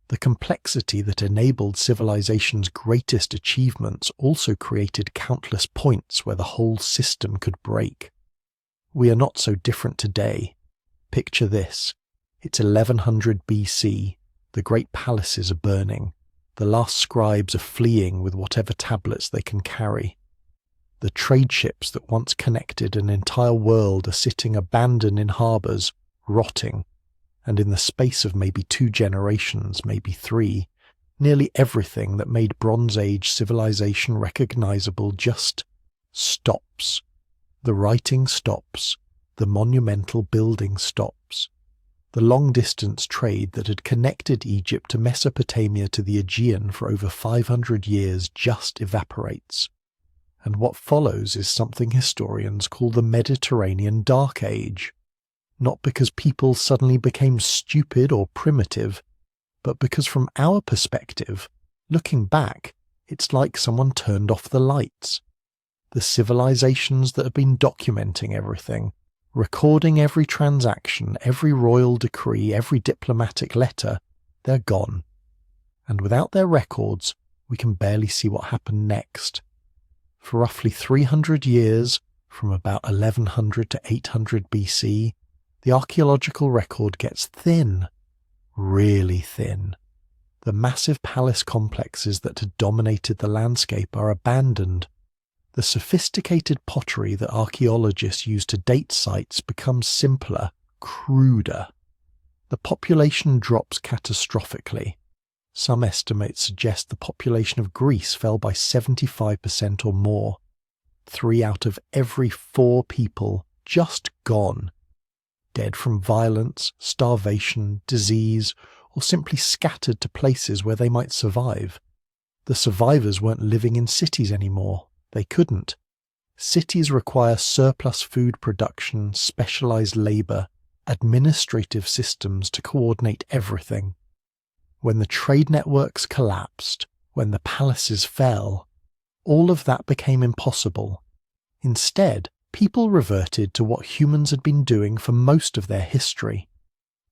The complexity that enabled civilization's greatest achievements also created countless points where the whole system could break. We are not so different today. Picture this. It's 1100 BC. The great palaces are burning. The last scribes are fleeing with whatever tablets they can carry. The trade ships that once connected an entire world are sitting abandoned in harbours, rotting, and in the space of maybe 2 generations, maybe 3, nearly everything that made Bronze Age civilization recognizable just stops. The writing stops. The monumental building stops. The long-distance trade that had connected Egypt to Mesopotamia to the Aegean for over 500 years just evaporates. And what follows is something historians call the Mediterranean Dark Age. Not because people suddenly became stupid or primitive, but because from our perspective, looking back, it's like someone turned off the lights. The civilizations that have been documenting everything, recording every transaction, every royal decree, every diplomatic letter, they're gone. And without their records, we can barely see what happened next. For roughly 300 years, from about 1100 to 800 BC, the archaeological record gets thin, really thin. The massive palace complexes that had dominated the landscape are abandoned. The sophisticated pottery that archaeologists use to date sites becomes simpler, cruder. The population drops catastrophically. Some estimates suggest the population of Greece fell by 75% or more. 3 out of every 4 people just gone. Dead from violence, starvation, disease, or simply scattered to places where they might survive. The survivors weren't living in cities anymore. They couldn't. Cities require surplus food production, specialized labor, administrative systems to coordinate everything. When the trade networks collapsed, when the palaces fell, all of that became impossible. Instead, people reverted to what humans had been doing for most of their history.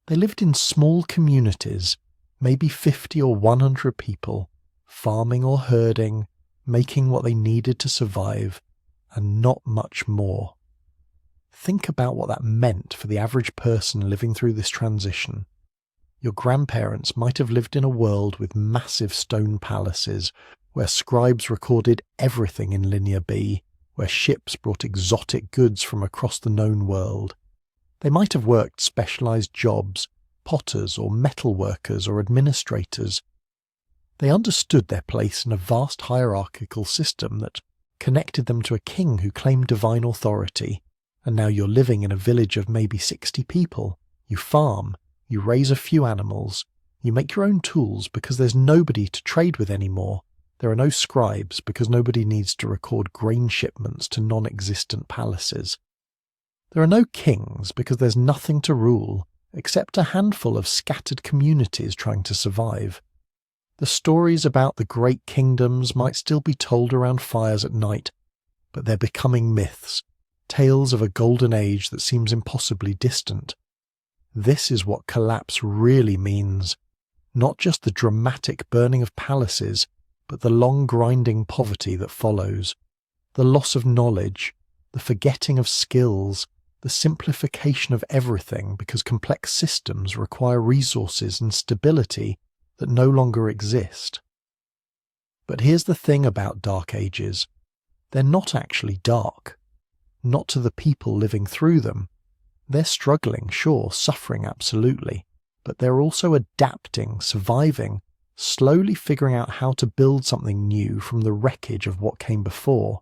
They lived in small communities, maybe 50 or 100 people, farming or herding, making what they needed to survive, and not much more. Think about what that meant for the average person living through this transition. Your grandparents might have lived in a world with massive stone palaces, where scribes recorded everything in Linear B, where ships brought exotic goods from across the known world. They might have worked specialized jobs, potters or metal workers or administrators. They understood their place in a vast hierarchical system that connected them to a king who claimed divine authority. And now you're living in a village of maybe 60 people. You farm, you raise a few animals, you make your own tools because there's nobody to trade with anymore. There are no scribes because nobody needs to record grain shipments to non-existent palaces. There are no kings because there's nothing to rule except a handful of scattered communities trying to survive. The stories about the great kingdoms might still be told around fires at night, but they're becoming myths, tales of a golden age that seems impossibly distant. This is what collapse really means, not just the dramatic burning of palaces, but the long grinding poverty that follows, the loss of knowledge, the forgetting of skills, the simplification of everything because complex systems require resources and stability that no longer exist. But here's the thing about Dark Ages. They're not actually dark. Not to the people living through them. They're struggling, sure, suffering absolutely, but they're also adapting, surviving, slowly figuring out how to build something new from the wreckage of what came before.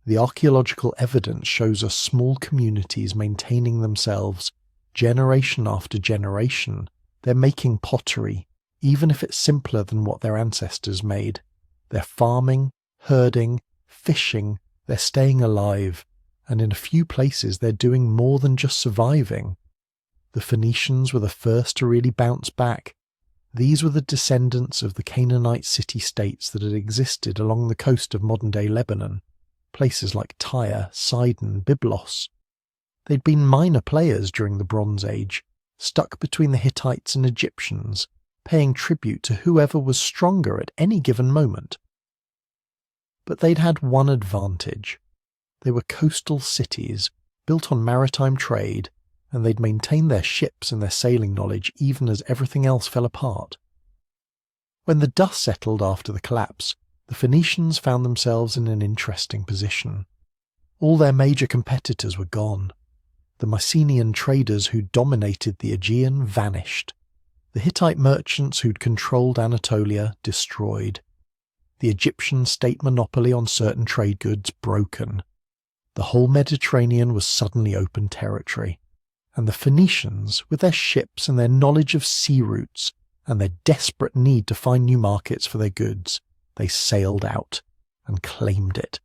The archaeological evidence shows us small communities maintaining themselves, generation after generation. They're making pottery, even if it's simpler than what their ancestors made. They're farming, herding, fishing, they're staying alive, and in a few places they're doing more than just surviving. The Phoenicians were the first to really bounce back. These were the descendants of the Canaanite city-states that had existed along the coast of modern-day Lebanon, places like Tyre, Sidon, Byblos. They'd been minor players during the Bronze Age, stuck between the Hittites and Egyptians, paying tribute to whoever was stronger at any given moment. But they'd had one advantage. They were coastal cities, built on maritime trade, and they'd maintained their ships and their sailing knowledge even as everything else fell apart. When the dust settled after the collapse, the Phoenicians found themselves in an interesting position. All their major competitors were gone. The Mycenaean traders who'd dominated the Aegean vanished. The Hittite merchants who'd controlled Anatolia destroyed. The Egyptian state monopoly on certain trade goods broken. The whole Mediterranean was suddenly open territory. And the Phoenicians, with their ships and their knowledge of sea routes, and their desperate need to find new markets for their goods, they sailed out and claimed it.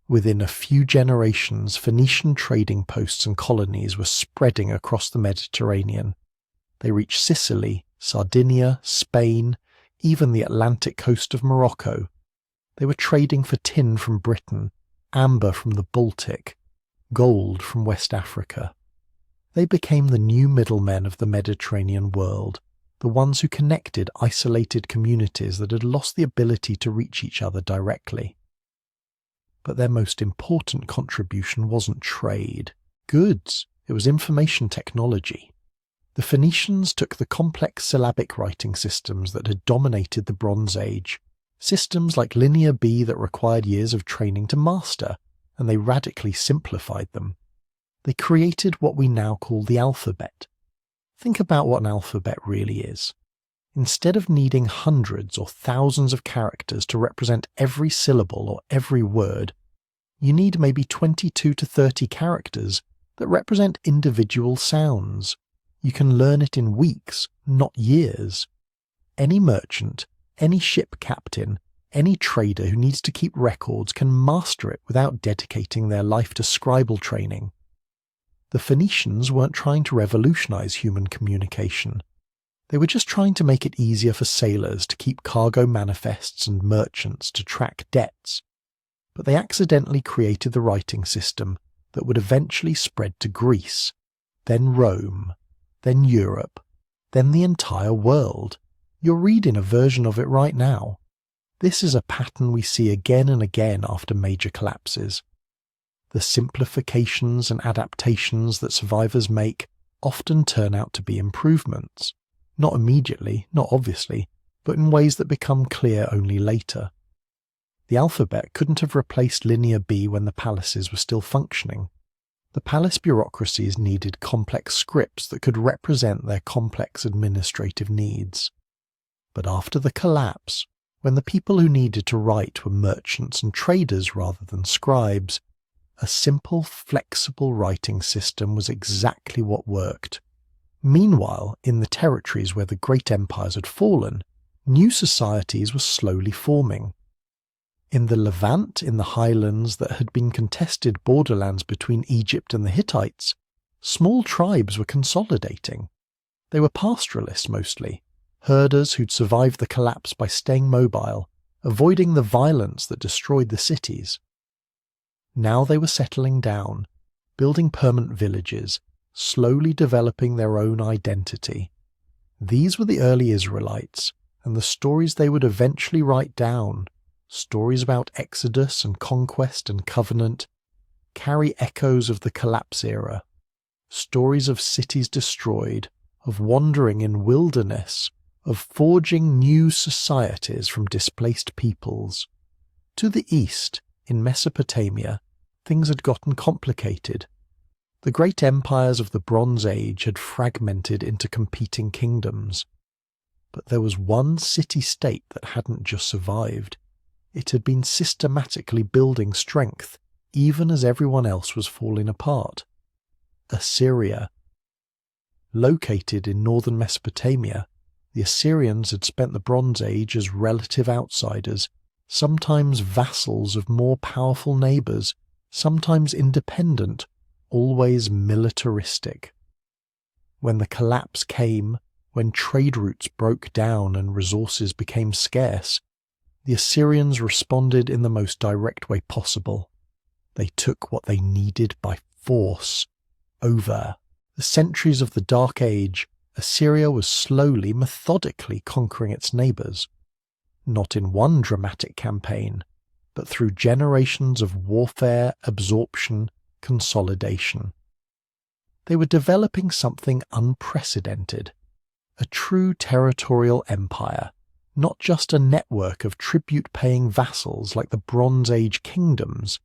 Within a few generations, Phoenician trading posts and colonies were spreading across the Mediterranean. They reached Sicily, Sardinia, Spain, even the Atlantic coast of Morocco. They were trading for tin from Britain, amber from the Baltic, gold from West Africa. They became the new middlemen of the Mediterranean world, the ones who connected isolated communities that had lost the ability to reach each other directly. But their most important contribution wasn't trade, goods, it was information technology. The Phoenicians took the complex syllabic writing systems that had dominated the Bronze Age, systems like Linear B that required years of training to master, and they radically simplified them. They created what we now call the alphabet. Think about what an alphabet really is. Instead of needing hundreds or thousands of characters to represent every syllable or every word, you need maybe 22 to 30 characters that represent individual sounds. You can learn it in weeks, not years. Any merchant, any ship captain, any trader who needs to keep records can master it without dedicating their life to scribal training. The Phoenicians weren't trying to revolutionize human communication. They were just trying to make it easier for sailors to keep cargo manifests and merchants to track debts. But they accidentally created the writing system that would eventually spread to Greece, then Rome, then Europe, then the entire world. You're reading a version of it right now. This is a pattern we see again and again after major collapses. The simplifications and adaptations that survivors make often turn out to be improvements. Not immediately, not obviously, but in ways that become clear only later. The alphabet couldn't have replaced Linear B when the palaces were still functioning. The palace bureaucracies needed complex scripts that could represent their complex administrative needs. But after the collapse, when the people who needed to write were merchants and traders rather than scribes, a simple, flexible writing system was exactly what worked. Meanwhile, in the territories where the great empires had fallen, new societies were slowly forming. In the Levant, in the highlands that had been contested borderlands between Egypt and the Hittites, small tribes were consolidating. They were pastoralists mostly, herders who'd survived the collapse by staying mobile, avoiding the violence that destroyed the cities. Now they were settling down, building permanent villages, slowly developing their own identity. These were the early Israelites, and the stories they would eventually write down, stories about exodus and conquest and covenant, carry echoes of the collapse era, stories of cities destroyed, of wandering in wilderness, of forging new societies from displaced peoples. To the east, in Mesopotamia, things had gotten complicated. The great empires of the Bronze Age had fragmented into competing kingdoms. But there was one city-state that hadn't just survived. It had been systematically building strength, even as everyone else was falling apart. Assyria. Located in northern Mesopotamia, the Assyrians had spent the Bronze Age as relative outsiders, sometimes vassals of more powerful neighbours, sometimes independent, always militaristic. When the collapse came, when trade routes broke down and resources became scarce, the Assyrians responded in the most direct way possible. They took what they needed by force. Over the centuries of the Dark Age, Assyria was slowly, methodically conquering its neighbours. Not in one dramatic campaign, but through generations of warfare, absorption, consolidation. They were developing something unprecedented, a true territorial empire, not just a network of tribute-paying vassals like the Bronze Age kingdoms,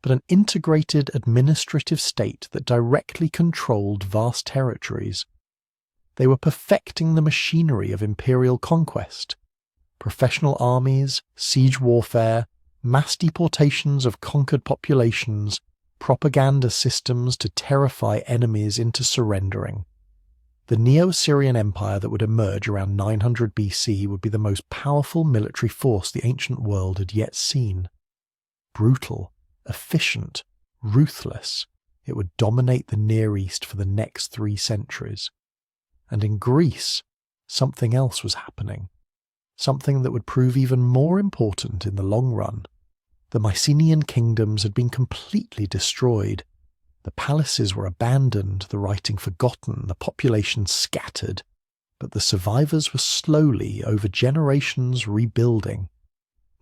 but an integrated administrative state that directly controlled vast territories. They were perfecting the machinery of imperial conquest. Professional armies, siege warfare, mass deportations of conquered populations, propaganda systems to terrify enemies into surrendering. The Neo-Assyrian Empire that would emerge around 900 BC would be the most powerful military force the ancient world had yet seen. Brutal, efficient, ruthless, it would dominate the Near East for the next 3 centuries. And in Greece, something else was happening. Something that would prove even more important in the long run. The Mycenaean kingdoms had been completely destroyed. The palaces were abandoned, the writing forgotten, the population scattered. But the survivors were slowly, over generations, rebuilding.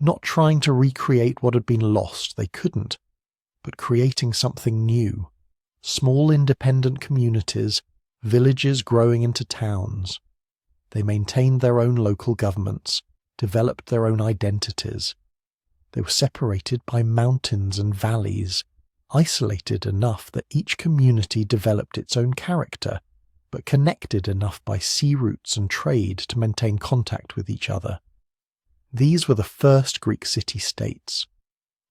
Not trying to recreate what had been lost, they couldn't, but creating something new. Small independent communities, villages growing into towns. They maintained their own local governments, developed their own identities. They were separated by mountains and valleys, isolated enough that each community developed its own character, but connected enough by sea routes and trade to maintain contact with each other. These were the first Greek city-states.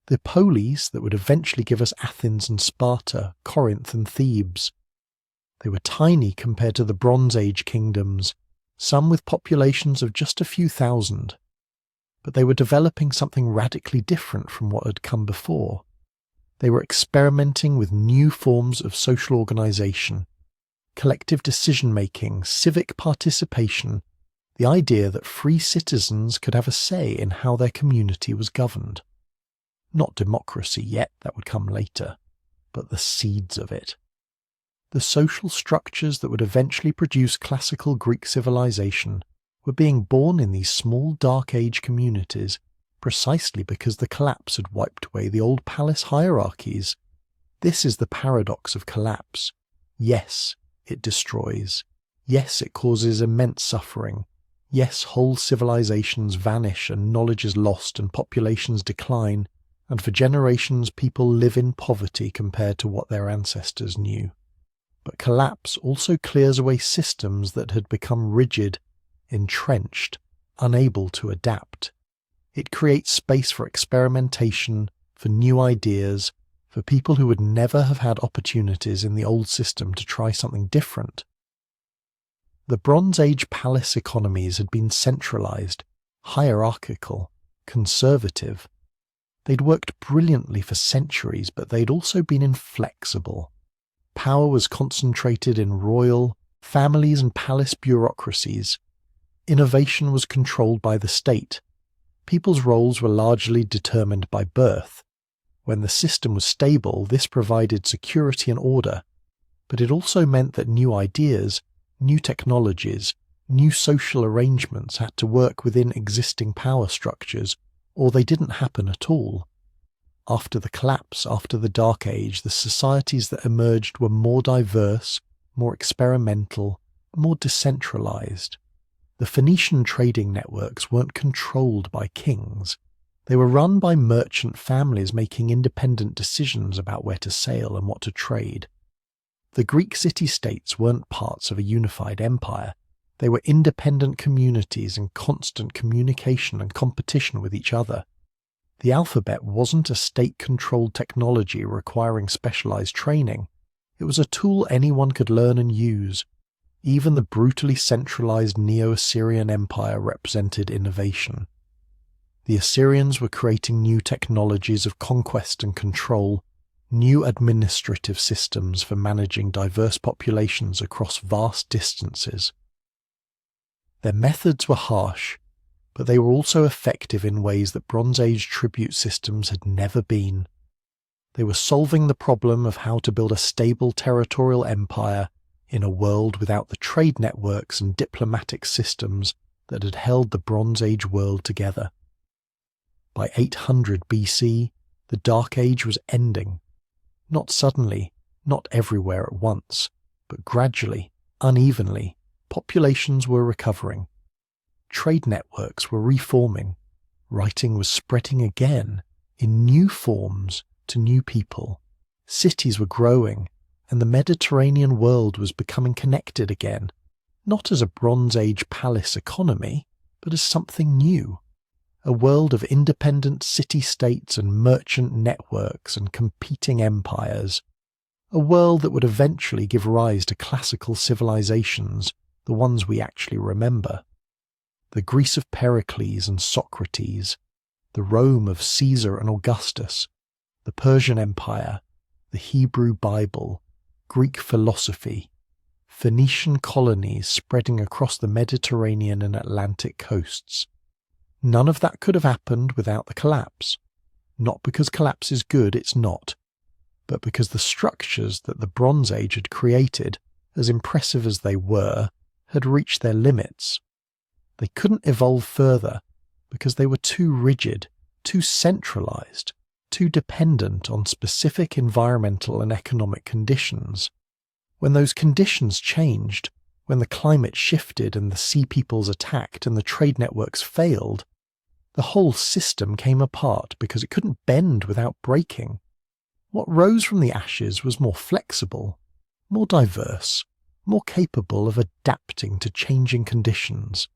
The polis that would eventually give us Athens and Sparta, Corinth and Thebes. They were tiny compared to the Bronze Age kingdoms, some with populations of just a few thousand. But they were developing something radically different from what had come before. They were experimenting with new forms of social organization, collective decision-making, civic participation, the idea that free citizens could have a say in how their community was governed. Not democracy yet, that would come later, but the seeds of it. The social structures that would eventually produce classical Greek civilization were being born in these small Dark Age communities precisely because the collapse had wiped away the old palace hierarchies. This is the paradox of collapse. Yes, it destroys. Yes, it causes immense suffering. Yes, whole civilizations vanish and knowledge is lost and populations decline, and for generations people live in poverty compared to what their ancestors knew. But collapse also clears away systems that had become rigid, entrenched, unable to adapt. It creates space for experimentation, for new ideas, for people who would never have had opportunities in the old system to try something different. The Bronze Age palace economies had been centralized, hierarchical, conservative. They'd worked brilliantly for centuries, but they'd also been inflexible. Power was concentrated in royal, families and palace bureaucracies. Innovation was controlled by the state. People's roles were largely determined by birth. When the system was stable, this provided security and order, but it also meant that new ideas, new technologies, new social arrangements had to work within existing power structures, or they didn't happen at all. After the collapse, after the Dark Age, the societies that emerged were more diverse, more experimental, more decentralized. The Phoenician trading networks weren't controlled by kings. They were run by merchant families making independent decisions about where to sail and what to trade. The Greek city-states weren't parts of a unified empire. They were independent communities in constant communication and competition with each other. The alphabet wasn't a state-controlled technology requiring specialized training. It was a tool anyone could learn and use. Even the brutally centralized Neo-Assyrian Empire represented innovation. The Assyrians were creating new technologies of conquest and control, new administrative systems for managing diverse populations across vast distances. Their methods were harsh, but they were also effective in ways that Bronze Age tribute systems had never been. They were solving the problem of how to build a stable territorial empire in a world without the trade networks and diplomatic systems that had held the Bronze Age world together. By 800 BC, the Dark Age was ending. Not suddenly, not everywhere at once, but gradually, unevenly, populations were recovering. Trade networks were reforming. Writing was spreading again, in new forms, to new people. Cities were growing, and the Mediterranean world was becoming connected again, not as a Bronze Age palace economy, but as something new. A world of independent city-states and merchant networks and competing empires. A world that would eventually give rise to classical civilizations, the ones we actually remember. The Greece of Pericles and Socrates, the Rome of Caesar and Augustus, the Persian Empire, the Hebrew Bible, Greek philosophy, Phoenician colonies spreading across the Mediterranean and Atlantic coasts. None of that could have happened without the collapse. Not because collapse is good, it's not, but because the structures that the Bronze Age had created, as impressive as they were, had reached their limits. They couldn't evolve further because they were too rigid, too centralized, too dependent on specific environmental and economic conditions. When those conditions changed, when the climate shifted and the sea peoples attacked and the trade networks failed, the whole system came apart because it couldn't bend without breaking. What rose from the ashes was more flexible, more diverse, more capable of adapting to changing conditions.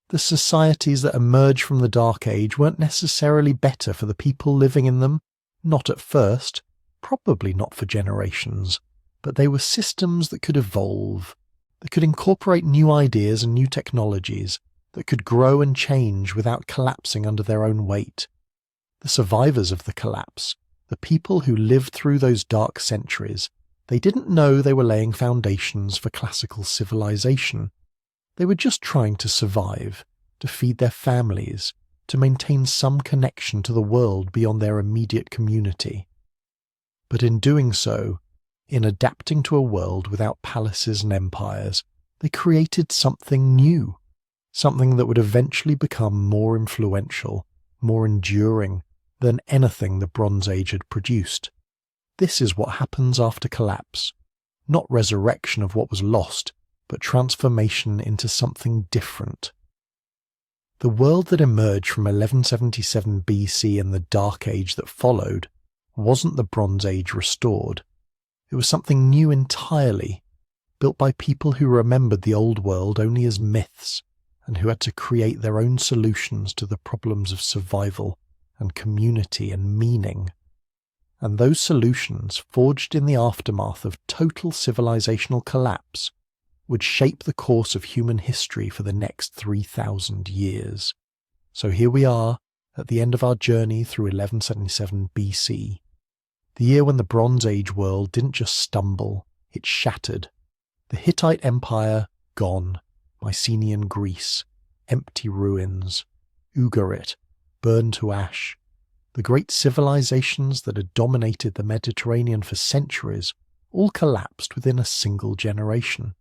The societies that emerged from the Dark Age weren't necessarily better for the people living in them, not at first, probably not for generations, but they were systems that could evolve, that could incorporate new ideas and new technologies, that could grow and change without collapsing under their own weight. The survivors of the collapse, the people who lived through those dark centuries, they didn't know they were laying foundations for classical civilization. They were just trying to survive, to feed their families, to maintain some connection to the world beyond their immediate community. But in doing so, in adapting to a world without palaces and empires, they created something new, something that would eventually become more influential, more enduring than anything the Bronze Age had produced. This is what happens after collapse, not resurrection of what was lost, but transformation into something different. The world that emerged from 1177 BC and the Dark Age that followed wasn't the Bronze Age restored. It was something new entirely, built by people who remembered the old world only as myths, and who had to create their own solutions to the problems of survival and community and meaning. And those solutions, forged in the aftermath of total civilizational collapse, would shape the course of human history for the next 3,000 years. So here we are, at the end of our journey through 1177 BC, the year when the Bronze Age world didn't just stumble, it shattered. The Hittite Empire, gone. Mycenaean Greece, empty ruins. Ugarit, burned to ash. The great civilizations that had dominated the Mediterranean for centuries all collapsed within a single generation.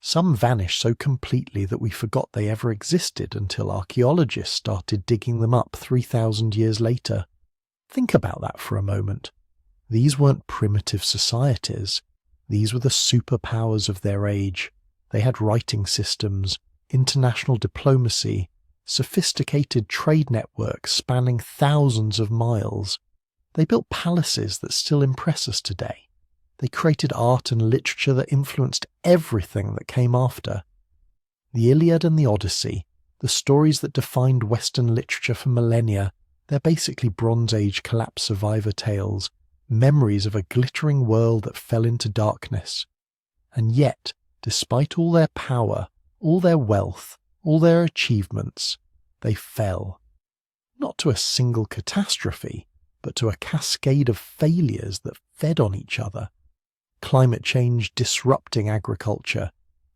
Some vanished so completely that we forgot they ever existed until archaeologists started digging them up 3,000 years later. Think about that for a moment. These weren't primitive societies. These were the superpowers of their age. They had writing systems, international diplomacy, sophisticated trade networks spanning thousands of miles. They built palaces that still impress us today. They created art and literature that influenced everything that came after. The Iliad and the Odyssey, the stories that defined Western literature for millennia, they're basically Bronze Age collapse survivor tales, memories of a glittering world that fell into darkness. And yet, despite all their power, all their wealth, all their achievements, they fell. Not to a single catastrophe, but to a cascade of failures that fed on each other. Climate change disrupting agriculture,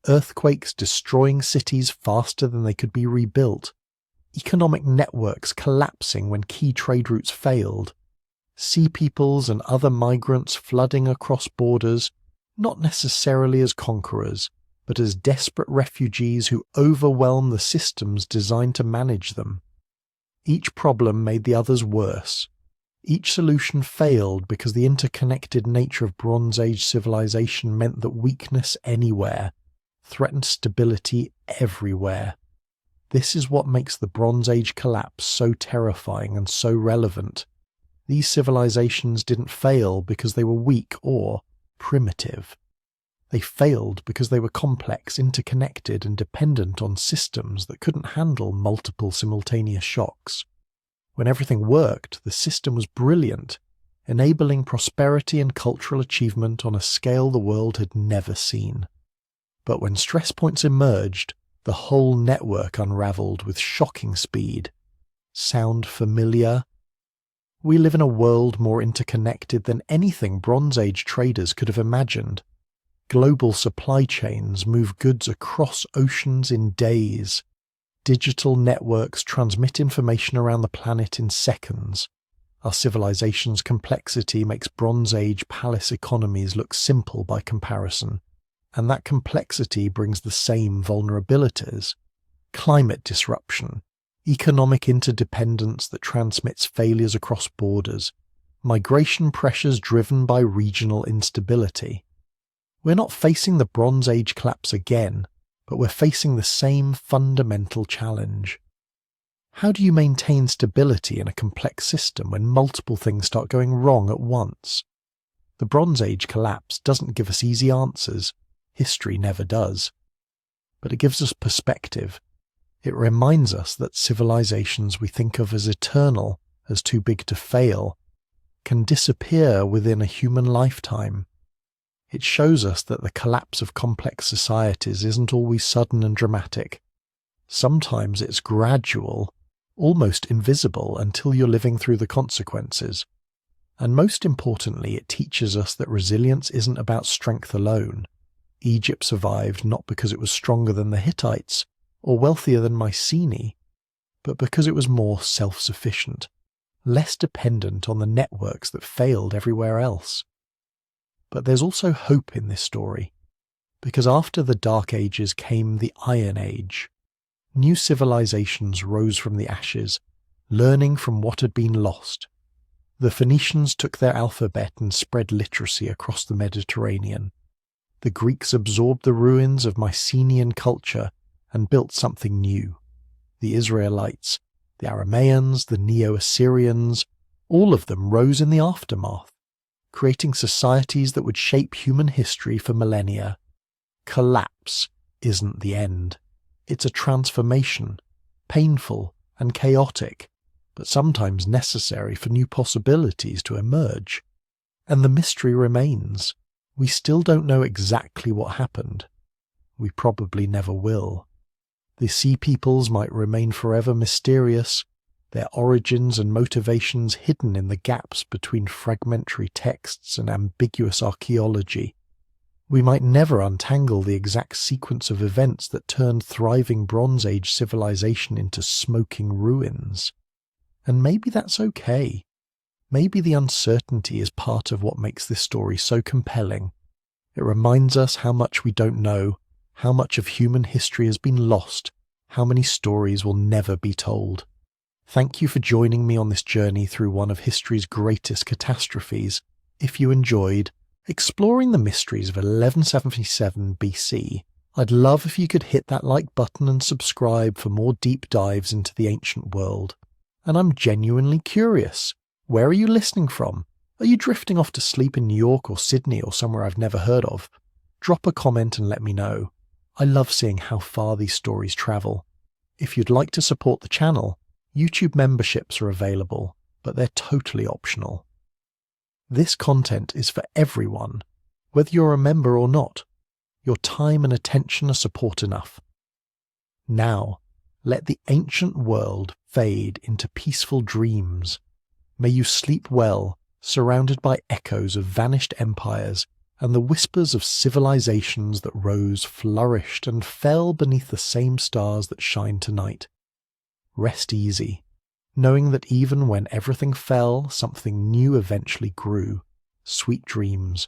earthquakes destroying cities faster than they could be rebuilt, economic networks collapsing when key trade routes failed, sea peoples and other migrants flooding across borders, not necessarily as conquerors, but as desperate refugees who overwhelm the systems designed to manage them. Each problem made the others worse. Each solution failed because the interconnected nature of Bronze Age civilization meant that weakness anywhere threatened stability everywhere. This is what makes the Bronze Age collapse so terrifying and so relevant. These civilizations didn't fail because they were weak or primitive. They failed because they were complex, interconnected, and dependent on systems that couldn't handle multiple simultaneous shocks. When everything worked, the system was brilliant, enabling prosperity and cultural achievement on a scale the world had never seen. But when stress points emerged, the whole network unraveled with shocking speed. Sound familiar? We live in a world more interconnected than anything Bronze Age traders could have imagined. Global supply chains move goods across oceans in days. Digital networks transmit information around the planet in seconds. Our civilization's complexity makes Bronze Age palace economies look simple by comparison, and that complexity brings the same vulnerabilities. Climate disruption, economic interdependence that transmits failures across borders, migration pressures driven by regional instability. We're not facing the Bronze Age collapse again, but we're facing the same fundamental challenge. How do you maintain stability in a complex system when multiple things start going wrong at once? The Bronze Age collapse doesn't give us easy answers. History never does. But it gives us perspective. It reminds us that civilizations we think of as eternal, as too big to fail, can disappear within a human lifetime. It shows us that the collapse of complex societies isn't always sudden and dramatic. Sometimes it's gradual, almost invisible until you're living through the consequences. And most importantly, it teaches us that resilience isn't about strength alone. Egypt survived not because it was stronger than the Hittites or wealthier than Mycenae, but because it was more self-sufficient, less dependent on the networks that failed everywhere else. But there's also hope in this story, because after the Dark Ages came the Iron Age. New civilizations rose from the ashes, learning from what had been lost. The Phoenicians took their alphabet and spread literacy across the Mediterranean. The Greeks absorbed the ruins of Mycenaean culture and built something new. The Israelites, the Aramaeans, the Neo-Assyrians, all of them rose in the aftermath, creating societies that would shape human history for millennia. Collapse isn't the end. It's a transformation, painful and chaotic, but sometimes necessary for new possibilities to emerge. And the mystery remains. We still don't know exactly what happened. We probably never will. The sea peoples might remain forever mysterious, their origins and motivations hidden in the gaps between fragmentary texts and ambiguous archaeology. We might never untangle the exact sequence of events that turned thriving Bronze Age civilization into smoking ruins. And maybe that's okay. Maybe the uncertainty is part of what makes this story so compelling. It reminds us how much we don't know, how much of human history has been lost, how many stories will never be told. Thank you for joining me on this journey through one of history's greatest catastrophes. If you enjoyed exploring the mysteries of 1177 BC, I'd love if you could hit that like button and subscribe for more deep dives into the ancient world. And I'm genuinely curious. Where are you listening from? Are you drifting off to sleep in New York or Sydney or somewhere I've never heard of? Drop a comment and let me know. I love seeing how far these stories travel. If you'd like to support the channel, YouTube memberships are available, but they're totally optional. This content is for everyone, whether you're a member or not. Your time and attention are support enough. Now, let the ancient world fade into peaceful dreams. May you sleep well, surrounded by echoes of vanished empires and the whispers of civilizations that rose, flourished, and fell beneath the same stars that shine tonight. Rest easy, knowing that even when everything fell, something new eventually grew. Sweet dreams.